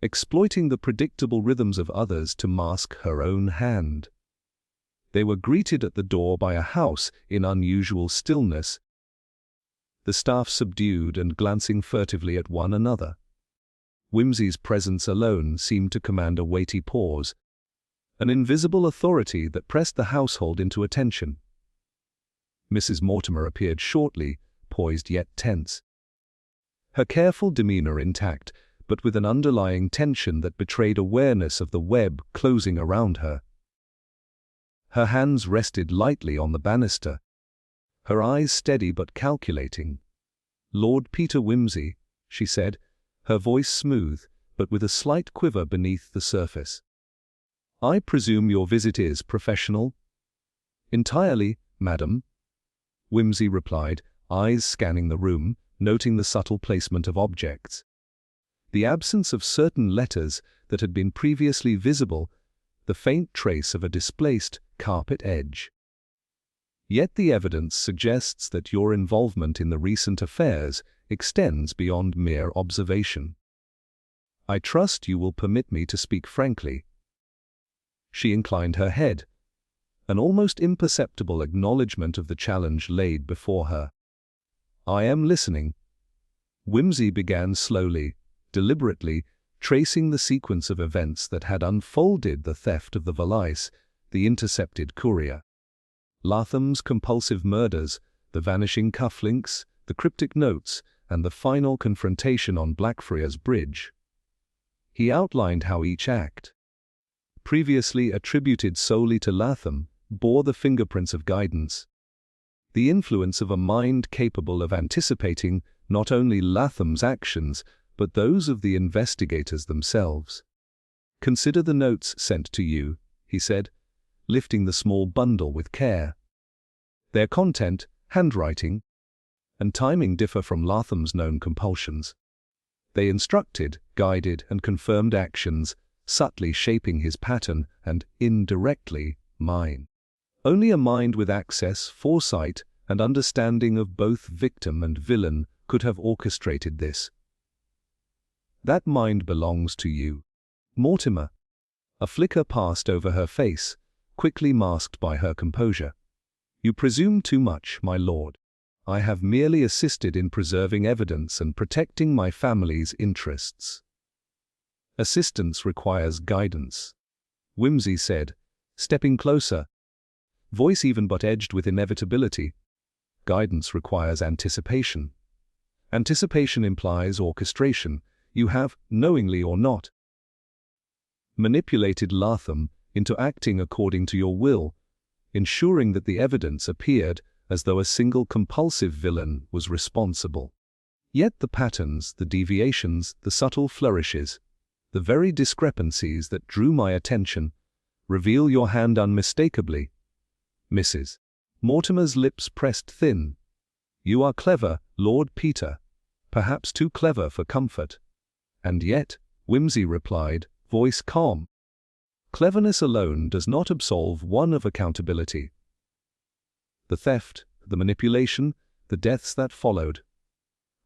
exploiting the predictable rhythms of others to mask her own hand. They were greeted at the door by a house in unusual stillness, the staff subdued and glancing furtively at one another. Whimsy's presence alone seemed to command a weighty pause, an invisible authority that pressed the household into attention. Mrs. Mortimer appeared shortly, poised yet tense, her careful demeanor intact, but with an underlying tension that betrayed awareness of the web closing around her. Her hands rested lightly on the banister, her eyes steady but calculating. "Lord Peter Whimsy," she said, her voice smooth, but with a slight quiver beneath the surface. "I presume your visit is professional?" "Entirely, madam," Whimsy replied, eyes scanning the room, noting the subtle placement of objects. The absence of certain letters that had been previously visible, the faint trace of a displaced carpet edge. "Yet the evidence suggests that your involvement in the recent affairs extends beyond mere observation. I trust you will permit me to speak frankly." She inclined her head, an almost imperceptible acknowledgement of the challenge laid before her. "I am listening." Whimsy began slowly, deliberately, tracing the sequence of events that had unfolded: the theft of the valise, the intercepted courier, Latham's compulsive murders, the vanishing cufflinks, the cryptic notes, and the final confrontation on Blackfriars Bridge. He outlined how each act, previously attributed solely to Latham, bore the fingerprints of guidance, the influence of a mind capable of anticipating not only Latham's actions, but those of the investigators themselves. "Consider the notes sent to you," he said, lifting the small bundle with care. "Their content, handwriting, and timing differ from Latham's known compulsions. They instructed, guided, and confirmed actions, subtly shaping his pattern and, indirectly, mine. Only a mind with access, foresight, and understanding of both victim and villain could have orchestrated this. That mind belongs to you, Mortimer." A flicker passed over her face, quickly masked by her composure. "You presume too much, my lord. I have merely assisted in preserving evidence and protecting my family's interests." "Assistance requires guidance," Whimsy said, stepping closer, voice even but edged with inevitability. "Guidance requires anticipation. Anticipation implies orchestration. You have, knowingly or not, manipulated Latham into acting according to your will, ensuring that the evidence appeared as though a single compulsive villain was responsible. Yet the patterns, the deviations, the subtle flourishes, the very discrepancies that drew my attention, reveal your hand unmistakably. Mrs. Mortimer's lips pressed thin. You are clever, Lord Peter, perhaps too clever for comfort. And yet, Whimsy replied, voice calm. Cleverness alone does not absolve one of accountability. The theft, the manipulation, the deaths that followed,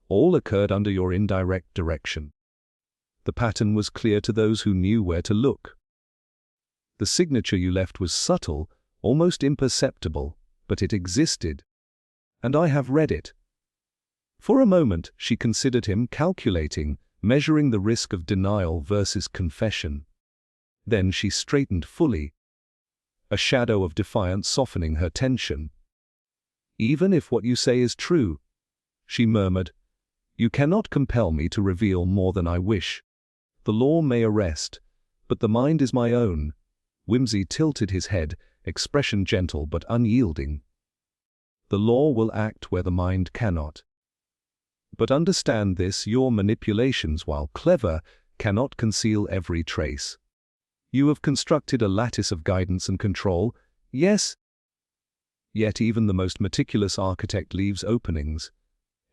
all occurred under your indirect direction. The pattern was clear to those who knew where to look. The signature you left was subtle, almost imperceptible, but it existed. And I have read it. For a moment, she considered him, calculating, measuring the risk of denial versus confession. Then she straightened fully, a shadow of defiance softening her tension. Even if what you say is true, she murmured, you cannot compel me to reveal more than I wish. The law may arrest, but the mind is my own. Whimsy tilted his head, expression gentle but unyielding. The law will act where the mind cannot. But understand this, your manipulations, while clever, cannot conceal every trace. You have constructed a lattice of guidance and control, yes, yet even the most meticulous architect leaves openings,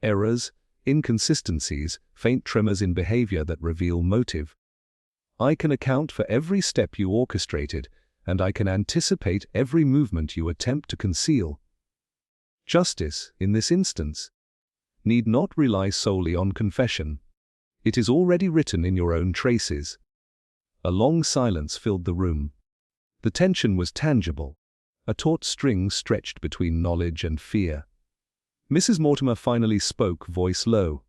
errors, inconsistencies, faint tremors in behavior that reveal motive. I can account for every step you orchestrated, and I can anticipate every movement you attempt to conceal. Justice, in this instance, need not rely solely on confession. It is already written in your own traces. A long silence filled the room. The tension was tangible, a taut string stretched between knowledge and fear. Mrs. Mortimer finally spoke, voice low.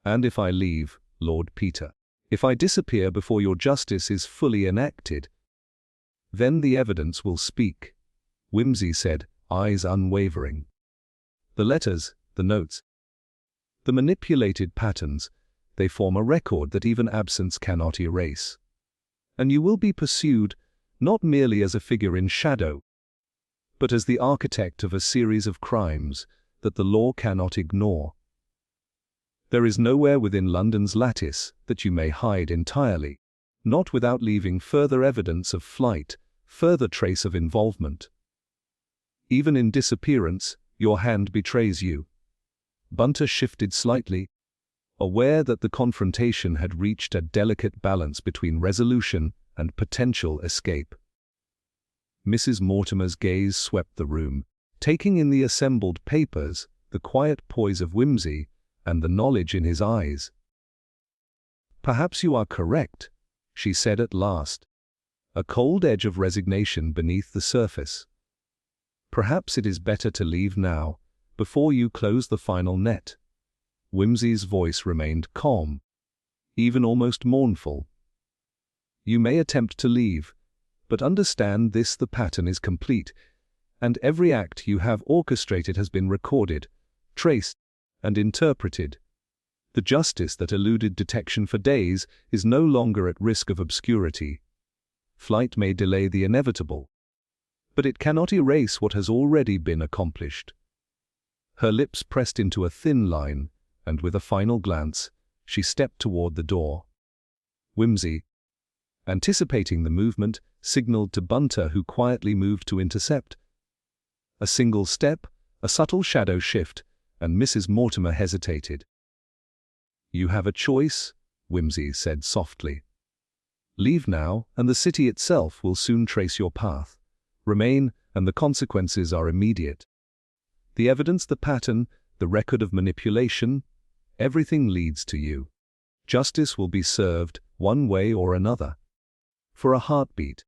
And if I leave, Lord Peter, if I disappear before your justice is fully enacted, then the evidence will speak, Whimsy said, eyes unwavering. The letters, the notes, the manipulated patterns, they form a record that even absence cannot erase. And you will be pursued, not merely as a figure in shadow, but as the architect of a series of crimes that the law cannot ignore. There is nowhere within London's lattice that you may hide entirely, not without leaving further evidence of flight, further trace of involvement. Even in disappearance, your hand betrays you. Bunter shifted slightly, aware that the confrontation had reached a delicate balance between resolution and potential escape. Mrs. Mortimer's gaze swept the room, taking in the assembled papers, the quiet poise of Whimsy, and the knowledge in his eyes. Perhaps you are correct, she said at last, a cold edge of resignation beneath the surface. Perhaps it is better to leave now, before you close the final net. Whimsy's voice remained calm, even almost mournful. You may attempt to leave, but understand this: the pattern is complete, and every act you have orchestrated has been recorded, traced, and interpreted. The justice that eluded detection for days is no longer at risk of obscurity. Flight may delay the inevitable, but it cannot erase what has already been accomplished. Her lips pressed into a thin line, and with a final glance, she stepped toward the door. Whimsy, anticipating the movement, signaled to Bunter, who quietly moved to intercept. A single step, a subtle shadow shift, and Mrs. Mortimer hesitated. You have a choice, Whimsy said softly. Leave now, and the city itself will soon trace your path. Remain, and the consequences are immediate. The evidence, the pattern, the record of manipulation, everything leads to you. Justice will be served, one way or another. For a heartbeat,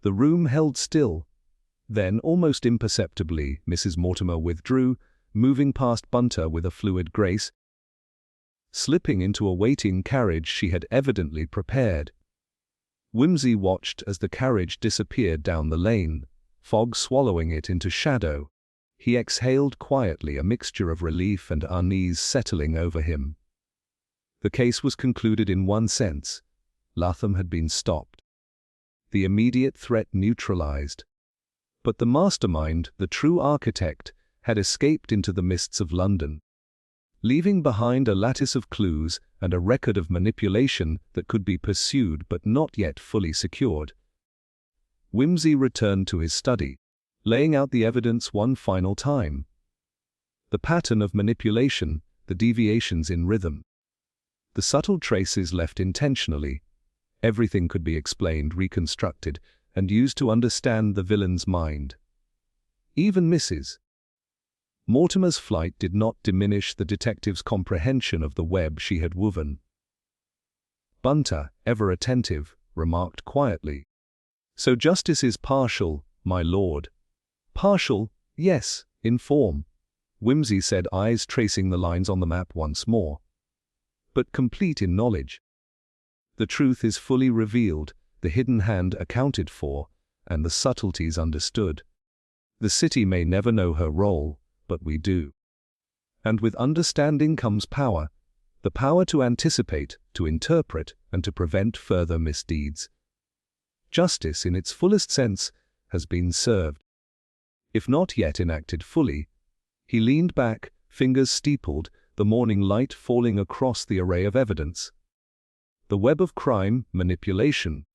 the room held still. Then, almost imperceptibly, Mrs. Mortimer withdrew, moving past Bunter with a fluid grace, slipping into a waiting carriage she had evidently prepared. Whimsy watched as the carriage disappeared down the lane, fog swallowing it into shadow. He exhaled quietly, a mixture of relief and unease settling over him. The case was concluded in one sense. Latham had been stopped. The immediate threat neutralized. But the mastermind, the true architect, had escaped into the mists of London. leaving behind a lattice of clues and a record of manipulation that could be pursued but not yet fully secured. Wimsey returned to his study, laying out the evidence one final time. The pattern of manipulation, the deviations in rhythm, the subtle traces left intentionally, everything could be explained, reconstructed, and used to understand the villain's mind. Even Mrs. Mortimer's flight did not diminish the detective's comprehension of the web she had woven. Bunter, ever attentive, remarked quietly, "So justice is partial, my lord." "Partial, yes, in form," Wimsey said, eyes tracing the lines on the map once more. "But complete in knowledge. The truth is fully revealed, the hidden hand accounted for, and the subtleties understood. The city may never know her role, but we do. And with understanding comes power, the power to anticipate, to interpret, and to prevent further misdeeds. Justice, in its fullest sense, has been served, if not yet enacted fully." He leaned back, fingers steepled, the morning light falling across the array of evidence. The web of crime, manipulation,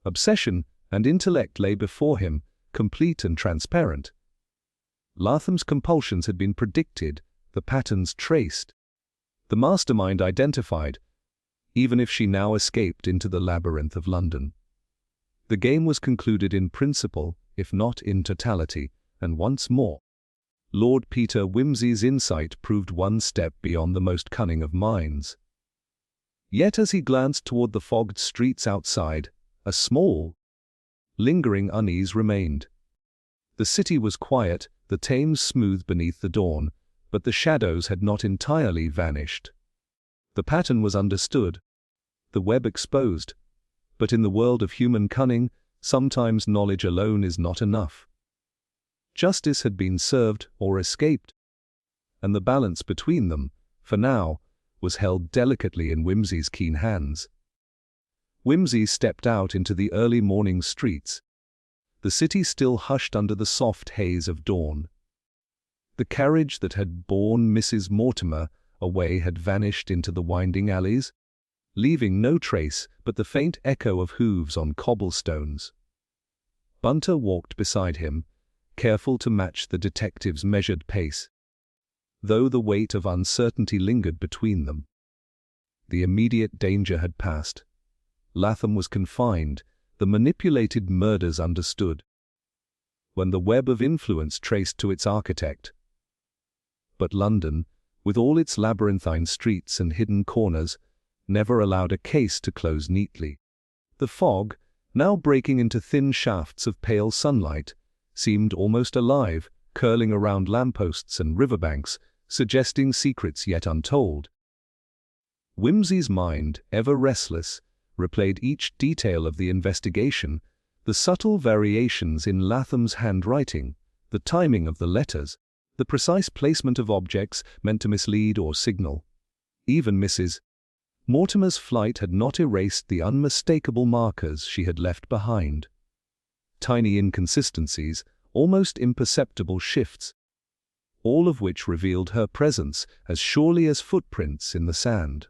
obsession, and intellect lay before him, complete and transparent. Latham's compulsions had been predicted, the patterns traced, the mastermind identified, even if she now escaped into the labyrinth of London. The game was concluded in principle, if not in totality, and once more, Lord Peter Wimsey's insight proved one step beyond the most cunning of minds. Yet as he glanced toward the fogged streets outside, a small, lingering unease remained. The city was quiet, the Thames smooth beneath the dawn, but the shadows had not entirely vanished. The pattern was understood, the web exposed, but in the world of human cunning, sometimes knowledge alone is not enough. Justice had been served or escaped, and the balance between them, for now, was held delicately in Wimsey's keen hands. Wimsey stepped out into the early morning streets. The city still hushed under the soft haze of dawn. The carriage that had borne Mrs. Mortimer away had vanished into the winding alleys, leaving no trace but the faint echo of hooves on cobblestones. Bunter walked beside him, careful to match the detective's measured pace, though the weight of uncertainty lingered between them. The immediate danger had passed. Latham was confined, the manipulated murders understood, when the web of influence traced to its architect. But London, with all its labyrinthine streets and hidden corners, never allowed a case to close neatly. The fog, now breaking into thin shafts of pale sunlight, seemed almost alive, curling around lampposts and riverbanks, suggesting secrets yet untold. Wimsey's mind, ever restless, replayed each detail of the investigation, the subtle variations in Latham's handwriting, the timing of the letters, the precise placement of objects meant to mislead or signal. Even Mrs. Mortimer's flight had not erased the unmistakable markers she had left behind. Tiny inconsistencies, almost imperceptible shifts, all of which revealed her presence as surely as footprints in the sand.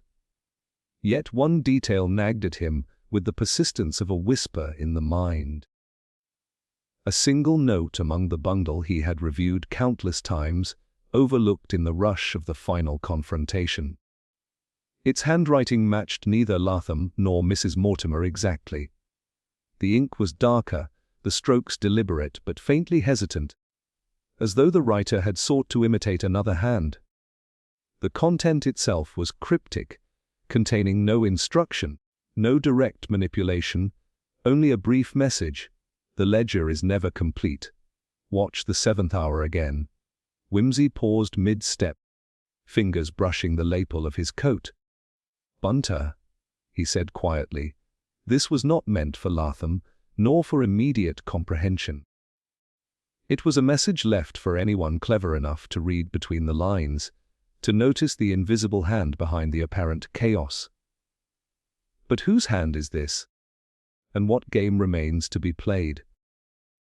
Yet one detail nagged at him with the persistence of a whisper in the mind. A single note among the bundle he had reviewed countless times, overlooked in the rush of the final confrontation. Its handwriting matched neither Latham nor Mrs. Mortimer exactly. The ink was darker, the strokes deliberate but faintly hesitant, as though the writer had sought to imitate another hand. The content itself was cryptic, containing no instruction, no direct manipulation, only a brief message: "The ledger is never complete. Watch the 7th hour again." Wimsey paused mid-step, fingers brushing the lapel of his coat. "Bunter," he said quietly, "this was not meant for Latham, nor for immediate comprehension. It was a message left for anyone clever enough to read between the lines, to notice the invisible hand behind the apparent chaos. But whose hand is this? And what game remains to be played?"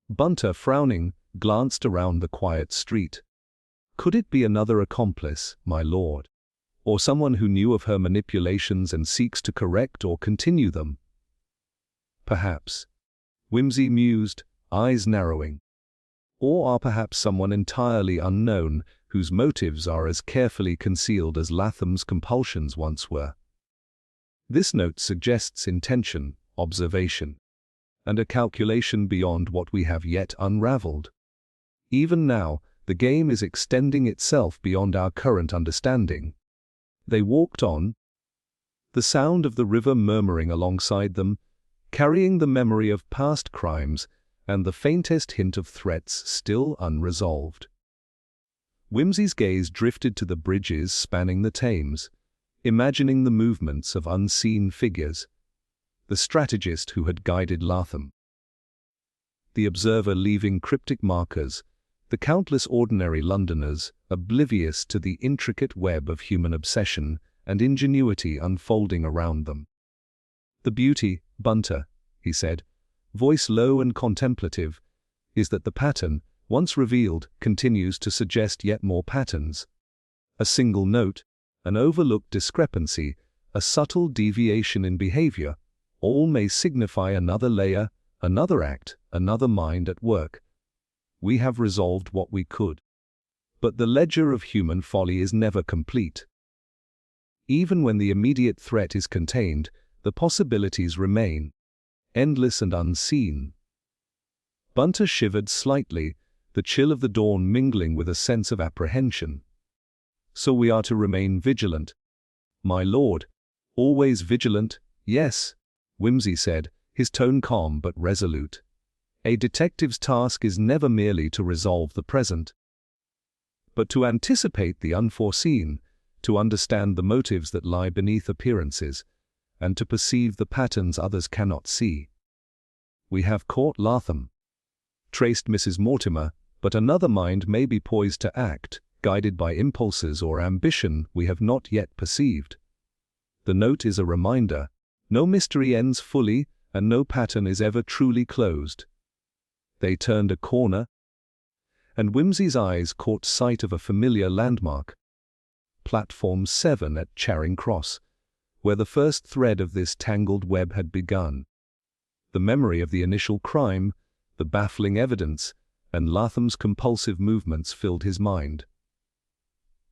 Bunter, frowning, glanced around the quiet street. "Could it be another accomplice, my lord?" Or someone who knew of her manipulations and seeks to correct or continue them? Perhaps, Whimsy mused, eyes narrowing. Or perhaps someone entirely unknown, whose motives are as carefully concealed as Latham's compulsions once were. This note suggests intention, observation, and a calculation beyond what we have yet unraveled. Even now, the game is extending itself beyond our current understanding. They walked on, the sound of the river murmuring alongside them, carrying the memory of past crimes and the faintest hint of threats still unresolved. Whimsy's gaze drifted to the bridges spanning the Thames, imagining the movements of unseen figures, the strategist who had guided Latham, the observer leaving cryptic markers, the countless ordinary Londoners oblivious to the intricate web of human obsession and ingenuity unfolding around them. The beauty, Bunter, he said, voice low and contemplative, is that the pattern, once revealed, continues to suggest yet more patterns. A single note, an overlooked discrepancy, a subtle deviation in behavior, all may signify another layer, another act, another mind at work. We have resolved what we could. But the ledger of human folly is never complete. Even when the immediate threat is contained, the possibilities remain, endless and unseen. Bunter shivered slightly, the chill of the dawn mingling with a sense of apprehension. So we are to remain vigilant. My lord. Always vigilant, yes, Whimsy said, his tone calm but resolute. A detective's task is never merely to resolve the present, but to anticipate the unforeseen, to understand the motives that lie beneath appearances, and to perceive the patterns others cannot see. We have caught Latham, traced Mrs. Mortimer, but another mind may be poised to act, guided by impulses or ambition we have not yet perceived. The note is a reminder: no mystery ends fully, and no pattern is ever truly closed. They turned a corner, and Whimsy's eyes caught sight of a familiar landmark. Platform 7 at Charing Cross, where the first thread of this tangled web had begun. The memory of the initial crime, the baffling evidence, and Latham's compulsive movements filled his mind.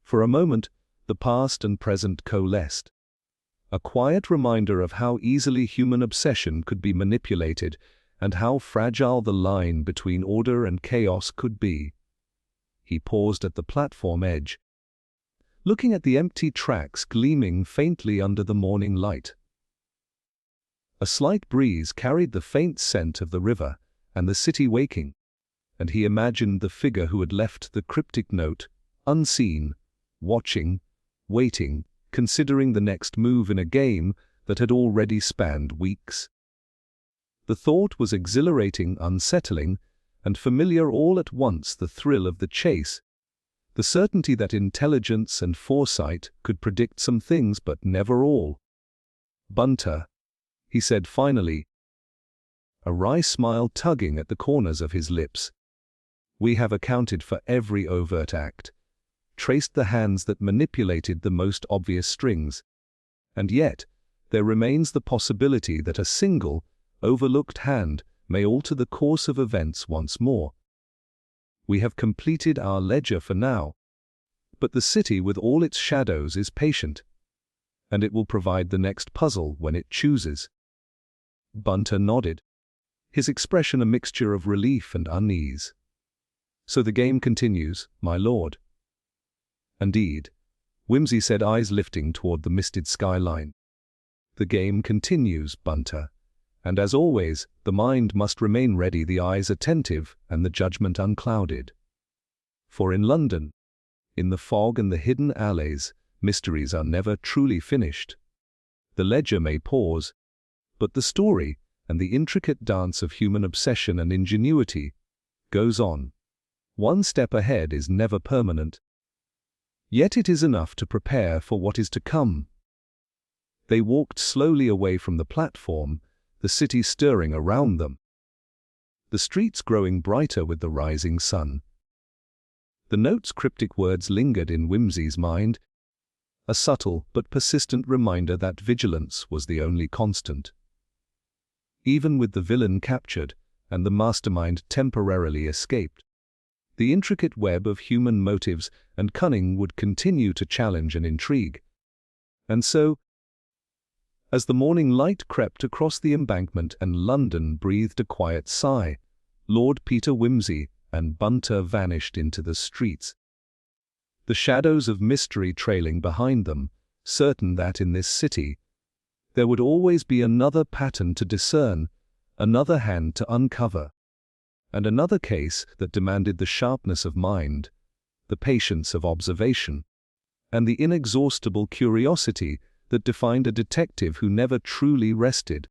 For a moment, the past and present coalesced. A quiet reminder of how easily human obsession could be manipulated and how fragile the line between order and chaos could be. He paused at the platform edge, looking at the empty tracks gleaming faintly under the morning light. A slight breeze carried the faint scent of the river and the city waking, and he imagined the figure who had left the cryptic note, unseen, watching, waiting, considering the next move in a game that had already spanned weeks. The thought was exhilarating, unsettling, and familiar all at once: the thrill of the chase, the certainty that intelligence and foresight could predict some things but never all. Bunter, he said finally, a wry smile tugging at the corners of his lips. We have accounted for every overt act, traced the hands that manipulated the most obvious strings, and yet there remains the possibility that a single, overlooked hand may alter the course of events once more. We have completed our ledger for now, but the city with all its shadows is patient, and it will provide the next puzzle when it chooses. Bunter nodded, his expression a mixture of relief and unease. So the game continues, my lord. Indeed, Whimsy said, eyes lifting toward the misted skyline. The game continues, Bunter, and as always, the mind must remain ready, the eyes attentive, and the judgment unclouded. For in London, in the fog and the hidden alleys, mysteries are never truly finished. The ledger may pause, but the story, and the intricate dance of human obsession and ingenuity, goes on. One step ahead is never permanent. Yet it is enough to prepare for what is to come. They walked slowly away from the platform, the city stirring around them, the streets growing brighter with the rising sun. The note's cryptic words lingered in Whimsy's mind, a subtle but persistent reminder that vigilance was the only constant. Even with the villain captured and the mastermind temporarily escaped, the intricate web of human motives and cunning would continue to challenge and intrigue. And so, as the morning light crept across the embankment and London breathed a quiet sigh, Lord Peter Wimsey and Bunter vanished into the streets, the shadows of mystery trailing behind them, certain that in this city there would always be another pattern to discern, another hand to uncover, and another case that demanded the sharpness of mind, the patience of observation, and the inexhaustible curiosity that defined a detective who never truly rested.